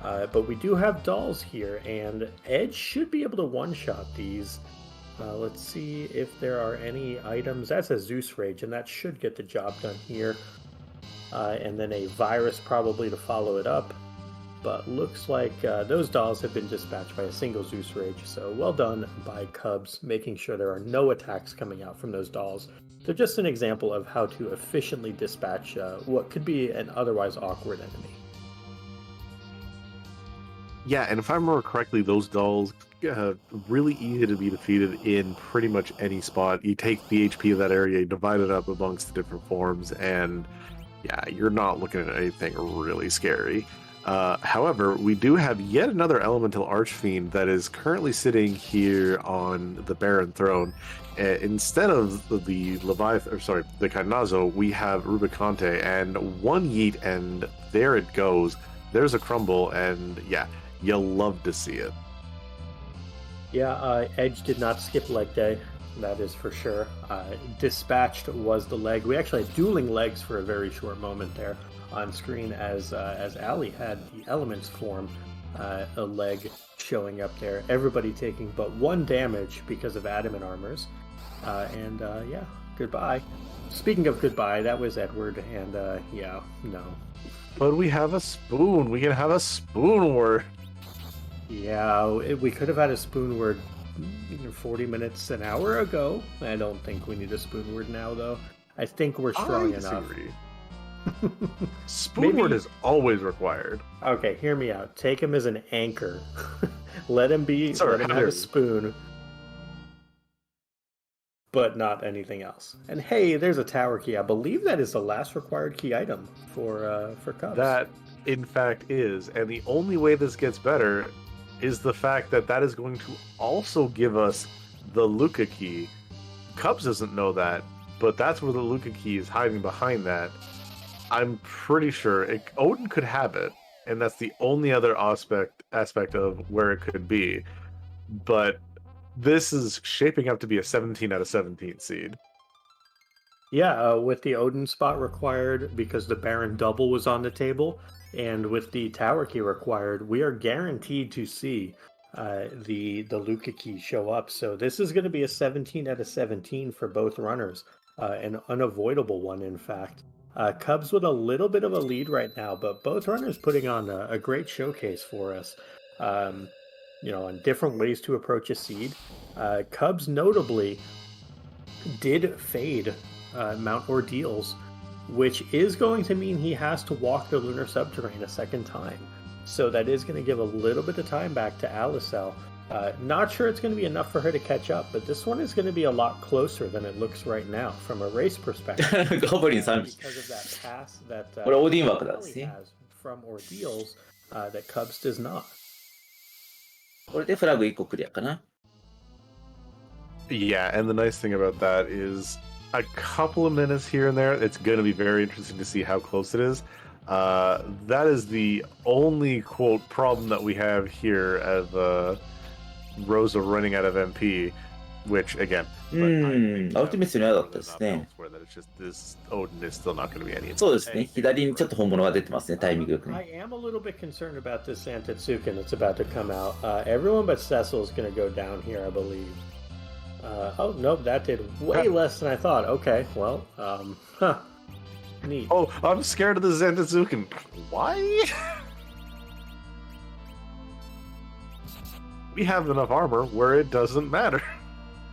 But we do have dolls here, and Edge should be able to one-shot these. Let's see if there are any items. That's a Zeus Rage, and that should get the job done here. And then a Virus probably to follow it up. But looks like those dolls have been dispatched by a single Zeus Rage, so well done by Cubs, making sure there are no attacks coming out from those dolls. They're just an example of how to efficiently dispatch what could be an otherwise awkward enemy. Yeah, and if I remember correctly, those dolls really easy to be defeated in pretty much any spot. You take the HP of that area, you divide it up amongst the different forms, and yeah, you're not looking at anything really scary. However, we do have yet another elemental archfiend that is currently sitting here on the Baron throne. Instead of the the Kainazo, we have Rubicante, and one yeet, and there it goes. There's a crumble, and yeah, you'll love to see it. Yeah, Edge did not skip leg day, that is for sure. Dispatched was the leg. We actually had dueling legs for a very short moment there on screen as Allie had the Elements form, a leg showing up there. Everybody taking but 1 damage because of adamant armors. Yeah, goodbye. Speaking of goodbye, that was Edward, and yeah, no. But we have a spoon. We can have a spoon word. Yeah, we could have had a spoon word 40 minutes, an hour ago. I don't think we need a spoon word now, though. I think we're strong enough. Spoonward is always required. Okay, hear me out. Take him as an anchor. Let him Sorry, have a spoon, but not anything else. And hey, there's a tower key. I believe that is the last required key item for Cubs. That, in fact, is. And the only way this gets better is the fact that that is going to also give us the Luca key. Cubs doesn't know that, but that's where the Luca key is hiding behind that. I'm pretty sure Odin could have it, and that's the only other aspect of where it could be. But this is shaping up to be a 17 out of 17 seed. Yeah, with the Odin spot required because the Baron double was on the table, and with the tower key required, we are guaranteed to see the Luca key show up. So this is going to be a 17 out of 17 for both runners, an unavoidable one, in fact. Cubs with a little bit of a lead right now, but both runners putting on a great showcase for us. On different ways to approach a seed. Cubs notably did fade Mount Ordeals, which is going to mean he has to walk the lunar subterrane a second time. So that is going to give a little bit of time back to Allisele. Not sure it's going to be enough for her to catch up, but this one is going to be a lot closer than it looks right now from a race perspective. ゴブリン3 because of that pass that これオーディン枠なんです Ellie ね。 has from Ordeals that Cubs does not. これでフラグ1個クリアかな。 Yeah, and the nice thing about that is a couple of minutes here and there, it's going to be very interesting to see how close it is. That is the only, quote, problem that we have here of Rosa running out of MP, which, again... アウトミスにはだったですね。 This Odin is still not going to be any... そうですね。左にちょっと本物が出てますね、タイミングよく I ね。 am a little bit concerned about this Santetsuken that's about to come out. Everyone but Cecil is going to go down here, I believe. Oh, nope, that did way less than I thought. Okay, well, neat. Oh, I'm scared of the Zantetsuken. Why? We have enough armor where it doesn't matter.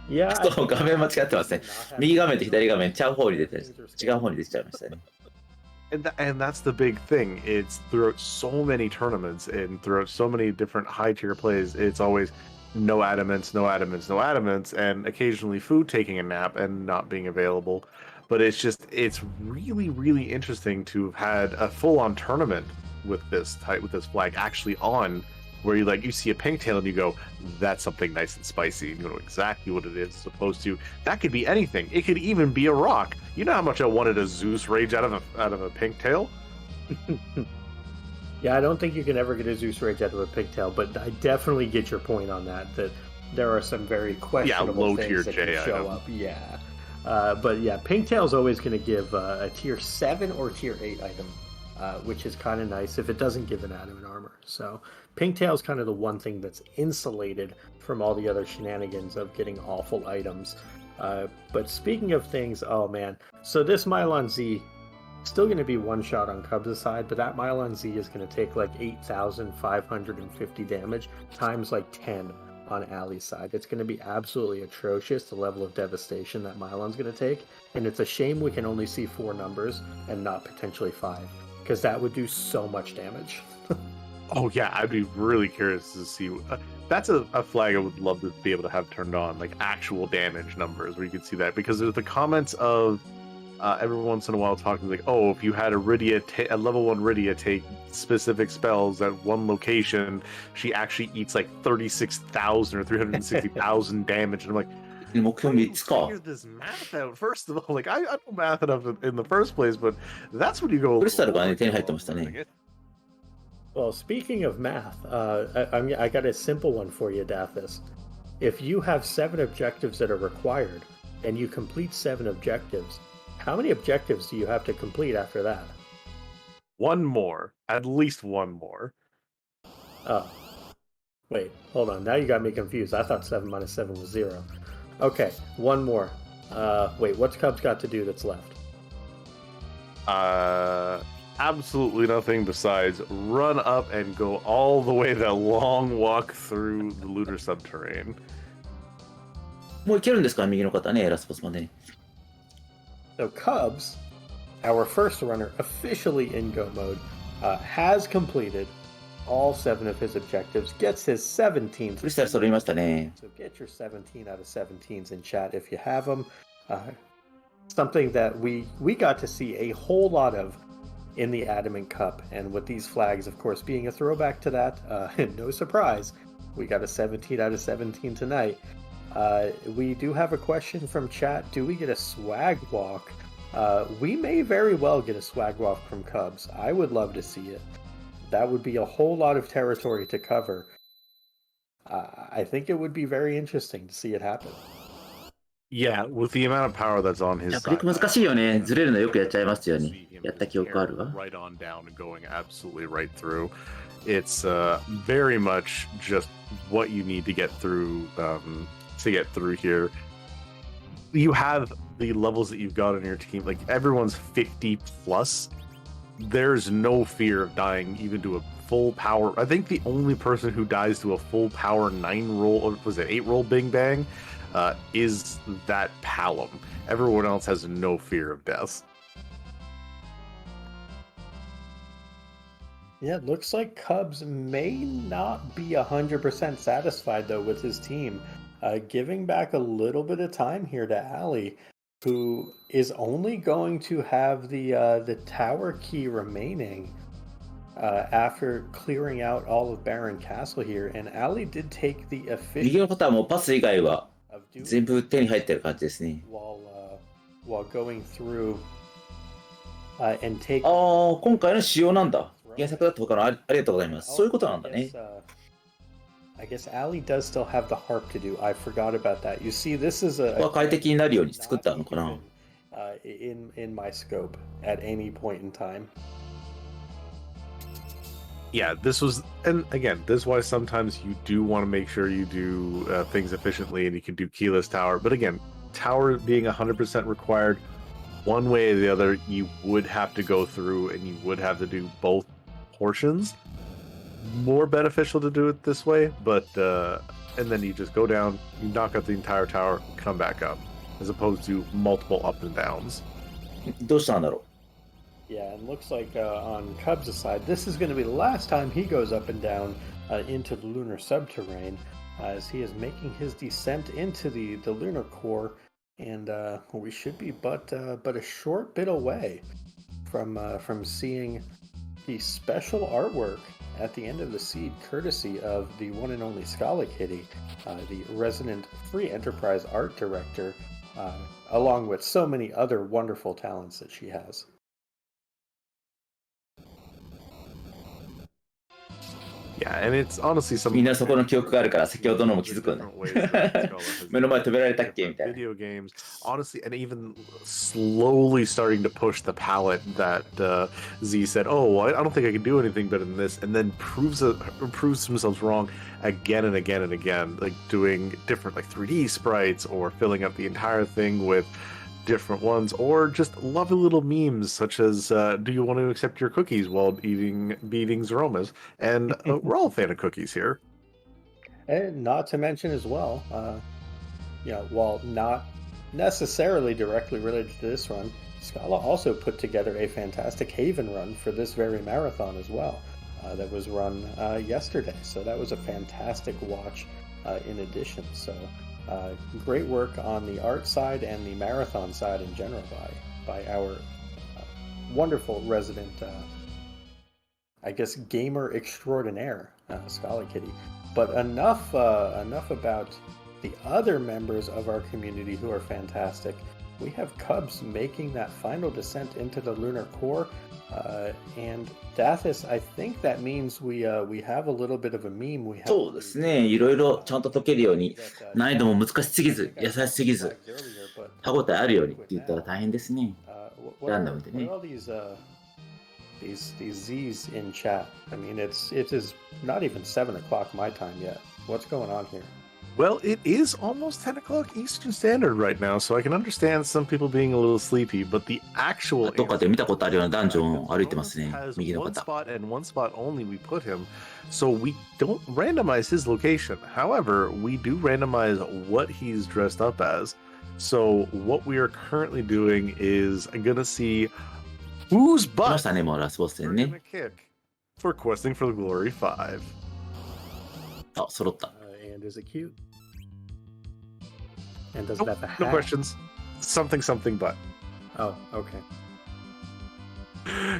Yeah. そう、画面間違ってますね。右画面と左画面、ちゃう方に出てる。違う方に出ちゃいましたね。And that's the big thing. It's throughout so many tournaments and throughout so many different high tier plays, it's always no adamants, no adamants, no adamants, and occasionally food taking a nap and not being available. But it's really, really interesting to have had a full-on tournament with this flag actually on, where you see a pigtail and you go, that's something nice and spicy. You know exactly what it is, as opposed to that could be anything. It could even be a rock. You know how much I wanted a Zeus rage out of a pigtail? Yeah, I don't think you can ever get a Zeus Rage out of a pigtail, but I definitely get your point on that there are some very questionable things that can show up. Yeah. But yeah, Pigtail's always going to give a tier 7 or tier 8 item, which is kind of nice if it doesn't give an adamant armor. So Pigtail's kind of the one thing that's insulated from all the other shenanigans of getting awful items. But speaking of things, oh man, so this Mylon Z, still going to be one shot on Cubs' side, but that Mylon Z is going to take like 8,550 damage times like 10 on Allie's side. It's going to be absolutely atrocious, the level of devastation that Mylon's going to take, and it's a shame we can only see 4 numbers and not potentially 5, because that would do so much damage. Oh yeah, I'd be really curious to see. That's a flag I would love to be able to have turned on, like actual damage numbers, where you could see that, because there's the comments of every once in a while talking like, oh, if you had a level 1 Rydia take specific spells at one location, she actually eats like 36,000 or 360,000 damage. And I'm like, 目標3つか。 figure this math out. First of all, like I don't math enough in the first place, but that's when you go. クリスタルがね、手に入ってましたね。 Well, speaking of math, I got a simple one for you, Dathis. If you have 7 objectives that are required, and you complete 7 objectives, how many objectives do you have to complete after that? One more. At least one more. Oh. Wait, hold on. Now you got me confused. I thought 7 minus 7 was 0. Okay, one more. Wait, what's Cubs got to do that's left? Absolutely nothing besides run up and go all the way that long walk through the lunar subterrane. もういけるんですか、右の方ね、ラスボスまで。 So Cubs our first runner officially in go mode, has completed all 7 of his objectives, gets his 17th. クリスタル揃いましたね。 So get your 17 out of 17s in chat if you have them. Something that we got to see a whole lot of in the Adamant Cup, and with these flags, of course, being a throwback to that, no surprise, we got a 17 out of 17 tonight. We do have a question from chat. Do we get a swag walk? We may very well get a swag walk from Cubs. I would love to see it. That would be a whole lot of territory to cover. I think it would be very interesting to see it happen. Yeah, with the amount of power that's on his 着陸難しいよね。ずれるのよくやっちゃいますよね。やった記憶あるわ。 Right on down and going absolutely right through. It's very much just what you need to get through here. You have the levels that you've got on your team. Like everyone's 50 plus. There's no fear of dying even to a full power. I think the only person who dies to a full power 9 roll, or was it 8 roll Bing Bang, is that Palom. Everyone else has no fear of death. Yeah, it looks like Cubs may not be 100% satisfied, though, with his team. Giving back a little bit of time here to Allie, who is only going to have the tower key remaining after clearing out all of Baron Castle here. And Allie did take the 右の official 方はもうパス以外は of doing 全部手に入ってる感じですね。 while going through and taking. ああ、今回の仕様なんだ。原作だと他のありがとうございます。そういうことなんだね。 I guess Allie does still have the harp to do. I forgot about that. You see, this is a 快適になるように作ったのかな。 in my scope at any point in time. Yeah, this was, and again, this is why sometimes you do want to make sure you do things efficiently and you can do keyless tower. But again, tower being 100% required, one way or the other, you would have to go through and you would have to do both portions. More beneficial to do it this way, but and then you just go down, you knock out the entire tower, come back up, as opposed to multiple up and downs. どうしたんだろ Yeah, and looks like on Cubs' side, this is going to be the last time he goes up and down into the lunar subterrane, as he is making his descent into the lunar core, and we should be but a short bit away from seeing the special artwork at the end of the seed, courtesy of the one and only Scala Kitty, the resident Free Enterprise art director, along with so many other wonderful talents that she has. Yeah, and it's honestly う。 something. みんなそこの記憶があるから先ほどのも気づくんだ。目の前飛べられたっけみたいな。 Video games, honestly, and even slowly starting to push the palette that Z said, "Oh, I don't think I can do anything better than this," and then proves themselves wrong again and again and again, like doing different like 3D sprites or filling up the entire thing with different ones, or just lovely little memes such as do you want to accept your cookies while beating Zeromas? And we're all a fan of cookies here. And not to mention as well, while not necessarily directly related to this run, Scala also put together a fantastic Haven run for this very marathon as well, that was run yesterday. So that was a fantastic watch in addition. So great work on the art side and the marathon side in general by our wonderful resident, I guess, gamer extraordinaire, Scala Kitty. But enough about the other members of our community who are fantastic. We have Cubs making that final descent into the lunar core, and Dathis, I think that means we have a little bit of a meme. We have そうですね。いろいろちゃんと解けるように、難易度も難しすぎず、優しすぎず、歯応えあるようにって言ったら大変ですね。ランダムでね。 What are all these Z's in chat? I mean, it is not even 7 o'clock my time yet. What's going on here? Well, it is almost 10 o'clock Eastern Standard right now, so I can understand some people being a little sleepy, but the actual どっかで見たことあるようなダンジョンを歩いてますね。 has 右の one 方。 spot and one spot only we put him, so we don't randomize his location. However, we do randomize what he's dressed up as. So what we are currently doing is I'm gonna see Who's 来まし butt たね、もうラスボス we're 戦 gonna ね。 kick for questing for the Glory 5? あ、揃った。And is it cute? And does it Nope, have a no hat? questions. Something, something, but. Oh, okay.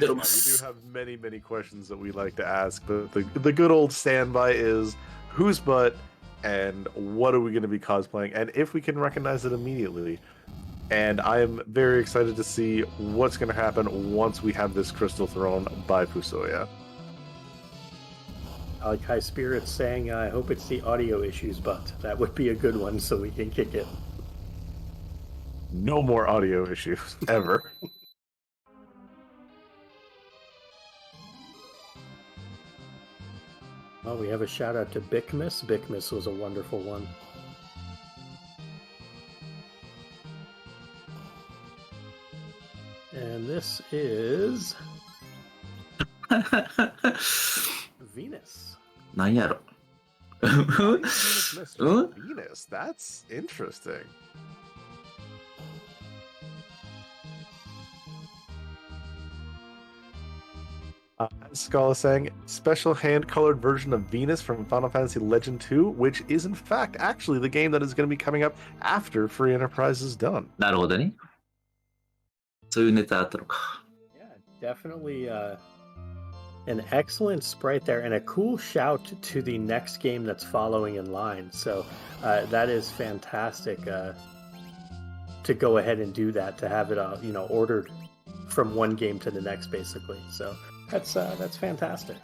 Little We do Mouse. have many, many questions that we like to ask, but the good old standby is whose butt and what are we going to be cosplaying, and if we can recognize it immediately. And I am very excited to see what's going to happen once we have this crystal thrown by Fusoya. I like High Spirits saying, I hope it's the audio issues, but that would be a good one so we can kick it. No more audio issues, ever. Well, we have a shout out to Bikmas. Bikmas was a wonderful one. And this is Venus. なんやろ。 Venus missed Huh? Venus. That's interesting. Scala saying special hand-colored version of Venus from Final Fantasy Legend 2, which is in fact actually the game that is going to be coming up after Free Enterprise is done. なるほどね。そういうネタあったのか。 Yeah, definitely an excellent sprite there and a cool shout to the next game that's following in line. So that is fantastic to go ahead and do that, to have it ordered from one game to the next basically. So that's fantastic.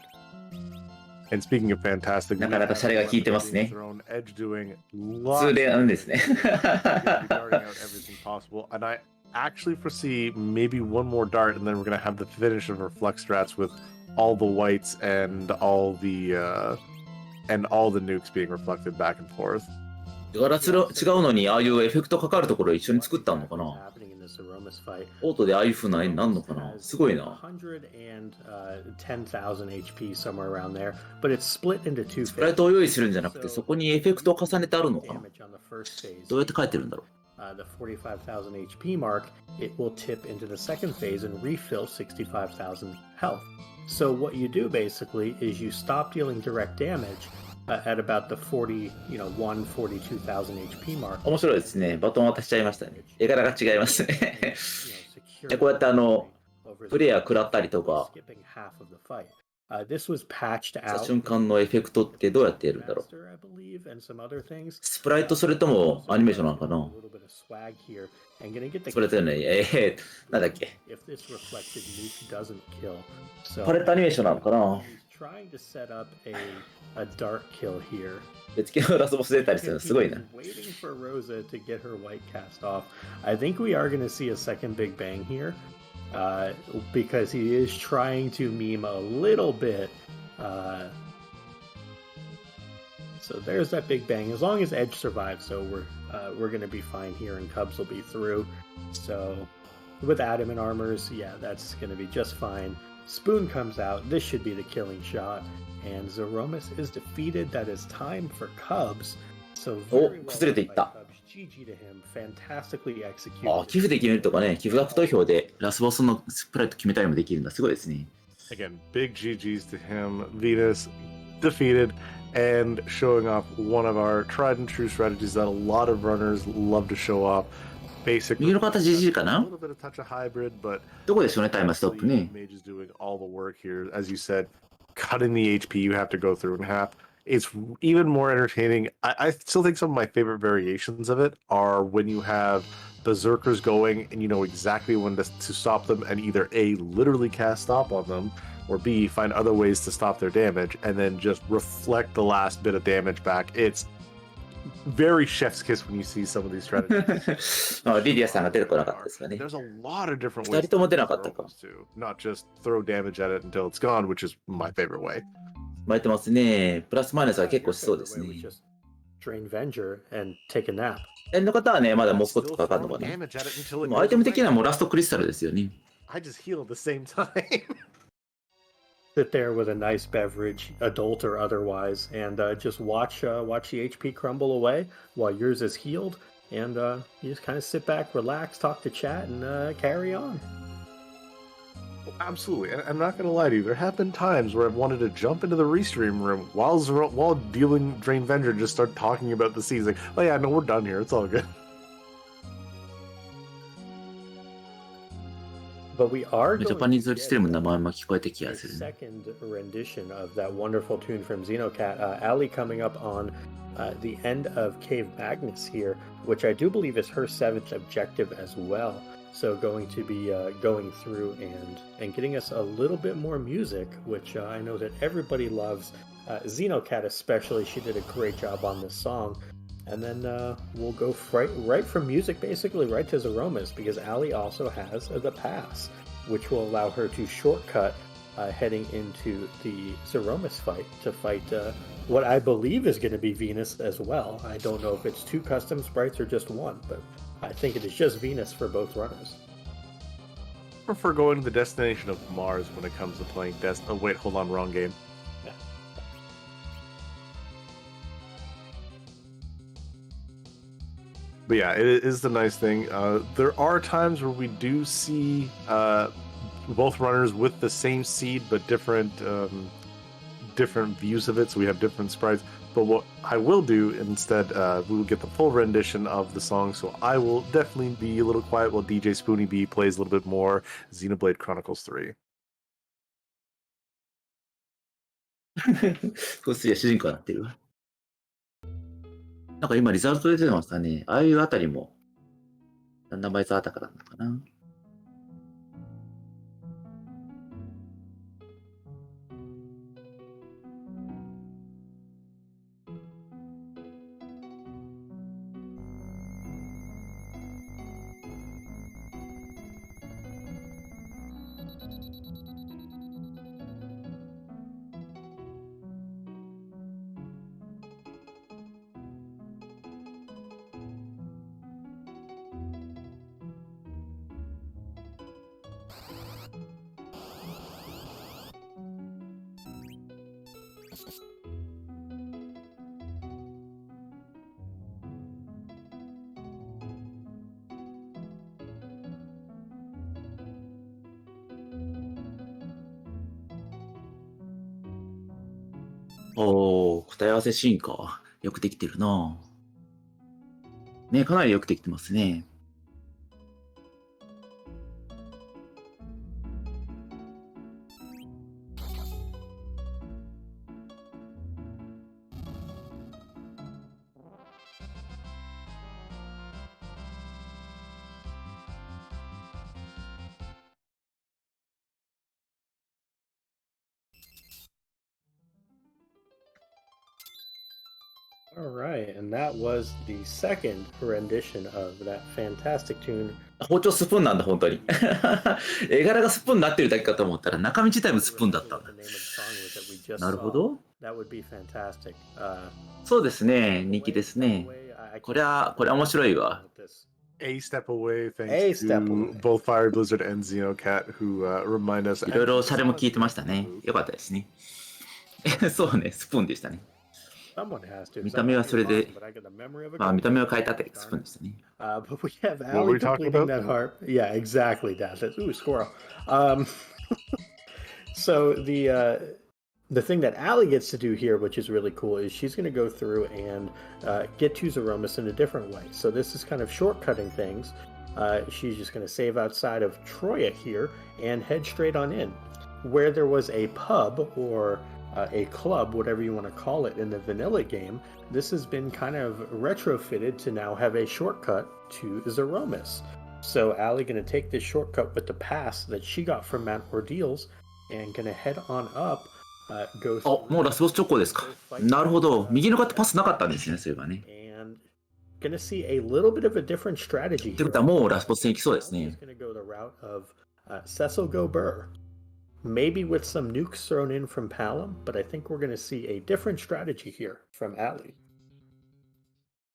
And speaking of fantastic, なかなかシャレが効いてますね。 Throne Edge doing 通 lots 連ですね。 of darting out everything possible, and I actually foresee maybe one more dart, and then we're gonna have the finish of Reflect Strats with all the whites and all the nukes being reflected back and forth. ガラスの違うのに、ああいうエフェクトかかるところを一緒に作ったのかな。オートでああいう風な絵になるのかな。すごいな。 110,000 HP somewhere around there, but it's split into two スプライトを用意するんじゃなくて、そこにエフェクトを重ねてあるのかな。 damage on the first phase. どうやって書いてるんだろう。 The 45,000 HP mark, it will tip into the second phase and refill 65,000 health. So what you do basically is you stop dealing direct damage at about the 42,000 HP mark. 面白いですね。バトン渡しちゃいましたね。絵柄が違いますね。でこうやってプレイヤー食らったりとか、 This was patched した out. 瞬間のエフェクトってどうやってやるんだろう。 スプライトそれともアニメーションなのかな。それとよね、なんだっけ。パレットアニメーションなのかな。 Trying to set up a dart kill here. 別のラスボス出たりするのすごいな。 Waiting for Rosa to get her white cast off. I think we are going to see a second Big Bang here, because he is trying to meme a little bit. So there's that Big Bang. As long as Edge survives, so we're going to be fine here, and Cubs will be through. So with Adamant armors, yeah, that's going to be just fine. Spoon comes out. This should be the killing shot. And Zeromus is defeated. That is time for Cubs. So very well 崩れていった。 done by Cubs. GG to him. Fantastically executed. あ、寄付で決めるとかね、寄付額投票でラスボスのスプライト決めたりもできるんだ。すごいですね。 Again, big GGs to him. Venus defeated and showing off one of our tried and true strategies that a lot of runners love to show off. Basic. 右の方 GG か A な。 little bit of touch of hybrid, but どこでしょうね、タイムストップね。 Mage is doing all the work here. As you said, cutting the HP you have to go through in half. It's even more entertaining. I still think some of my favorite variations of it are when you have berserkers going and you know exactly when to stop them and either A, literally cast stop on them, or B, find other ways to stop their damage and then just reflect the last bit of damage back. It's very chef's kiss when you see some of these strategies. あ、リディアさんが出てこなかったですかね。 There's a lot of different 二 ways 人とも出なかったか。 to not just throw damage at it until it's gone, which is my favorite way. 巻いてますね。プラスマイナスは結構しそうですね。 Just drain Venger and take a nap. 円の方はね、まだもう少しかかるのかな。 Damage at it until で it もアイテム goes 的には away. もうラストクリスタルですよね。 I just heal at the same time. Sit there with a nice beverage, adult or otherwise, and just watch the HP crumble away while yours is healed. And you just kind of sit back, relax, talk to chat, and carry on. Absolutely, and I'm not gonna lie to you. There have been times where I've wanted to jump into the restream room while dealing Drain Venger and just start talking about the season. Like, oh yeah, no, we're done here. It's all good. But we are ジャ going パニー to ズリストリームの名前も聞こえてき a やするね。 second rendition of that wonderful tune from Xenocat. Ali coming up on the end of Cave Magnus here, which I do believe is her 7th objective as well. So going to be going through and getting us a little bit more music, which I know that everybody loves. Xenocat especially, she did a great job on this song. And then we'll go right from music, basically right to Zeromas, because Ali also has the pass, which will allow her to shortcut heading into the Zeromas fight to fight what I believe is going to be Venus as well. I don't know if it's 2 custom sprites or just 1, but I think it is just Venus for both runners. I prefer going to the destination of Mars when it comes to playing Oh wait, hold on, wrong game. But yeah, it is the nice thing. There are times where we do see both runners with the same seed, but different views of it. So we have different sprites. But what I will do instead, we will get the full rendition of the song. So I will definitely be a little quiet while DJ Spoony B plays a little bit more Xenoblade Chronicles 3. こっちは主人公になってるわ。なんか今リザルト出てますかね。ああいうあたりも、だんだん倍差あったからなのかな。おー、答え合わせシーンか。よくできてるな。ね、かなりよくできてますね。All right, and that was the second rendition of that fantastic tune. 包丁スプーンなんだ、本当に。絵柄がスプーンになってるだけかと思ったら、中身自体もスプーンだったんだ。なるほど。That would be fantastic. そうですね、人気ですね。これは面白いわ。A step away, thanks to both Fire Blizzard and Xenocat, who remind us. いろいろシャレも聞いてましたね。よかったですね。そうね、スプーンでしたね。見た目はそれで、まあ見た目は変えたってスプーンでしたね。But we have Ali completing that harp. Yeah, exactly that. Ooh, squirrel. So the thing that Ali gets to do here, which is really cool, is she's going to go through and get to Zeromas in a different way. So this is kind of shortcutting things. She's just going to save outside of Troya here and head straight on in. Where there was a pub or a club, whatever you want to call it, in the vanilla game, this has been kind of retrofitted to now have a shortcut to Zeromas. So Ali going to take this shortcut with the pass that she got from Mount Ordeals and going to head on up. もうラスボス直行ですか。なるほど。右の方パスなかったんですね、そういえばね。Going to see a little bit of a different strategy. ということはもうラスボス戦行きそうですね。Going to go the route of Cecil Go Burr. Maybe with some nukes thrown in from Palom, but I think we're going to see a different strategy here from Ali.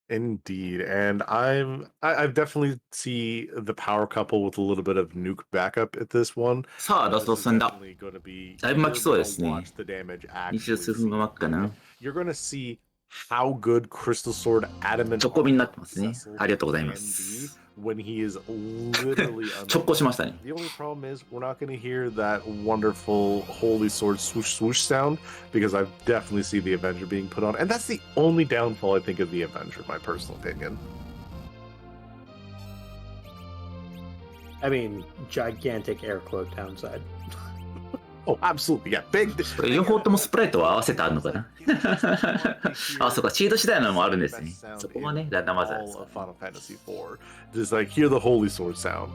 Indeed, and I've definitely see the power couple with a little bit of nuke backup at this one. さあ、ラスボス戦だ。だいぶ巻きそうですね。20数分が巻くかな。You're going to see how good Crystal Sword Adamant チョコビになってますね。ありがとうございます。when he is literally 直行しましたね。 The only problem is we're not going to hear that wonderful holy sword swoosh swoosh sound because I definitely see the Avenger being put on, and that's the only downfall I think of the Avenger, my personal opinion. I mean, gigantic air quote downside. Oh, absolutely, yeah, big. 両方ともスプライトは合わせてあるのかなあ、そうか、シード次第なのもあるんですね。そこはね、だんだんまずは All of Final Fantasy IV. Just like hear the holy sword sound.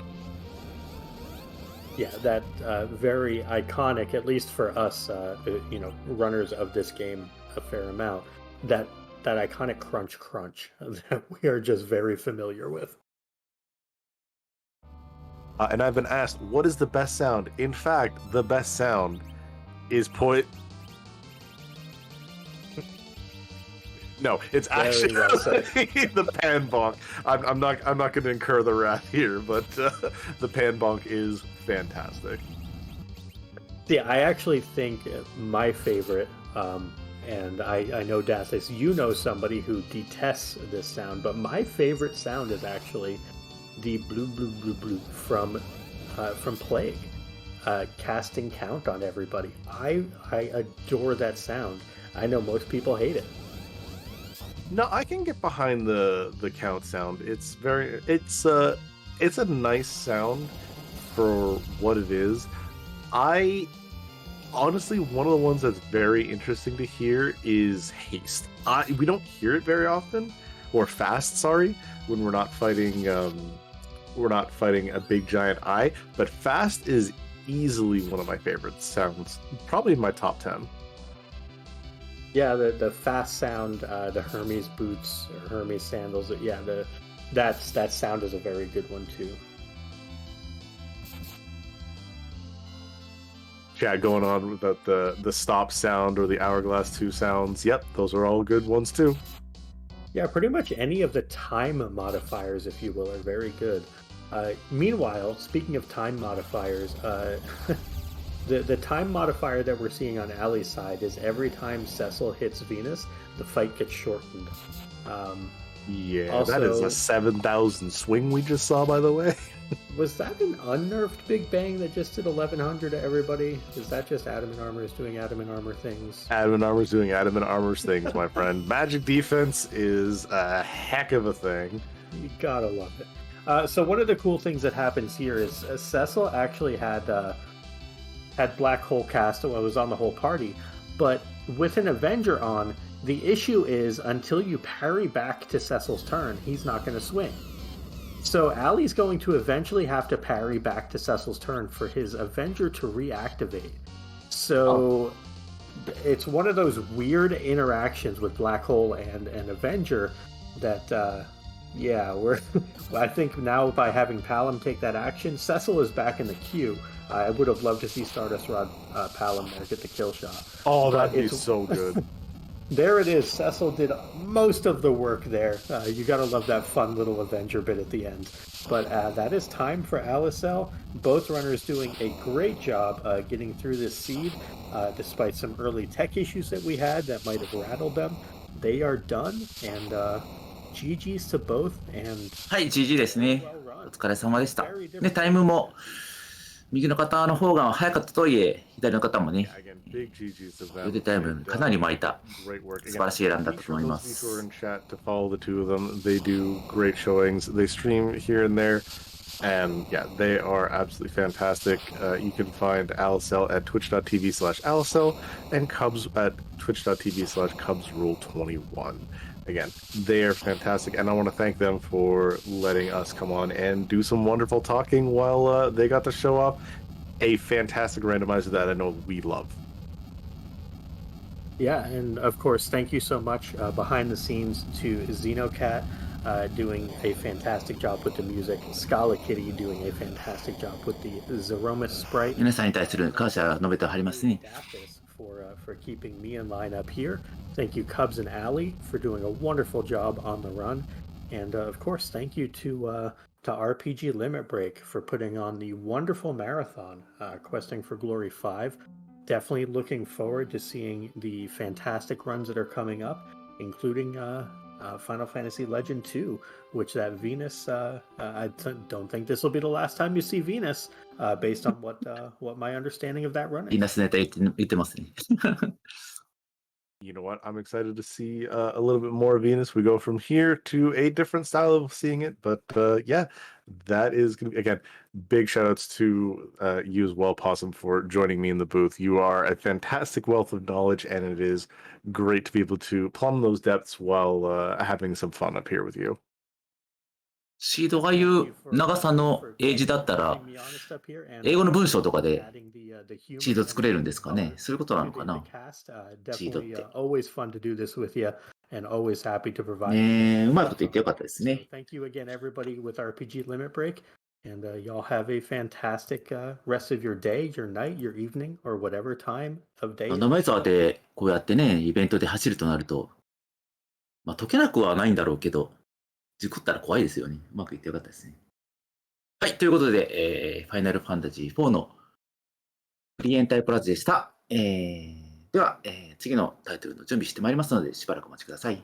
Yeah, that very iconic, at least for us, runners of this game a fair amount. That iconic crunch that we are just very familiar with. And I've been asked, what is the best sound? In fact, the best sound is No, it's actually well the pan bonk. I'm not going to incur the wrath here, but the pan bonk is fantastic. Yeah, I actually think my favorite, and I know Dathis, you know somebody who detests this sound, but my favorite sound is actually the blue blue blue blue from Plague, casting count on everybody. I adore that sound. I know most people hate it. No, I can get behind the count sound. It's a nice sound for what it is. I honestly, one of the ones that's very interesting to hear is haste. We don't hear it very often, or fast. Sorry, when we're not fighting a big giant eye. But fast is easily one of my favorite sounds. Probably in my top 10. Yeah, the fast sound, the Hermes boots, or Hermes sandals. Yeah, that sound is a very good one too. Yeah, going on with the stop sound or the hourglass 2 sounds. Yep, those are all good ones too. Yeah, pretty much any of the time modifiers, if you will, are very good. Meanwhile, speaking of time modifiers, the time modifier that we're seeing on Ali's side is every time Cecil hits Venus, the fight gets shortened. Yeah, also, that is a 7,000 swing we just saw, by the way. Was that an unnerved Big Bang that just did 1100 to everybody? Is that just Adamant Armor is doing Adamant Armor things? Adamant Armor is doing Adamant Armor's things, my friend. Magic defense is a heck of a thing. You gotta love it. So one of the cool things that happens here is Cecil actually had Black Hole cast when it was on the whole party, but with an Avenger on, the issue is until you parry back to Cecil's turn, he's not going to swing. So Ali's going to eventually have to parry back to Cecil's turn for his Avenger to reactivate. So it's one of those weird interactions with Black Hole and Avenger that, I think now by having Palom take that action, Cecil is back in the queue. I would have loved to see Stardust Rod Palom there get the kill shot. Oh, that'd be so good. There it is. Cecil did most of the work there. You gotta love that fun little Avenger bit at the end. But that is time for Allisele. Both runners doing a great job getting through this seed, despite some early tech issues that we had that might have rattled them. They are done, and GG's to both. And はい、GG ですね。お疲れ様でした。ね、タイムも右の方の方が早かったとはいえ、左の方もね、予定タイムかなり巻いた素晴らしい選んだと思います。They do great showings. They stream here and there. And yeah, they are absolutely fantastic. You can find Allisele at twitch.tv/Allisele and Cubs at twitch.tv/CubsRule21. Again, they are fantastic, and I want to thank them for letting us come on and do some wonderful talking while they got to show off a fantastic randomizer that I know we love. Yeah, and of course, thank you so much behind the scenes to Xenocat doing a fantastic job with the music, Scala Kitty doing a fantastic job with the Zeromus sprite. 皆さんに対する感謝述べてはりますね。For keeping me in line up here. Thank you, Cubs and Ali, for doing a wonderful job on the run. And of course, thank you to RPG Limit Break for putting on the wonderful marathon, Questing for Glory 5. Definitely looking forward to seeing the fantastic runs that are coming up, including Final Fantasy Legend 2, which that Venus, don't think this will be the last time you see Venus, based on what my understanding of that run いい is. なすネタ言ってますね。You know what? I'm excited to see a little bit more of Venus. We go from here to a different style of seeing it, but yeah, that is going to be, again, big shout outs to you as well, Possum, for joining me in the booth. You are a fantastic wealth of knowledge, and it is great to be able to plumb those depths while having some fun up here with you. シードが言う長さの英字だったら、英語の文章とかでシード作れるんですかね。そういうことなのかな。シードって。Always fun to do this with you, and always happy to provide. ねえ、うまいこと言ってよかったですね。Thank you again, everybody, with RPG Limit Break, and y'all have a fantastic rest of your day, your night, your evening, or whatever time of day. ランダマイザーでこうやってね、イベントで走るとなると、まあ解けなくはないんだろうけど、事故ったら怖いですよね。うまくいってよかったですね。はい、ということで、ファイナルファンタジー4のフリーエンタイプラズでした。では、次のタイトルの準備してまいりますので、しばらくお待ちください。